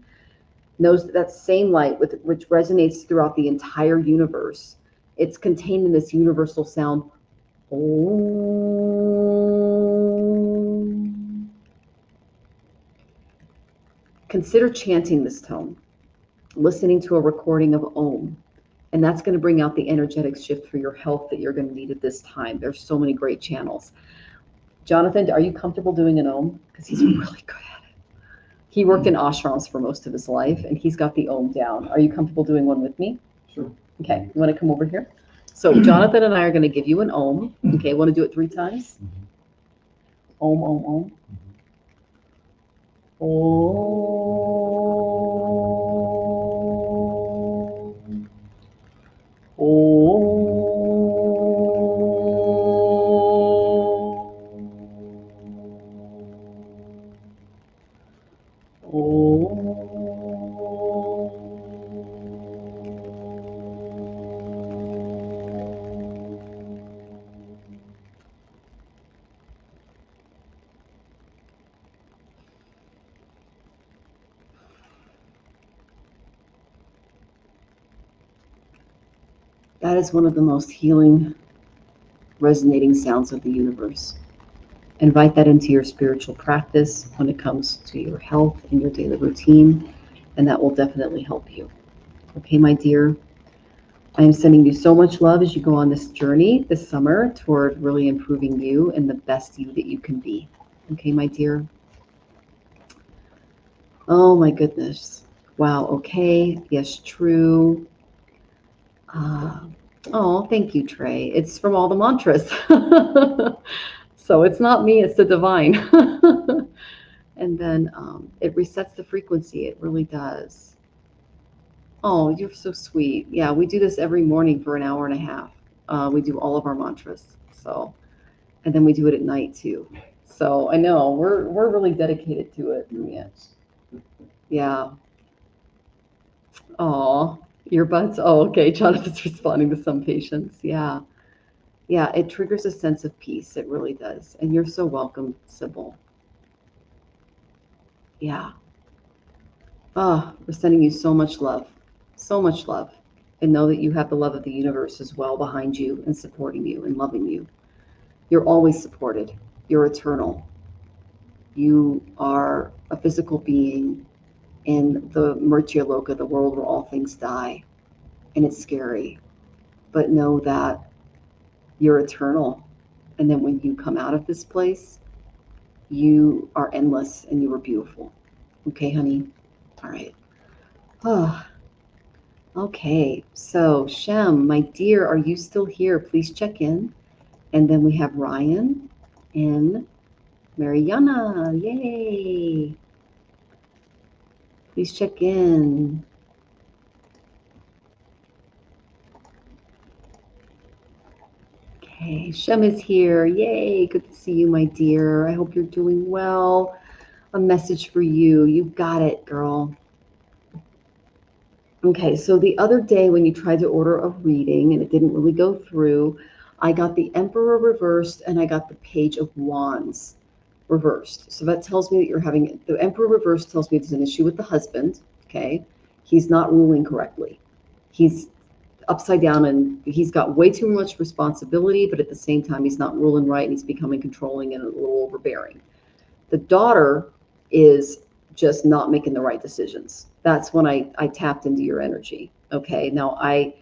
Speaker 2: knows that same light which resonates throughout the entire universe. It's contained in this universal sound. Om. Consider chanting this tone, listening to a recording of Om, and that's going to bring out the energetic shift for your health that you're going to need at this time. There's so many great channels. Jonathan, are you comfortable doing an Om? Because he's really good at it. He worked in ashrams for most of his life, and he's got the Om down. Are you comfortable doing one with me?
Speaker 3: Sure.
Speaker 2: Okay, you want to come over here? So Jonathan and I are going to give you an Om. Okay, want to do it 3 times? Om, Om, Om. Om. Om. That is one of the most healing, resonating sounds of the universe. Invite that into your spiritual practice when it comes to your health and your daily routine, and that will definitely help you. Okay, my dear, I am sending you so much love as you go on this journey this summer toward really improving you and the best you that you can be. Okay, my dear. Oh my goodness. Wow, okay. Yes, true. Oh, thank you, Trey. It's from all the mantras. So it's not me, it's the divine. And then it resets the frequency. It really does. Oh, you're so sweet. Yeah, we do this every morning for an hour and a half. We do all of our mantras. So, and then we do it at night too. So I know we're really dedicated to it. Yeah. Yeah. Oh, earbuds. Oh, okay. Jonathan's responding to some patients. Yeah. Yeah, it triggers a sense of peace. It really does. And you're so welcome, Sybil. Yeah. Oh, we're sending you so much love. So much love. And know that you have the love of the universe as well behind you and supporting you and loving you. You're always supported. You're eternal. You are a physical being in the Mrityaloka, the world where all things die. And it's scary. But know that you're eternal. And then when you come out of this place, you are endless and you are beautiful. Okay, honey? All right. Oh, okay. So, Shem, my dear, are you still here? Please check in. And then we have Ryan and Mariana. Yay. Please check in. Okay, Shem is here. Yay. Good to see you, my dear. I hope you're doing well. A message for you. You got it, girl. Okay, so the other day when you tried to order a reading and it didn't really go through, I got the Emperor reversed and I got the Page of Wands reversed. So that tells me that you're having, the Emperor reversed tells me there's an issue with the husband, okay? He's not ruling correctly. He's upside down and he's got way too much responsibility, but at the same time, he's not ruling right and he's becoming controlling and a little overbearing. The daughter is just not making the right decisions. That's when I tapped into your energy. Okay. Now I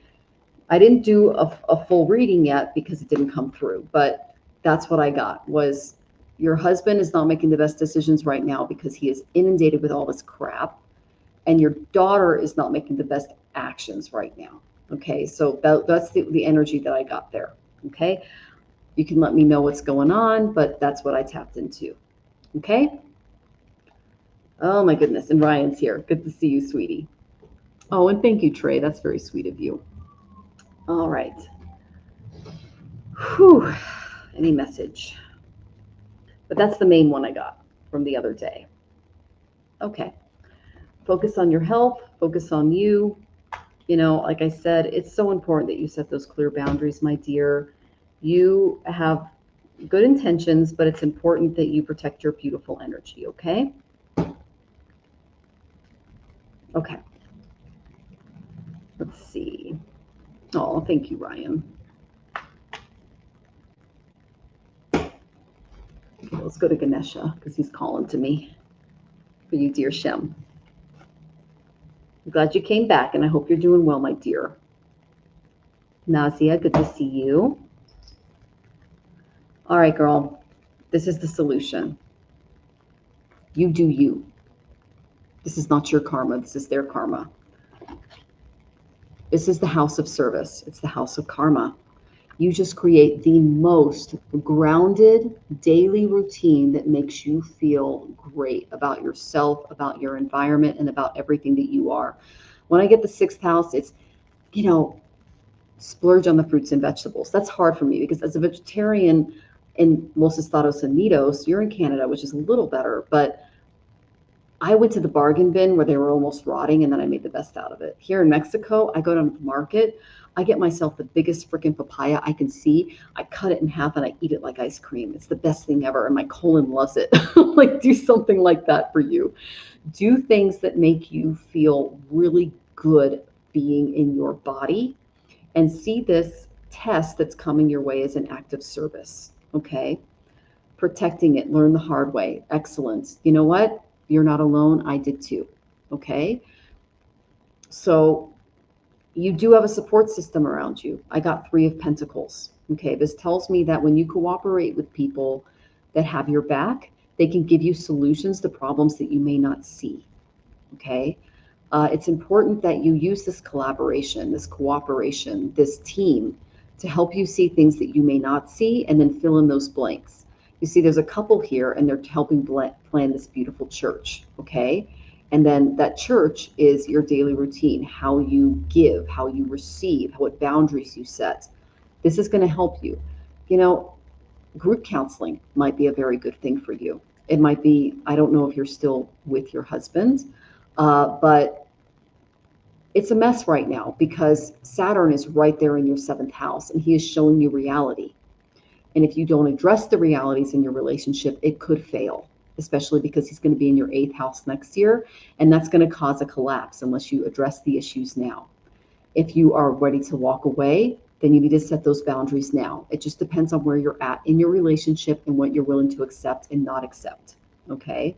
Speaker 2: didn't do a full reading yet because it didn't come through, but that's what I got was your husband is not making the best decisions right now because he is inundated with all this crap. And your daughter is not making the best actions right now. Okay. So that's the energy that I got there. Okay. You can let me know what's going on, but that's what I tapped into. Okay. Oh my goodness. And Ryan's here. Good to see you, sweetie. Oh, and thank you, Trey. That's very sweet of you. All right. Whew. Any message? But that's the main one I got from the other day. Okay. Focus on your health. Focus on you. You know, like I said, it's so important that you set those clear boundaries, my dear. You have good intentions, but it's important that you protect your beautiful energy, okay? Okay. Let's see. Oh, thank you, Ryan. Okay, let's go to Ganesha because he's calling to me. For you, dear Shem. I'm glad you came back, and I hope you're doing well, my dear. Nazia, good to see you. All right, girl. This is the solution. You do you. This is not your karma. This is their karma. This is the house of service. It's the house of karma. You just create the most grounded daily routine that makes you feel great about yourself, about your environment, and about everything that you are. When I get the 6th house, it's, splurge on the fruits and vegetables. That's hard for me because as a vegetarian in Los Estados Unidos, you're in Canada, which is a little better, but I went to the bargain bin where they were almost rotting, and then I made the best out of it. Here in Mexico, I go to the market, I get myself the biggest freaking papaya I can see. I cut it in half and I eat it like ice cream. It's the best thing ever, and my colon loves it. Like, do something like that for you. Do things that make you feel really good being in your body, and see this test that's coming your way as an act of service, okay? Protecting it, learn the hard way, excellence. You know what? You're not alone. I did too, okay? So you do have a support system around you. I got 3 of Pentacles, okay? This tells me that when you cooperate with people that have your back, they can give you solutions to problems that you may not see, okay? It's important that you use this collaboration, this cooperation, this team to help you see things that you may not see, and then fill in those blanks. You see, there's a couple here, and they're helping plan this beautiful church, okay? And then that church is your daily routine, how you give, how you receive, what boundaries you set. This is going to help you. Group counseling might be a very good thing for you. It might be, I don't know if you're still with your husband, but it's a mess right now because Saturn is right there in your 7th house, and he is showing you reality. And if you don't address the realities in your relationship, it could fail, especially because he's going to be in your 8th house next year, and that's going to cause a collapse unless you address the issues now. If you are ready to walk away, then you need to set those boundaries now. It just depends on where you're at in your relationship and what you're willing to accept and not accept, okay?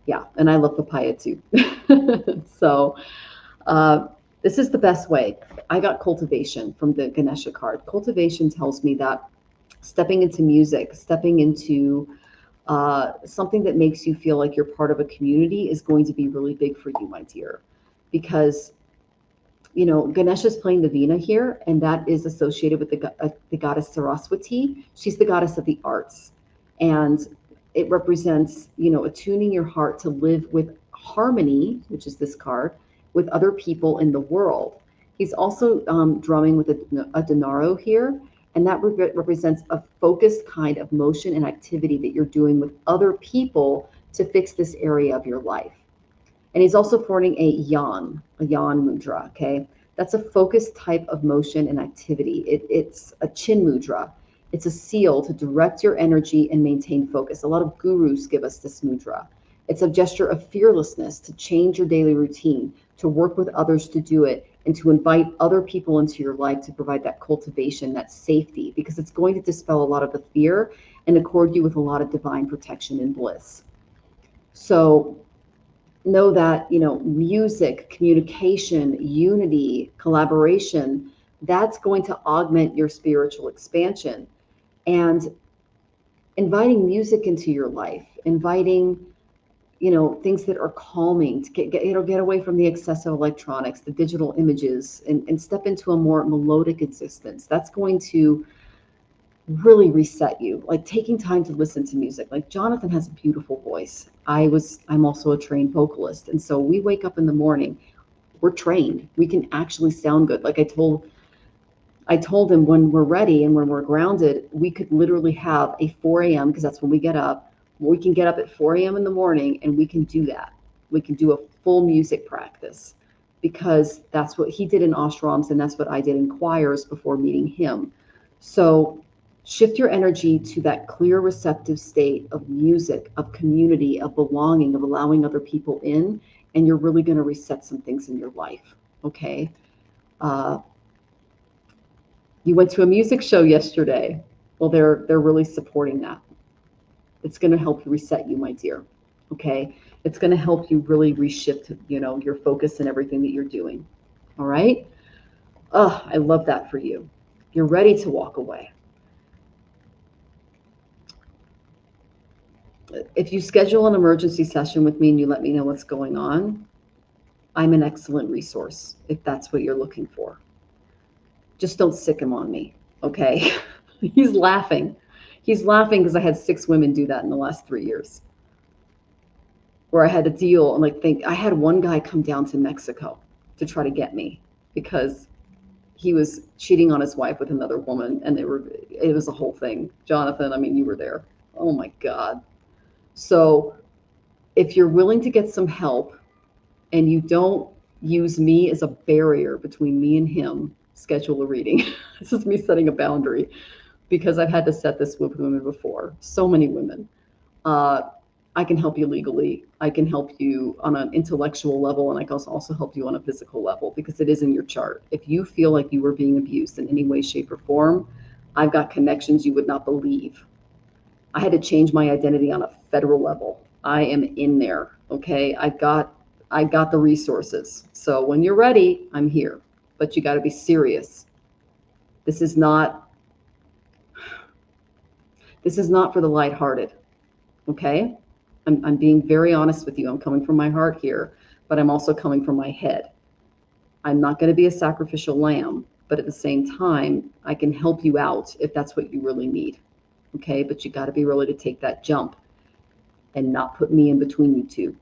Speaker 2: Yeah, and I love papaya too. So this is the best way. I got cultivation from the Ganesha card. Cultivation tells me that stepping into music, stepping into something that makes you feel like you're part of a community is going to be really big for you, my dear. Because, Ganesha is playing the Veena here, and that is associated with the goddess Saraswati. She's the goddess of the arts. And it represents, attuning your heart to live with harmony, which is this card, with other people in the world. He's also drumming with a denaro here, and that represents a focused kind of motion and activity that you're doing with other people to fix this area of your life. And he's also forming a yan mudra, okay? That's a focused type of motion and activity. It's a chin mudra. It's a seal to direct your energy and maintain focus. A lot of gurus give us this mudra. It's a gesture of fearlessness to change your daily routine, to work with others to do it, and to invite other people into your life to provide that cultivation, that safety, because it's going to dispel a lot of the fear and accord you with a lot of divine protection and bliss. So know that, music, communication, unity, collaboration, that's going to augment your spiritual expansion. And inviting music into your life, inviting things that are calming, to get away from the excessive electronics, the digital images, and step into a more melodic existence. That's going to really reset you. Like taking time to listen to music. Like Jonathan has a beautiful voice. I'm also a trained vocalist. And so we wake up in the morning, we're trained. We can actually sound good. Like I told him when we're ready and when we're grounded, we could literally have a 4 a.m. because that's when we get up. We can get up at 4 a.m. in the morning and we can do that. We can do a full music practice because that's what he did in ashrams and that's what I did in choirs before meeting him. So shift your energy to that clear, receptive state of music, of community, of belonging, of allowing other people in, and you're really going to reset some things in your life, okay? You went to a music show yesterday. Well, they're really supporting that. It's going to help you reset you, my dear. Okay. It's going to help you really reshift, your focus and everything that you're doing. All right. Oh, I love that for you. You're ready to walk away. If you schedule an emergency session with me and you let me know what's going on, I'm an excellent resource if that's what you're looking for. Just don't sick him on me. Okay. He's laughing. He's laughing because I had 6 women do that in the last 3 years, where I had to deal and like think. I had one guy come down to Mexico to try to get me because he was cheating on his wife with another woman, and it was a whole thing. Jonathan, I mean, you were there. Oh my God. So if you're willing to get some help and you don't use me as a barrier between me and him, schedule a reading. This is me setting a boundary because I've had to set this with women before. So many women. I can help you legally. I can help you on an intellectual level, and I can also help you on a physical level because it is in your chart. If you feel like you were being abused in any way, shape, or form, I've got connections you would not believe. I had to change my identity on a federal level. I am in there, okay? I got the resources. So when you're ready, I'm here. But you got to be serious. This is not for the lighthearted, okay? I'm being very honest with you. I'm coming from my heart here, but I'm also coming from my head. I'm not going to be a sacrificial lamb, but at the same time, I can help you out if that's what you really need, okay? But you got to be willing to take that jump and not put me in between you two,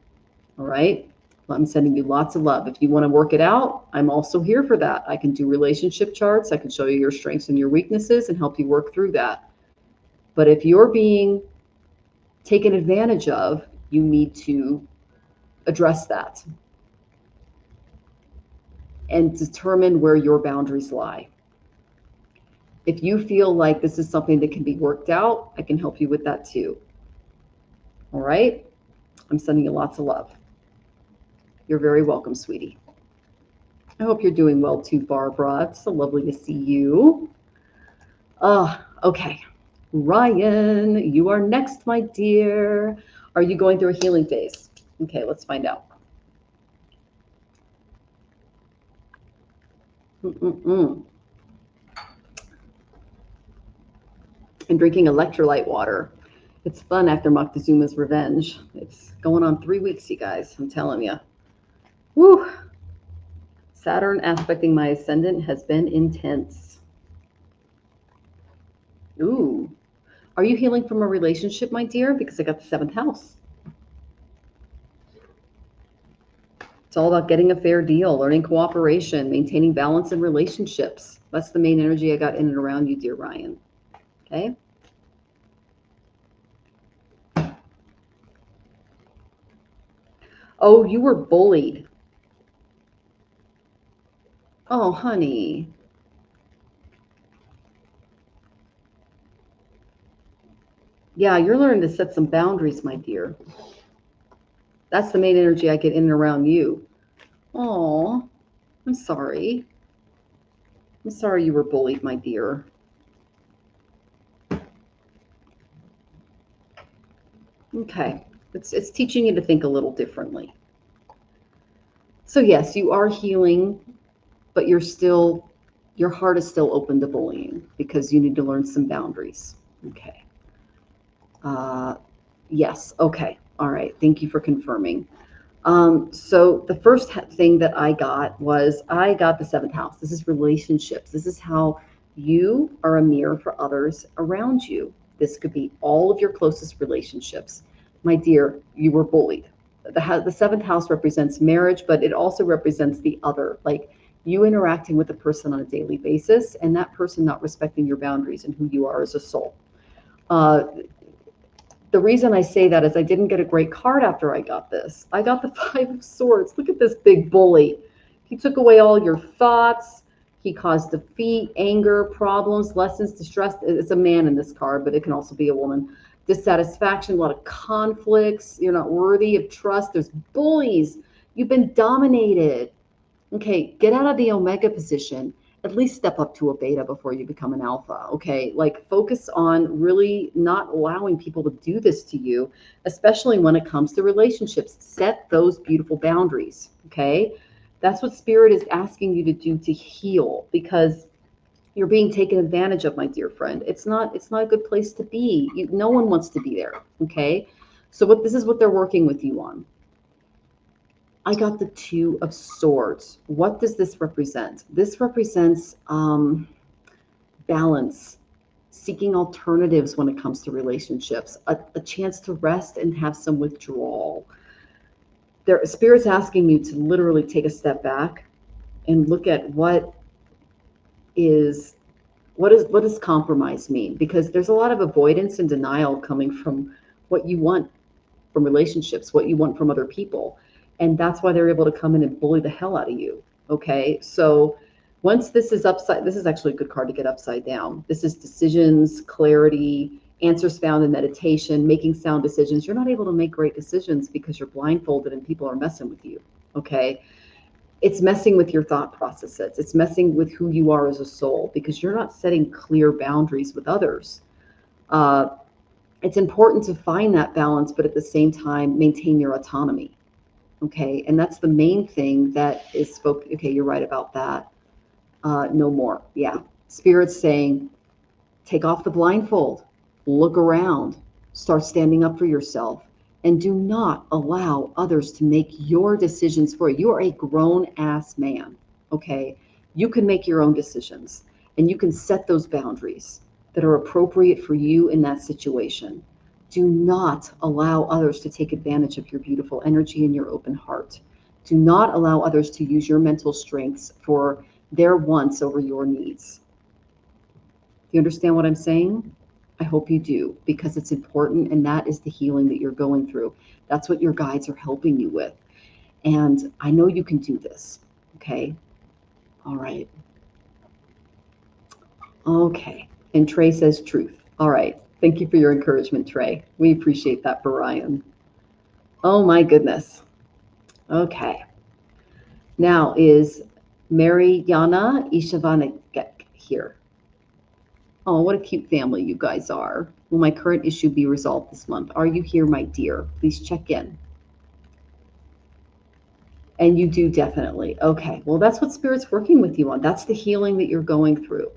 Speaker 2: all right? Well, I'm sending you lots of love. If you want to work it out, I'm also here for that. I can do relationship charts. I can show you your strengths and your weaknesses and help you work through that. But if you're being taken advantage of, you need to address that and determine where your boundaries lie. If you feel like this is something that can be worked out, I can help you with that too. All right? I'm sending you lots of love. You're very welcome, sweetie. I hope you're doing well too, Barbara. It's so lovely to see you. Okay. Ryan, you are next, my dear. Are you going through a healing phase? Okay, let's find out. I'm drinking electrolyte water. It's fun after Moctezuma's revenge. It's going on 3 weeks, you guys. I'm telling you. Woo! Saturn aspecting my ascendant has been intense. Ooh. Are you healing from a relationship, my dear? Because I got the 7th house. It's all about getting a fair deal, learning cooperation, maintaining balance in relationships. That's the main energy I got in and around you, dear Ryan. Okay? Oh, you were bullied. Oh, honey. Yeah, you're learning to set some boundaries, my dear. That's the main energy I get in and around you. Oh, I'm sorry. I'm sorry you were bullied, my dear. Okay. It's teaching you to think a little differently. So yes, you are healing, but your heart is still open to bullying because you need to learn some boundaries. Okay. Yes. Okay. All right. Thank you for confirming. So the first thing that I got was I got the 7th house. This is relationships. This is how you are a mirror for others around you. This could be all of your closest relationships. My dear, you were bullied. The 7th house represents marriage, but it also represents the other, like you interacting with a person on a daily basis and that person not respecting your boundaries and who you are as a soul. The reason I say that is I didn't get a great card after I got this. I got the 5 of Swords. Look at this big bully. He took away all your thoughts. He caused defeat, anger, problems, lessons, distress. It's a man in this card, but it can also be a woman. Dissatisfaction, a lot of conflicts. You're not worthy of trust. There's bullies. You've been dominated. Okay, get out of the Omega position. At least step up to a beta before you become an alpha, okay? Like focus on really not allowing people to do this to you, especially when it comes to relationships. Set those beautiful boundaries, okay? That's what Spirit is asking you to do to heal because you're being taken advantage of, my dear friend. It's not a good place to be. No one wants to be there, okay? So this is what they're working with you on. I got the 2 of Swords. What does this represent? This represents balance, seeking alternatives when it comes to relationships, a chance to rest and have some withdrawal. Spirit's asking you to literally take a step back and look at what does compromise mean? Because there's a lot of avoidance and denial coming from what you want from relationships, what you want from other people. And that's why they're able to come in and bully the hell out of you. Okay. So once this is upside, this is actually a good card to get upside down. This is decisions, clarity, answers found in meditation, making sound decisions. You're not able to make great decisions because you're blindfolded and people are messing with you. Okay. It's messing with your thought processes. It's messing with who you are as a soul because you're not setting clear boundaries with others. It's important to find that balance, but at the same time, maintain your autonomy. Okay. And that's the main thing that is spoken. Okay. You're right about that. No more. Yeah. Spirit's saying, take off the blindfold, look around, start standing up for yourself, and do not allow others to make your decisions for you. You are a grown ass man. Okay. You can make your own decisions and you can set those boundaries that are appropriate for you in that situation. Do not allow others to take advantage of your beautiful energy and your open heart. Do not allow others to use your mental strengths for their wants over your needs. Do you understand what I'm saying? I hope you do, because it's important, and that is the healing that you're going through. That's what your guides are helping you with. And I know you can do this. Okay. All right. Okay. And Trey says truth. All right. Thank you for your encouragement, Trey. We appreciate that for Ryan. Oh my goodness. Okay. Now is Mariana Ishavanagek here. Oh, what a cute family you guys are. Will my current issue be resolved this month? Are you here, my dear? Please check in. And you do, definitely. Okay. Well, that's what Spirit's working with you on. That's the healing that you're going through.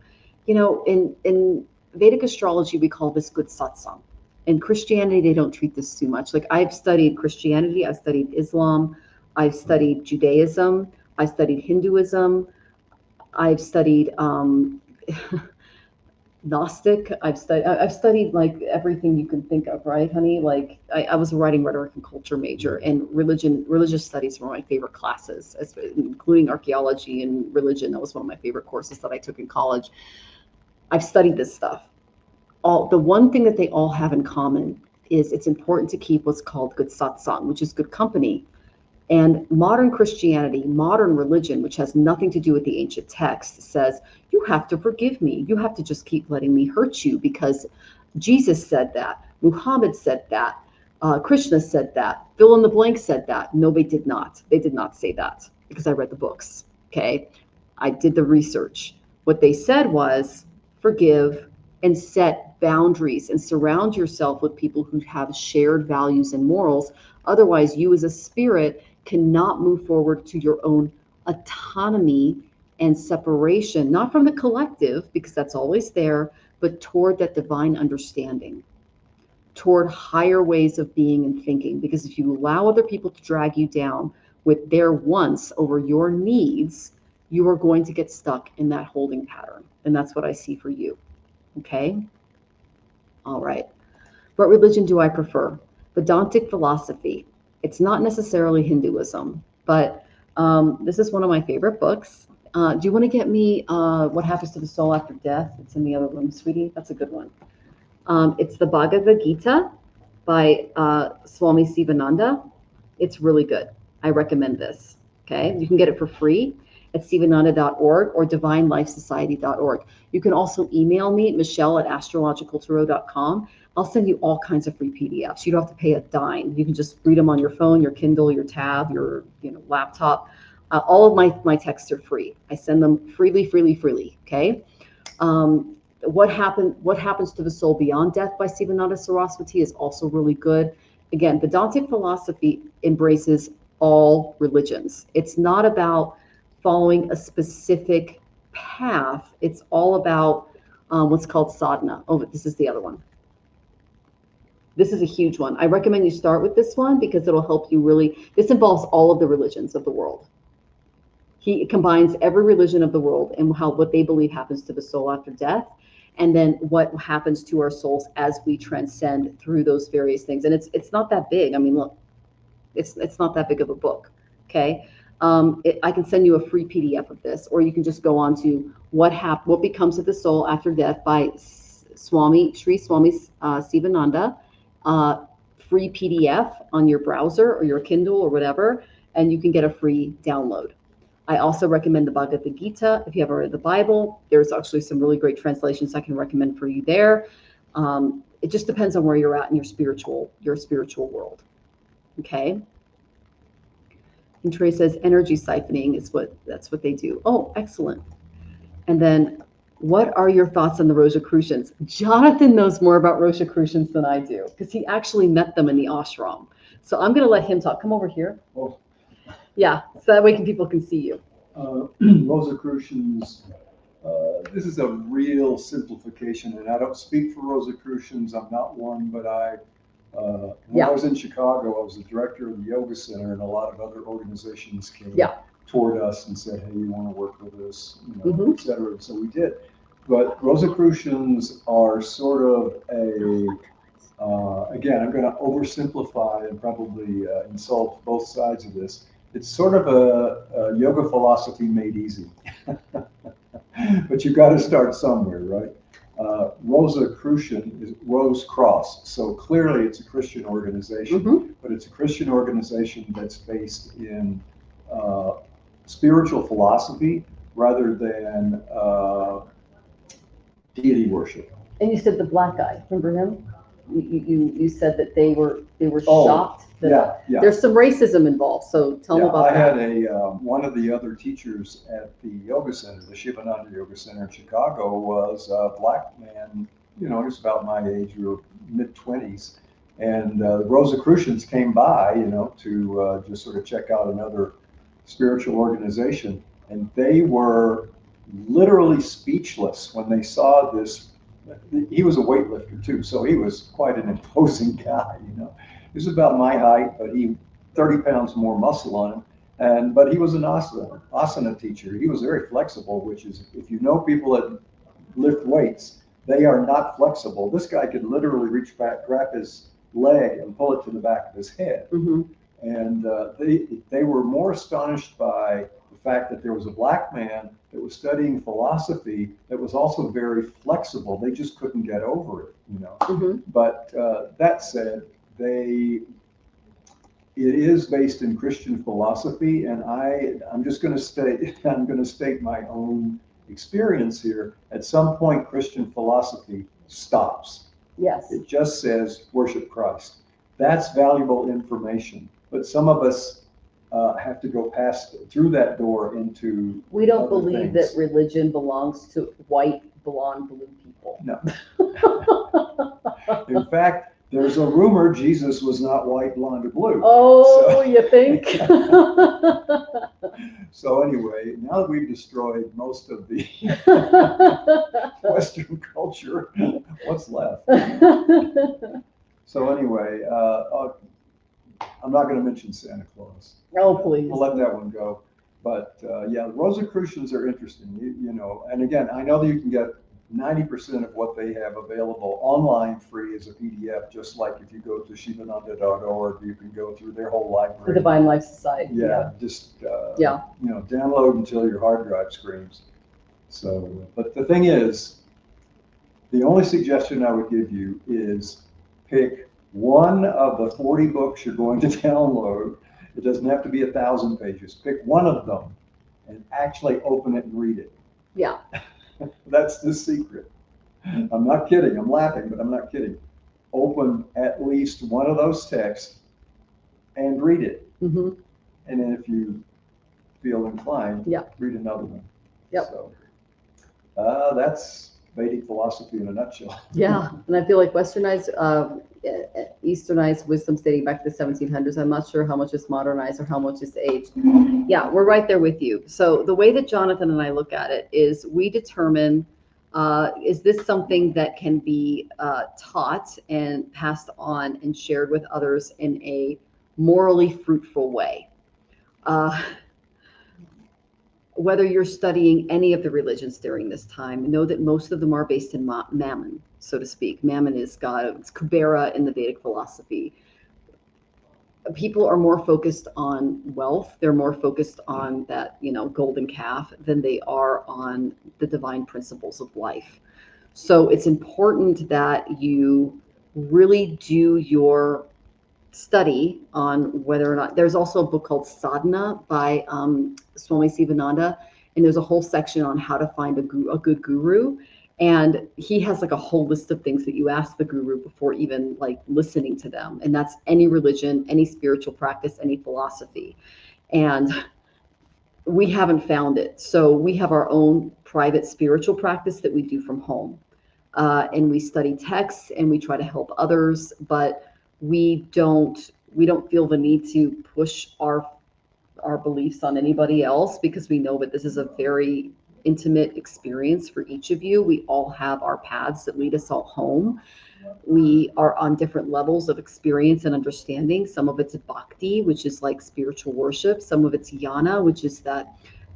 Speaker 2: You know, in Vedic astrology, we call this good satsang. In Christianity, they don't treat this too much. Like, I've studied Christianity, I've studied Islam, I've studied Judaism, I've studied Hinduism, I've studied Gnostic. I've studied like everything you can think of, right, honey? Like, I was a writing, rhetoric, and culture major, and religious studies were my favorite classes, including archaeology and religion. That was one of my favorite courses that I took in college. I've studied this stuff. The one thing that they all have in common is it's important to keep what's called good satsang, which is good company. And modern Christianity, modern religion, which has nothing to do with the ancient text, says, you have to forgive me. You have to just keep letting me hurt you because Jesus said that. Muhammad said that. Krishna said that. Fill in the blank said that. No, they did not. They did not say that because I read the books. Okay. I did the research. What they said was forgive and set boundaries and surround yourself with people who have shared values and morals. Otherwise, you as a spirit cannot move forward to your own autonomy and separation, not from the collective, because that's always there, but toward that divine understanding, toward higher ways of being and thinking. Because if you allow other people to drag you down with their wants over your needs, you are going to get stuck in that holding pattern. And that's what I see for you. Okay? All right. What religion do I prefer? Vedantic philosophy. It's not necessarily Hinduism, but this is one of my favorite books. Do you want to get me What Happens to the Soul After Death? It's in the other room, sweetie. That's a good one. It's the Bhagavad Gita by Swami Sivananda. It's really good. I recommend this. Okay, you can get it for free at sivananda.org or divinelifesociety.org. You can also email me, michelle@astrologicaltarot.com. I'll send you all kinds of free PDFs. You don't have to pay a dime. You can just read them on your phone, your Kindle, your tab, your laptop. All of my texts are free. I send them freely. Okay. What happens to the soul beyond death by Sivananda Saraswati is also really good. Again, Vedantic philosophy embraces all religions. It's not about following a specific path. It's all about what's called sadhana. Oh, but this is the other one. This is a huge one. I recommend you start with this one because it'll help you really. This involves all of the religions of the world. He combines every religion of the world and what they believe happens to the soul after death, and then what happens to our souls as we transcend through those various things. And it's not that big. I mean, look, it's not that big of a book. Okay. I can send you a free PDF of this, or you can just go on to what becomes of the soul after death by Sri Swami Sivananda, free PDF on your browser or your Kindle or whatever, and you can get a free download. I also recommend the Bhagavad Gita. If you haven't read the Bible, there's actually some really great translations I can recommend for you there. It just depends on where you're at in your spiritual world. Okay. And Trey says energy siphoning that's what they do. Oh, excellent. And then, what are your thoughts on the Rosicrucians? Jonathan knows more about Rosicrucians than I do because he actually met them in the ashram. So I'm going to let him talk. Come over here.
Speaker 3: Oh.
Speaker 2: Yeah, so that way people can see you.
Speaker 3: Rosicrucians, this is a real simplification, and I don't speak for Rosicrucians. I'm not one, but when I was in Chicago, I was the director of the Yoga Center, and a lot of other organizations came toward us and said, hey, you want to work with us, et cetera. And so we did. But Rosicrucians are sort of again, I'm going to oversimplify and probably insult both sides of this. It's sort of a yoga philosophy made easy. But you've got to start somewhere, right? Rosicrucian is Rose Cross. So clearly it's a Christian organization, but it's a Christian organization that's based in spiritual philosophy rather than deity worship.
Speaker 2: And you said the black guy, remember him? You said that they were shocked. That there's some racism involved. So tell me about that.
Speaker 3: I had one of the other teachers at the yoga center, the Sivananda Yoga Center in Chicago, was a black man. He was about my age. We were mid-20s, and the Rosicrucians came by, to just sort of check out another spiritual organization, and they were literally speechless when they saw this. He was a weightlifter too, so he was quite an imposing guy. He was about my height, but he 30 pounds more muscle on him, but he was an asana teacher. He was very flexible, which is, if you know people that lift weights, they are not flexible. This guy could literally reach back, grab his leg, and pull it to the back of his head. And they were more astonished by the fact that there was a black man that was studying philosophy that was also very flexible. They just couldn't get over it, But that said, it is based in Christian philosophy, and I'm just going to state my own experience here. At some point, Christian philosophy stops.
Speaker 2: Yes.
Speaker 3: It just says worship Christ. That's valuable information, but some of us have to go through that door into.
Speaker 2: We don't believe that religion belongs to white, blonde, blue people.
Speaker 3: No. In fact, there's a rumor Jesus was not white, blonde, or blue.
Speaker 2: Oh, you think?
Speaker 3: So anyway, now that we've destroyed most of the Western culture, what's left? So anyway, I'm not going to mention Santa Claus.
Speaker 2: Oh, please.
Speaker 3: We'll let that one go. But Rosicrucians are interesting. And again, I know that you can get 90% of what they have available online free as a PDF, just like if you go to Shivananda.org, you can go through their whole library.
Speaker 2: The Divine Life Society.
Speaker 3: Just download until your hard drive screams. So, but the thing is, the only suggestion I would give you is pick one of the 40 books you're going to download. It doesn't have to be 1,000 pages. Pick one of them and actually open it and read it.
Speaker 2: Yeah.
Speaker 3: That's the secret. I'm not kidding. I'm laughing, but I'm not kidding. Open at least one of those texts and read it. And then if you feel inclined, read another one. So that's Vedic philosophy in a nutshell.
Speaker 2: Yeah, and I feel like Westernized, Easternized wisdom dating back to the 1700s. I'm not sure how much is modernized or how much is aged. Yeah, we're right there with you. So the way that Jonathan and I look at it is we determine, is this something that can be taught and passed on and shared with others in a morally fruitful way? whether you're studying any of the religions during this time, know that most of them are based in Mammon, so to speak. Mammon is God. It's Kubera in the Vedic philosophy. People are more focused on wealth. They're more focused on that, golden calf than they are on the divine principles of life. So it's important that you really do your study on whether or not. There's also a book called Sadhana by Swami Sivananda, and there's a whole section on how to find a good guru. And he has like a whole list of things that you ask the guru before even like listening to them. And that's any religion, any spiritual practice, any philosophy. And we haven't found it. So we have our own private spiritual practice that we do from home. And we study texts and we try to help others, but we don't feel the need to push our beliefs on anybody else, because we know that this is a very intimate experience for each of you. We all have our paths that lead us all home. We are on different levels of experience and understanding. Some of it's bhakti, which is like spiritual worship. Some of it's jnana, which is that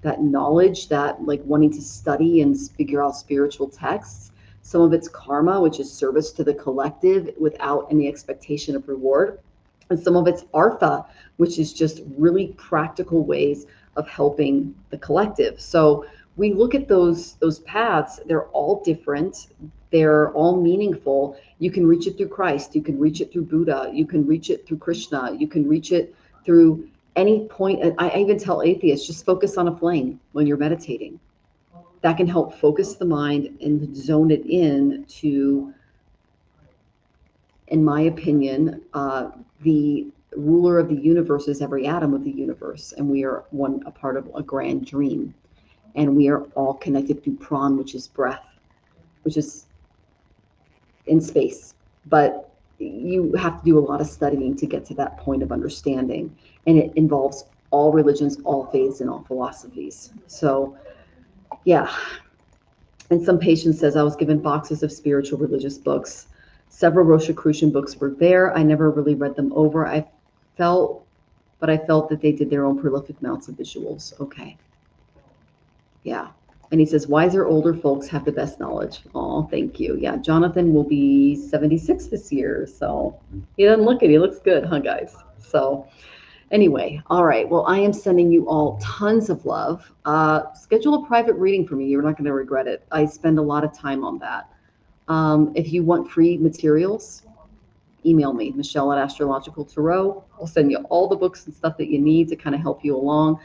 Speaker 2: knowledge, that like wanting to study and figure out spiritual texts. Some of it's karma, which is service to the collective without any expectation of reward. And some of it's artha, which is just really practical ways of helping the collective. So we look at those paths. They're all different. They're all meaningful. You can reach it through Christ. You can reach it through Buddha. You can reach it through Krishna. You can reach it through any point. I even tell atheists, just focus on a flame when you're meditating. That can help focus the mind and zone it in to, in my opinion, the ruler of the universe is every atom of the universe, and we are a part of a grand dream. And we are all connected through pran, which is breath, which is in space. But you have to do a lot of studying to get to that point of understanding. And it involves all religions, all faiths, and all philosophies. So, yeah. And some patient says, I was given boxes of spiritual religious books. Several Rosicrucian books were there. I never really read them over. I felt that they did their own prolific amounts of visuals. Okay. Yeah. And he says, wiser older folks have the best knowledge. Oh, thank you. Yeah. Jonathan will be 76 this year. So he doesn't look it. He looks good, huh, guys? So anyway, all right. Well, I am sending you all tons of love. Schedule a private reading for me. You're not going to regret it. I spend a lot of time on that. If you want free materials, email me, Michelle at Astrological Tarot. I'll send you all the books and stuff that you need to kind of help you along.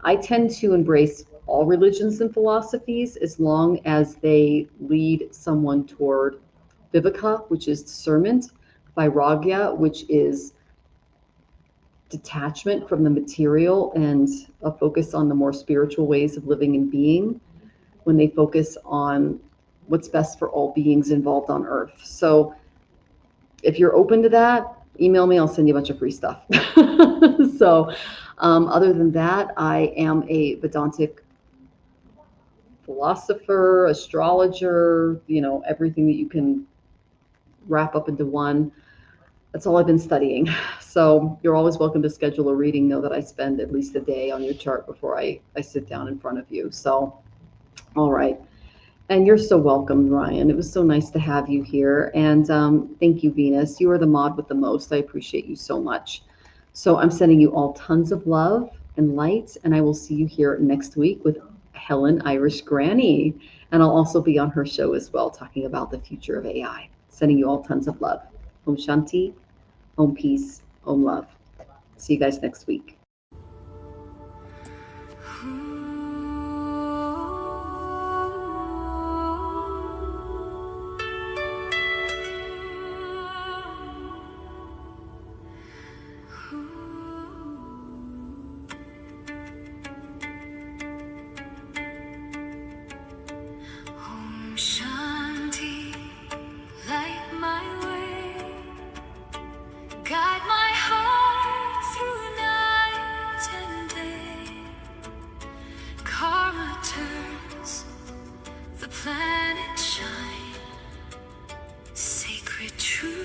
Speaker 2: I tend to embrace all religions and philosophies as long as they lead someone toward viveka, which is discernment, vairagya, which is detachment from the material and a focus on the more spiritual ways of living and being, when they focus on what's best for all beings involved on earth. So if you're open to that, email me. I'll send you a bunch of free stuff. So other than that, I am a Vedantic philosopher, astrologer, everything that you can wrap up into one. That's all I've been studying. So you're always welcome to schedule a reading. Know that I spend at least a day on your chart before I sit down in front of you. So, all right. And you're so welcome, Ryan. It was so nice to have you here. And thank you, Venus. You are the mod with the most. I appreciate you so much. So I'm sending you all tons of love and light. And I will see you here next week with Helen Irish Granny. And I'll also be on her show as well, talking about the future of AI. Sending you all tons of love. Om Shanti, Om Peace, Om Love. See you guys next week.
Speaker 1: Planet shine, sacred truth.